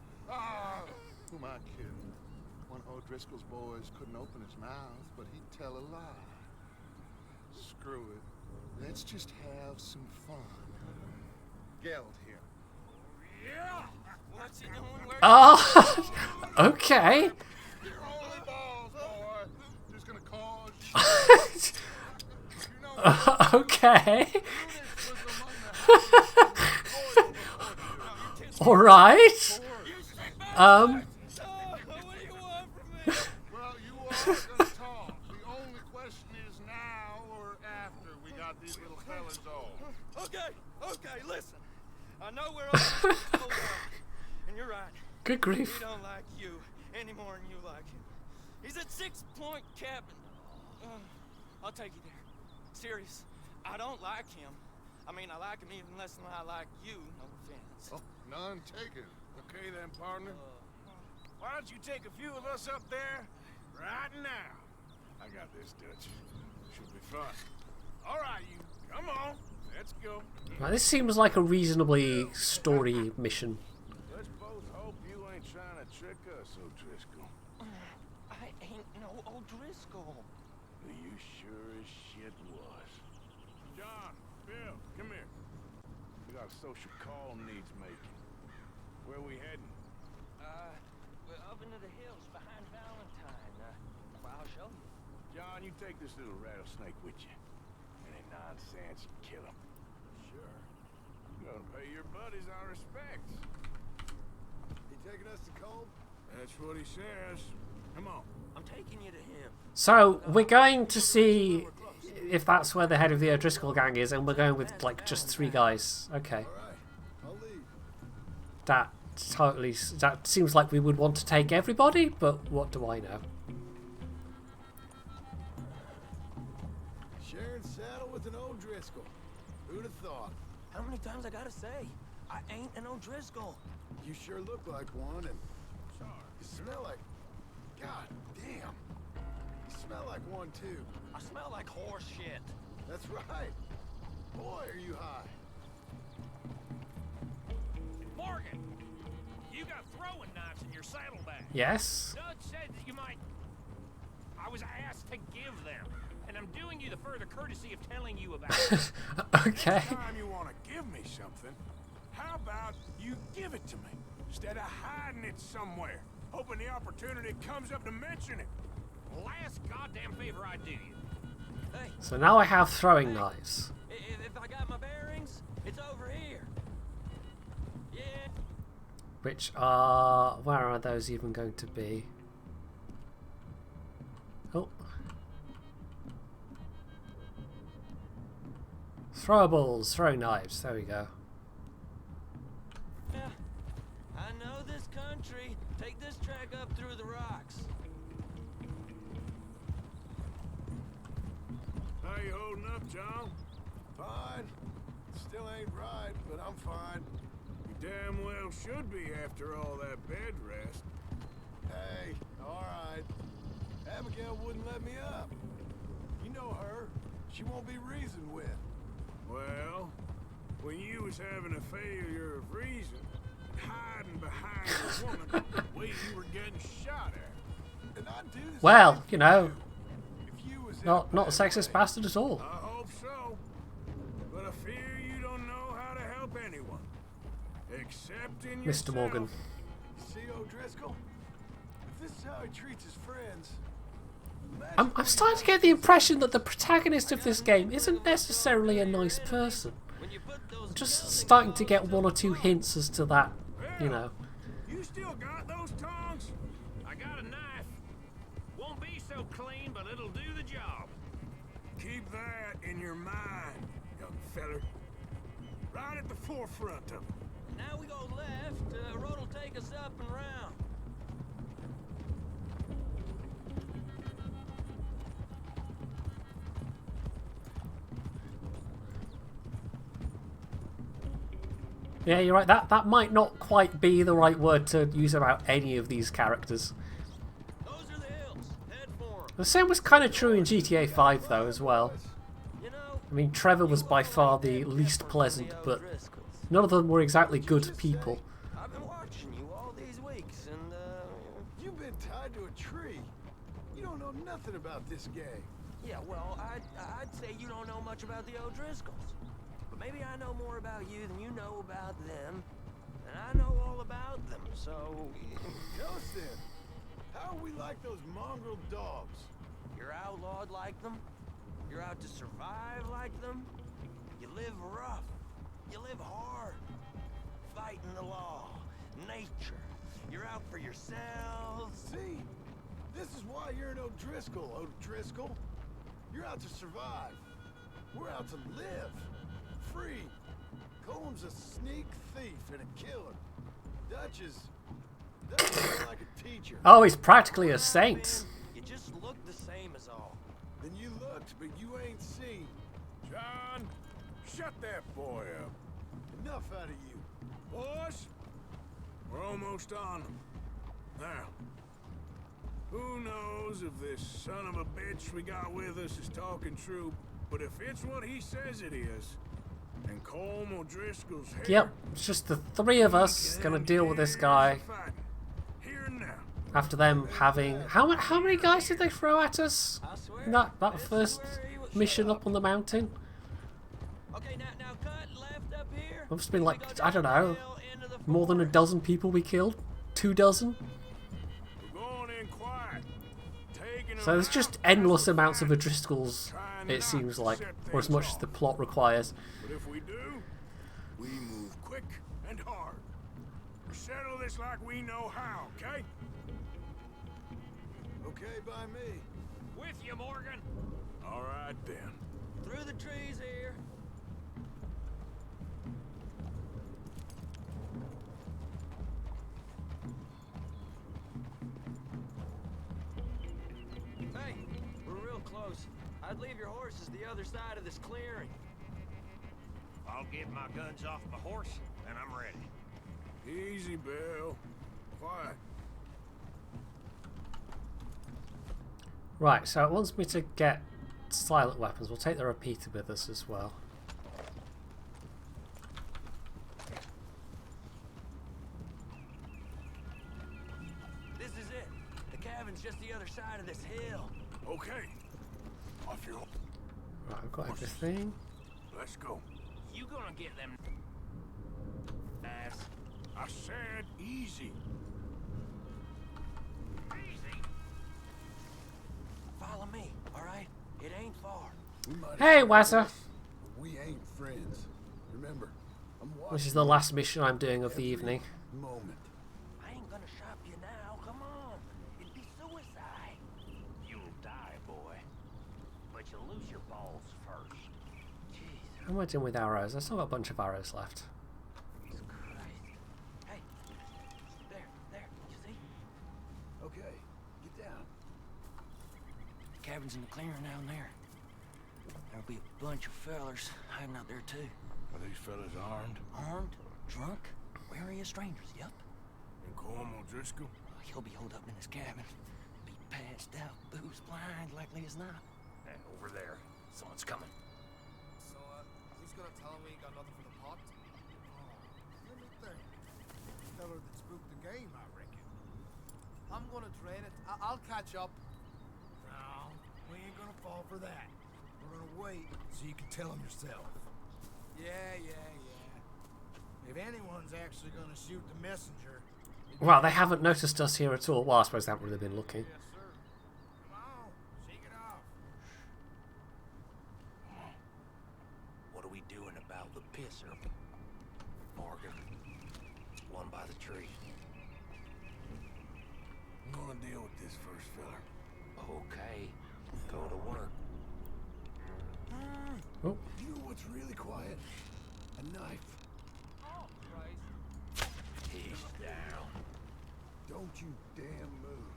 Who am I kidding? One of O'Driscoll's boys couldn't open his mouth, but he'd tell a lie. Screw it. Let's just have some fun. Geld here. Yeah. What's he doing? Where? Oh, okay. Your holy balls, boy. Just gonna cause you. Okay. All right. Well, you are gonna talk. The only question is now or after we got these little fellas off. Okay, listen. I know we're all and you're right. Good grief. He don't like you any more than you like him. He's at 6 Point Cabin. I'll take you there. Serious. I don't like him. I mean, I like him even less than I like you. No offense. Oh, none taken. Okay then, partner. Why don't you take a few of us up there right now? I got this, Dutch. Should be fun. All right, you. Come on. Let's go. Right, this seems like a reasonably story mission. Let's both hope you ain't trying to trick us, O'Driscoll. I ain't no O'Driscoll. You sure as shit was. John, Bill, come here. We got a social call needs making. Where we heading? We're up into the hills behind Valentine. Well, I'll show you. John, you take this little rattlesnake with you. Any nonsense, you kill him. Sure. You gotta pay your buddies our respects. He taking us to Cole? That's what he says. Come on. I'm taking you to him. So we're going to see if that's where the head of the O'Driscoll gang is, and we're going with like just 3 guys. Okay. I'll leave. That seems like we would want to take everybody, but what do I know? Sharing saddle with an O'Driscoll. Who'd have thought? How many times I gotta say? I ain't an O'Driscoll. You sure look like one, and you smell like... God damn. You smell like one, too. I smell like horse shit. That's right. Boy, are you high. Morgan, you got throwing knives in your saddlebag. Yes. Dud said that you might... I was asked to give them, and I'm doing you the further courtesy of telling you about it. Okay. Next time you want to give me something, how about you give it to me, instead of hiding it somewhere, hoping the opportunity comes up to mention it. last goddamn favor I do you. Hey, So now I have throwing knives. if I got my bearings, it's over here. Yeah. Which are... where are those even going to be? Oh. Throwables, throwing knives, there we go. Yeah, I know this country. Take this track up through the rocks. How you holding up, John? Fine. Still ain't right, but I'm fine. You damn well should be after all that bed rest. Hey, all right. Abigail wouldn't let me up. You know her. She won't be reasoned with. Well, when you was having a failure of reason, hiding behind a woman, the way you were getting shot at. And I'd do the Well, same you know, if you was in not a bad sexist way. bastard at all. I hope so. But I fear you don't know how to help anyone. Except in yourself. Mr. Morgan. See O'Driscoll? If this is how he treats his friends... I'm starting to get the impression that the protagonist of this game isn't necessarily a nice person. I'm just starting to get one or two hints as to that, you know. You still got those tongs? I got a knife. Won't be so clean, but it'll do the job. Keep that in your mind, young feller. Right at the forefront of it. Now we go left. Road will take us up and round. Yeah, you're right. That might not quite be the right word to use about any of these characters. Those are the hills. Head for 'em. The same was kind of true in GTA 5 though as well. You know, I mean, Trevor was by far the least pleasant, but none of them were exactly good people. I've been watching you all these weeks, and You've been tied to a tree. You don't know nothing about this game. yeah, well, I'd say you don't know much about the O'Driscolls. But maybe I know more about you than you know about them. And I know all about them, so... Joseph, how are we like those mongrel dogs? You're outlawed like them? You're out to survive like them? You live rough. You live hard. Fighting the law. Nature. You're out for yourselves. See? This is why you're an O'Driscoll, O'Driscoll. You're out to survive. We're out to live. Free. Coleman's a sneak thief and a killer. Dutch is like a teacher. Oh, he's practically a saint. You just look the same as all. Then you looked, but you ain't seen. John, shut that boy up. Enough out of you. Boys, we're almost on them. Now, who knows if this son of a bitch we got with us is talking true, but if it's what he says it is, and Colm O'Driscoll's here... Yep, it's just the three of us gonna deal with this guy. Here and now. After them having... How many guys did they throw at us in that first mission up on the mountain? Okay, now cut left up here. Must have been like, I don't know, more than a dozen people we killed? 2 dozen? We're going in quiet. Taking So there's just endless amounts of O'Driscolls, it seems like, or as much as the plot requires. But if we do, we move quick and hard. We settle this like we know how, okay? Okay by me. With you, Morgan. All right, then. Through the trees here. Hey, we're real close. I'd leave your horses the other side of this clearing. I'll get my guns off my horse, and I'm ready. Easy, Bill. Quiet. Right, so it wants me to get silent weapons. We'll take the repeater with us as well. This is it. The cabin's just the other side of this hill. Okay. Off your... Right, I've got everything. Let's go. You gonna get them ass. I said easy. Easy. Hey, Wazza! We ain't friends. Remember, I'm watching. This is the last mission I'm doing of the evening. Moment. I ain't gonna shop you now. Come on. It'd be suicide. You'll die, boy. But you'll lose your balls first. Jeez. How am I doing with arrows? I've still got a bunch of arrows left. Jesus Christ. Hey. There. You see? Okay, get down. The cabin's in the clearing down there. There'll be a bunch of fellers hiding out there too. Are these fellas armed? Armed, drunk, wary of strangers, yep. And Cornwall Driscoll? He'll be holed up in his cabin. Be passed out, booze blind, likely as not. Hey, over there. Someone's coming. So, he's gonna tell me he got nothing for the pot? Oh, let me think. Feller that spooked the game, I reckon. I'm gonna drain it. I'll catch up. No, we ain't gonna fall for that. We're gonna wait so you can tell him yourself. Yeah. If anyone's actually gonna shoot the messenger... Well, they haven't noticed us here at all. Well, I suppose they haven't really been looking. Yes, sir. Come on, shake it off. What are we doing about the pisser? Morgan. One by the tree. I'm gonna deal with this first fella. Okay. Go to work. Oh. You know what's really quiet? A knife. Oh, Christ. He's down. Don't you damn move.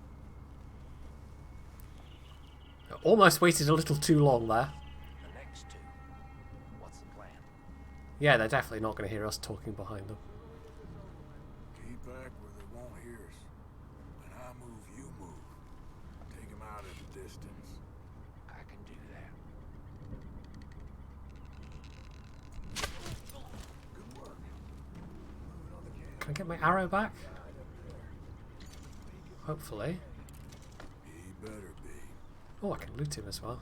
Almost waited a little too long there. The next two. What's the plan? Yeah, they're definitely not going to hear us talking behind them. Keep back where they won't hear us. When I move, you move. Take them out at a distance. I can do that. Good work. Moving on the camp. Can I get my arrow back? Hopefully. He better be. Oh, I can loot him as well.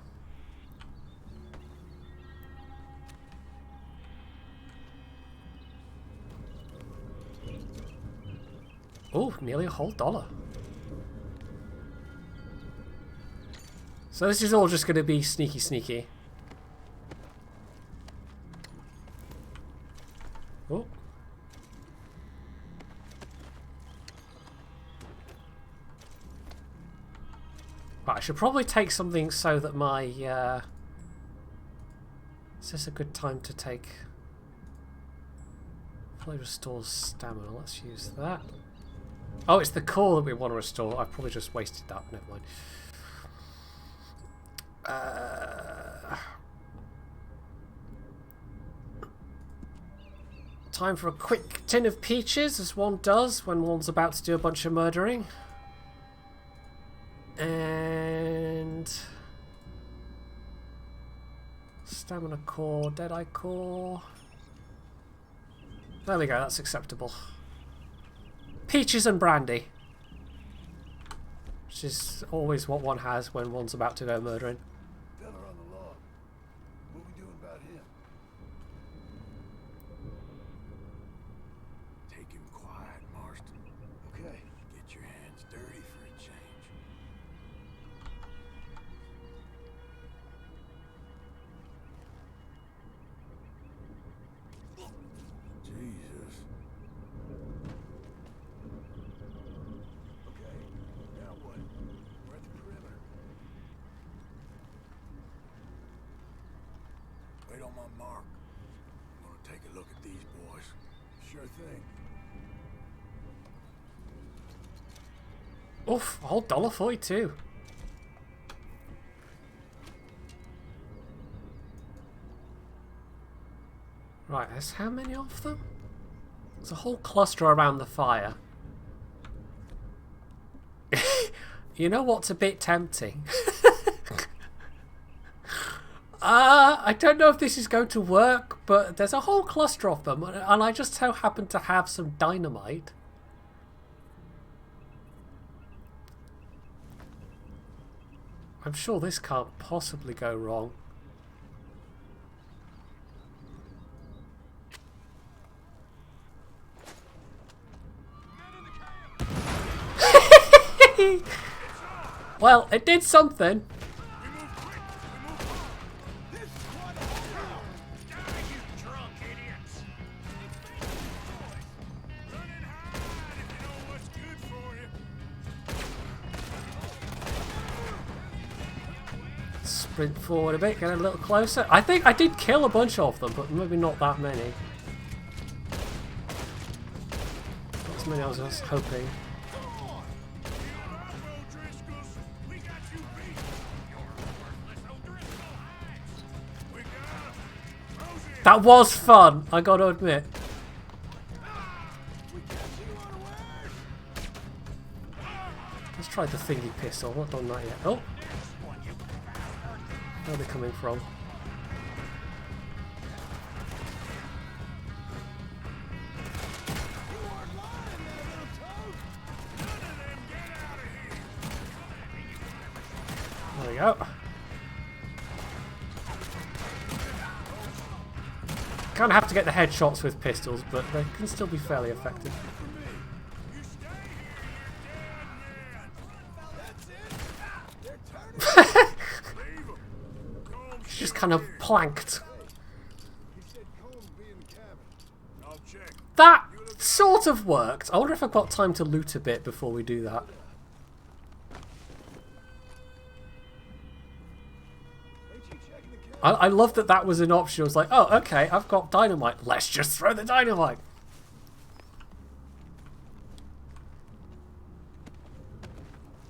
Oh, nearly a whole $1. So this is all just going to be sneaky. Oh. Right, I should probably take something so that my... Is this a good time to take... Probably restores stamina. Let's use that. Oh, it's the core that we want to restore. I've probably just wasted that. Never mind. Time for a quick tin of peaches, as one does when one's about to do a bunch of murdering. And... Stamina core, Deadeye core. There we go, that's acceptable. Peaches and brandy. Which is always what one has when one's about to go murdering. Feller on the log. What we doing about him? Take him quiet, Marston. Okay. Get your hands dirty for a change. Jesus. Okay. Now what? We're at the perimeter. Wait on my mark. I'm gonna take a look at these boys. Sure thing. Oof, a whole $1.42. Right, there's how many of them? There's a whole cluster around the fire. You know what's a bit tempting? I don't know if this is going to work, but there's a whole cluster of them, and I just so happen to have some dynamite. I'm sure this can't possibly go wrong. Well, it did something. sprint forward a bit, get a little closer. I think I did kill a bunch of them, but maybe not that many. Not as many as I was hoping. That was fun, I gotta admit. Let's try the thingy pistol, I've not done that yet. Oh! Where are they coming from? There we go. Kind of have to get the headshots with pistols, but they can still be fairly effective. She's just kind of planked. That sort of worked. I wonder if I've got time to loot a bit before we do that. I love that that was an option. I was like, oh, okay, I've got dynamite. Let's just throw the dynamite.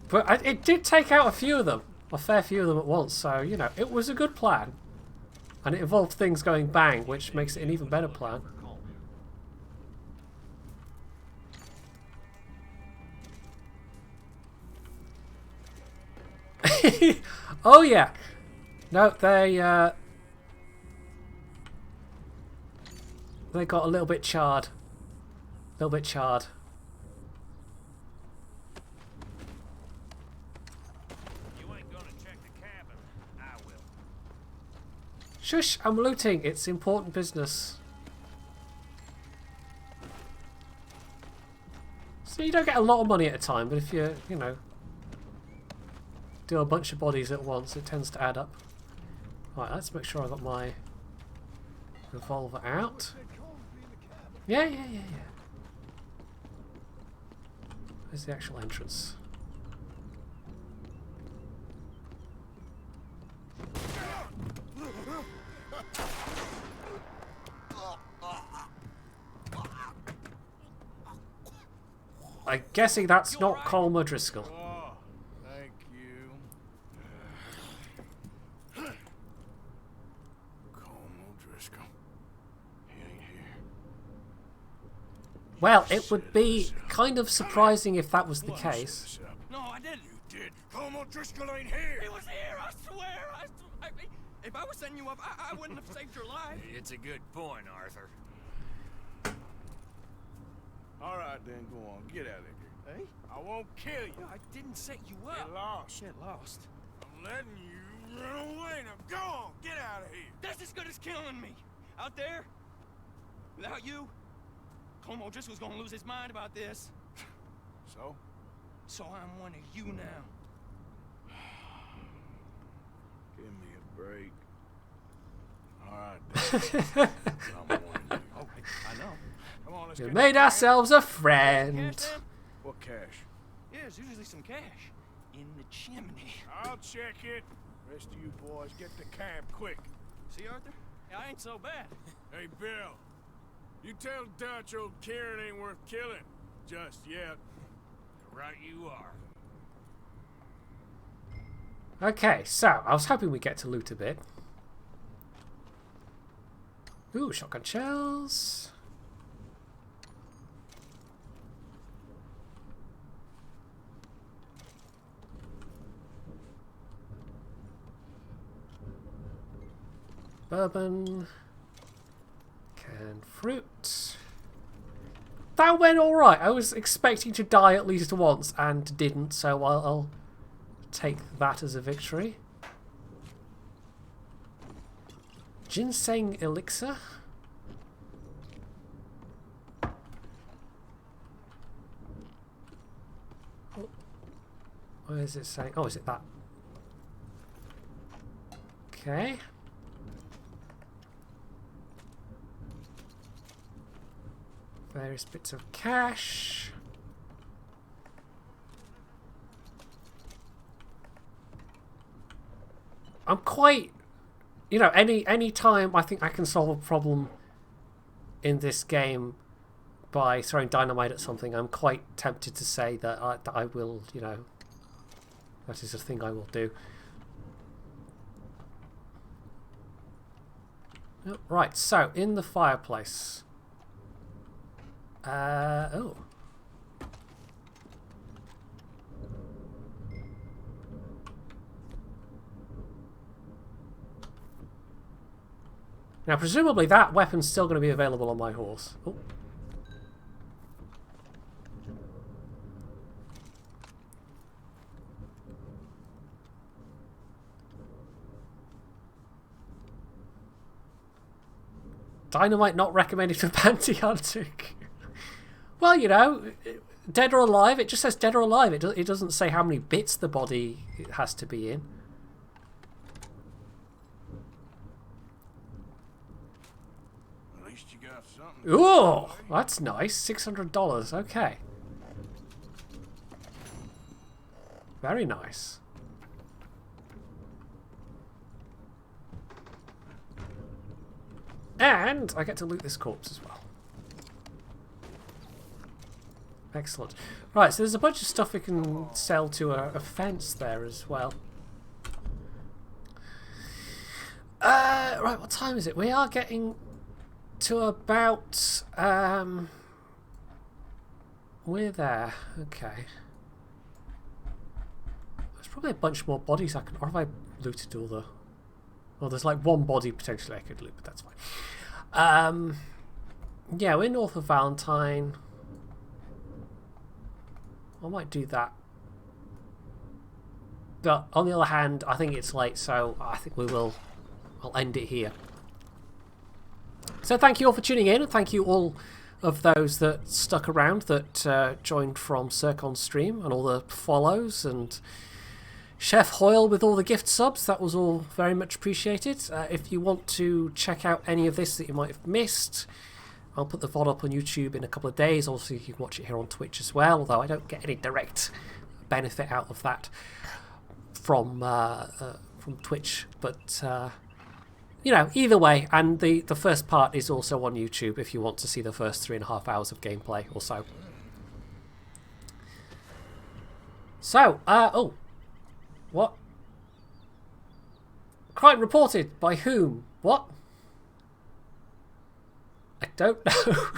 But it did take out a few of them. A fair few of them at once. So, you know, it was a good plan. And it involved things going bang, which makes it an even better plan. Oh, yeah. No, they got a little bit charred. A little bit charred. You ain't gonna check the cabin. I will. Shush, I'm looting. It's important business. So you don't get a lot of money at a time, but if you know, do a bunch of bodies at once, it tends to add up. Right, let's make sure I got my revolver out. Yeah. Where's the actual entrance? I'm guessing that's not Colm O'Driscoll. Well, it would be kind of surprising if that was the case. No, I didn't. You did. Colm O'Driscoll ain't here. He was here, I swear. If I was setting you up, I wouldn't have saved your life. It's a good point, Arthur. All right, then, go on. Get out of here. Hey? I won't kill you. No, I didn't set you up. Get lost. Get lost. I'm letting you run away. Now go on. Get out of here. That's as good as killing me. Out there, without you, Colm O'Driscoll's gonna lose his mind about this. So? So I'm one of you now. Give me a break. All right, then. I'm one of you. Okay, I know. Come on, let's We get made ourselves a friend. Cash, Sam? What cash? Yeah, there's usually some cash in the chimney. I'll check it. Rest of you boys, get to camp quick. See, Arthur? I ain't so bad. Hey, Bill. You tell Dutch old Kieran ain't worth killing. Just yet. Right you are. Okay, so I was hoping we'd get to loot a bit. Ooh, shotgun shells. Bourbon. Canned fruit. That went alright. I was expecting to die at least once and didn't, so I'll take that as a victory. Ginseng elixir. Oh, where is it saying? Oh, is it that? Okay. Various bits of cash. I'm quite, you know, any time I think I can solve a problem in this game by throwing dynamite at something, I'm quite tempted to say that I will, you know, that is a thing I will do. Right, so in the fireplace. Oh. Now, presumably that weapon's still going to be available on my horse. Oh. Dynamite not recommended for bounty hunting. Well, you know, dead or alive, it just says dead or alive. It doesn't say how many bits the body has to be in. At least you got something. Ooh, that's nice. $600. Okay. Very nice. And I get to loot this corpse as well. Excellent. Right, so there's a bunch of stuff we can sell to a fence there as well. Right, what time is it? We are getting to about... we're there. Okay. There's probably a bunch more bodies I can... Or have I looted all the... Well, there's like one body potentially I could loot, but that's fine. Yeah, we're north of Valentine. I might do that. But on the other hand, I think it's late, so I think we will... I'll end it here. So thank you all for tuning in, and thank you all of those that stuck around, that joined from Circon stream, and all the follows, and Chef Hoyle with all the gift subs. That was all very much appreciated. If you want to check out any of this that you might have missed, I'll put the VOD up on YouTube in a couple of days. Also, you can watch it here on Twitch as well, although I don't get any direct benefit out of that from Twitch. But, you know, either way, and the first part is also on YouTube if you want to see the first 3.5 hours of gameplay or so. So, oh. What? Crime reported by whom? What? I don't know.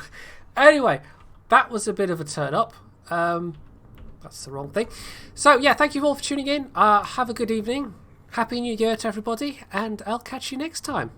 Anyway, that was a bit of a turn up. That's the wrong thing. So yeah, thank you all for tuning in. Have a good evening. Happy New Year to everybody, and I'll catch you next time.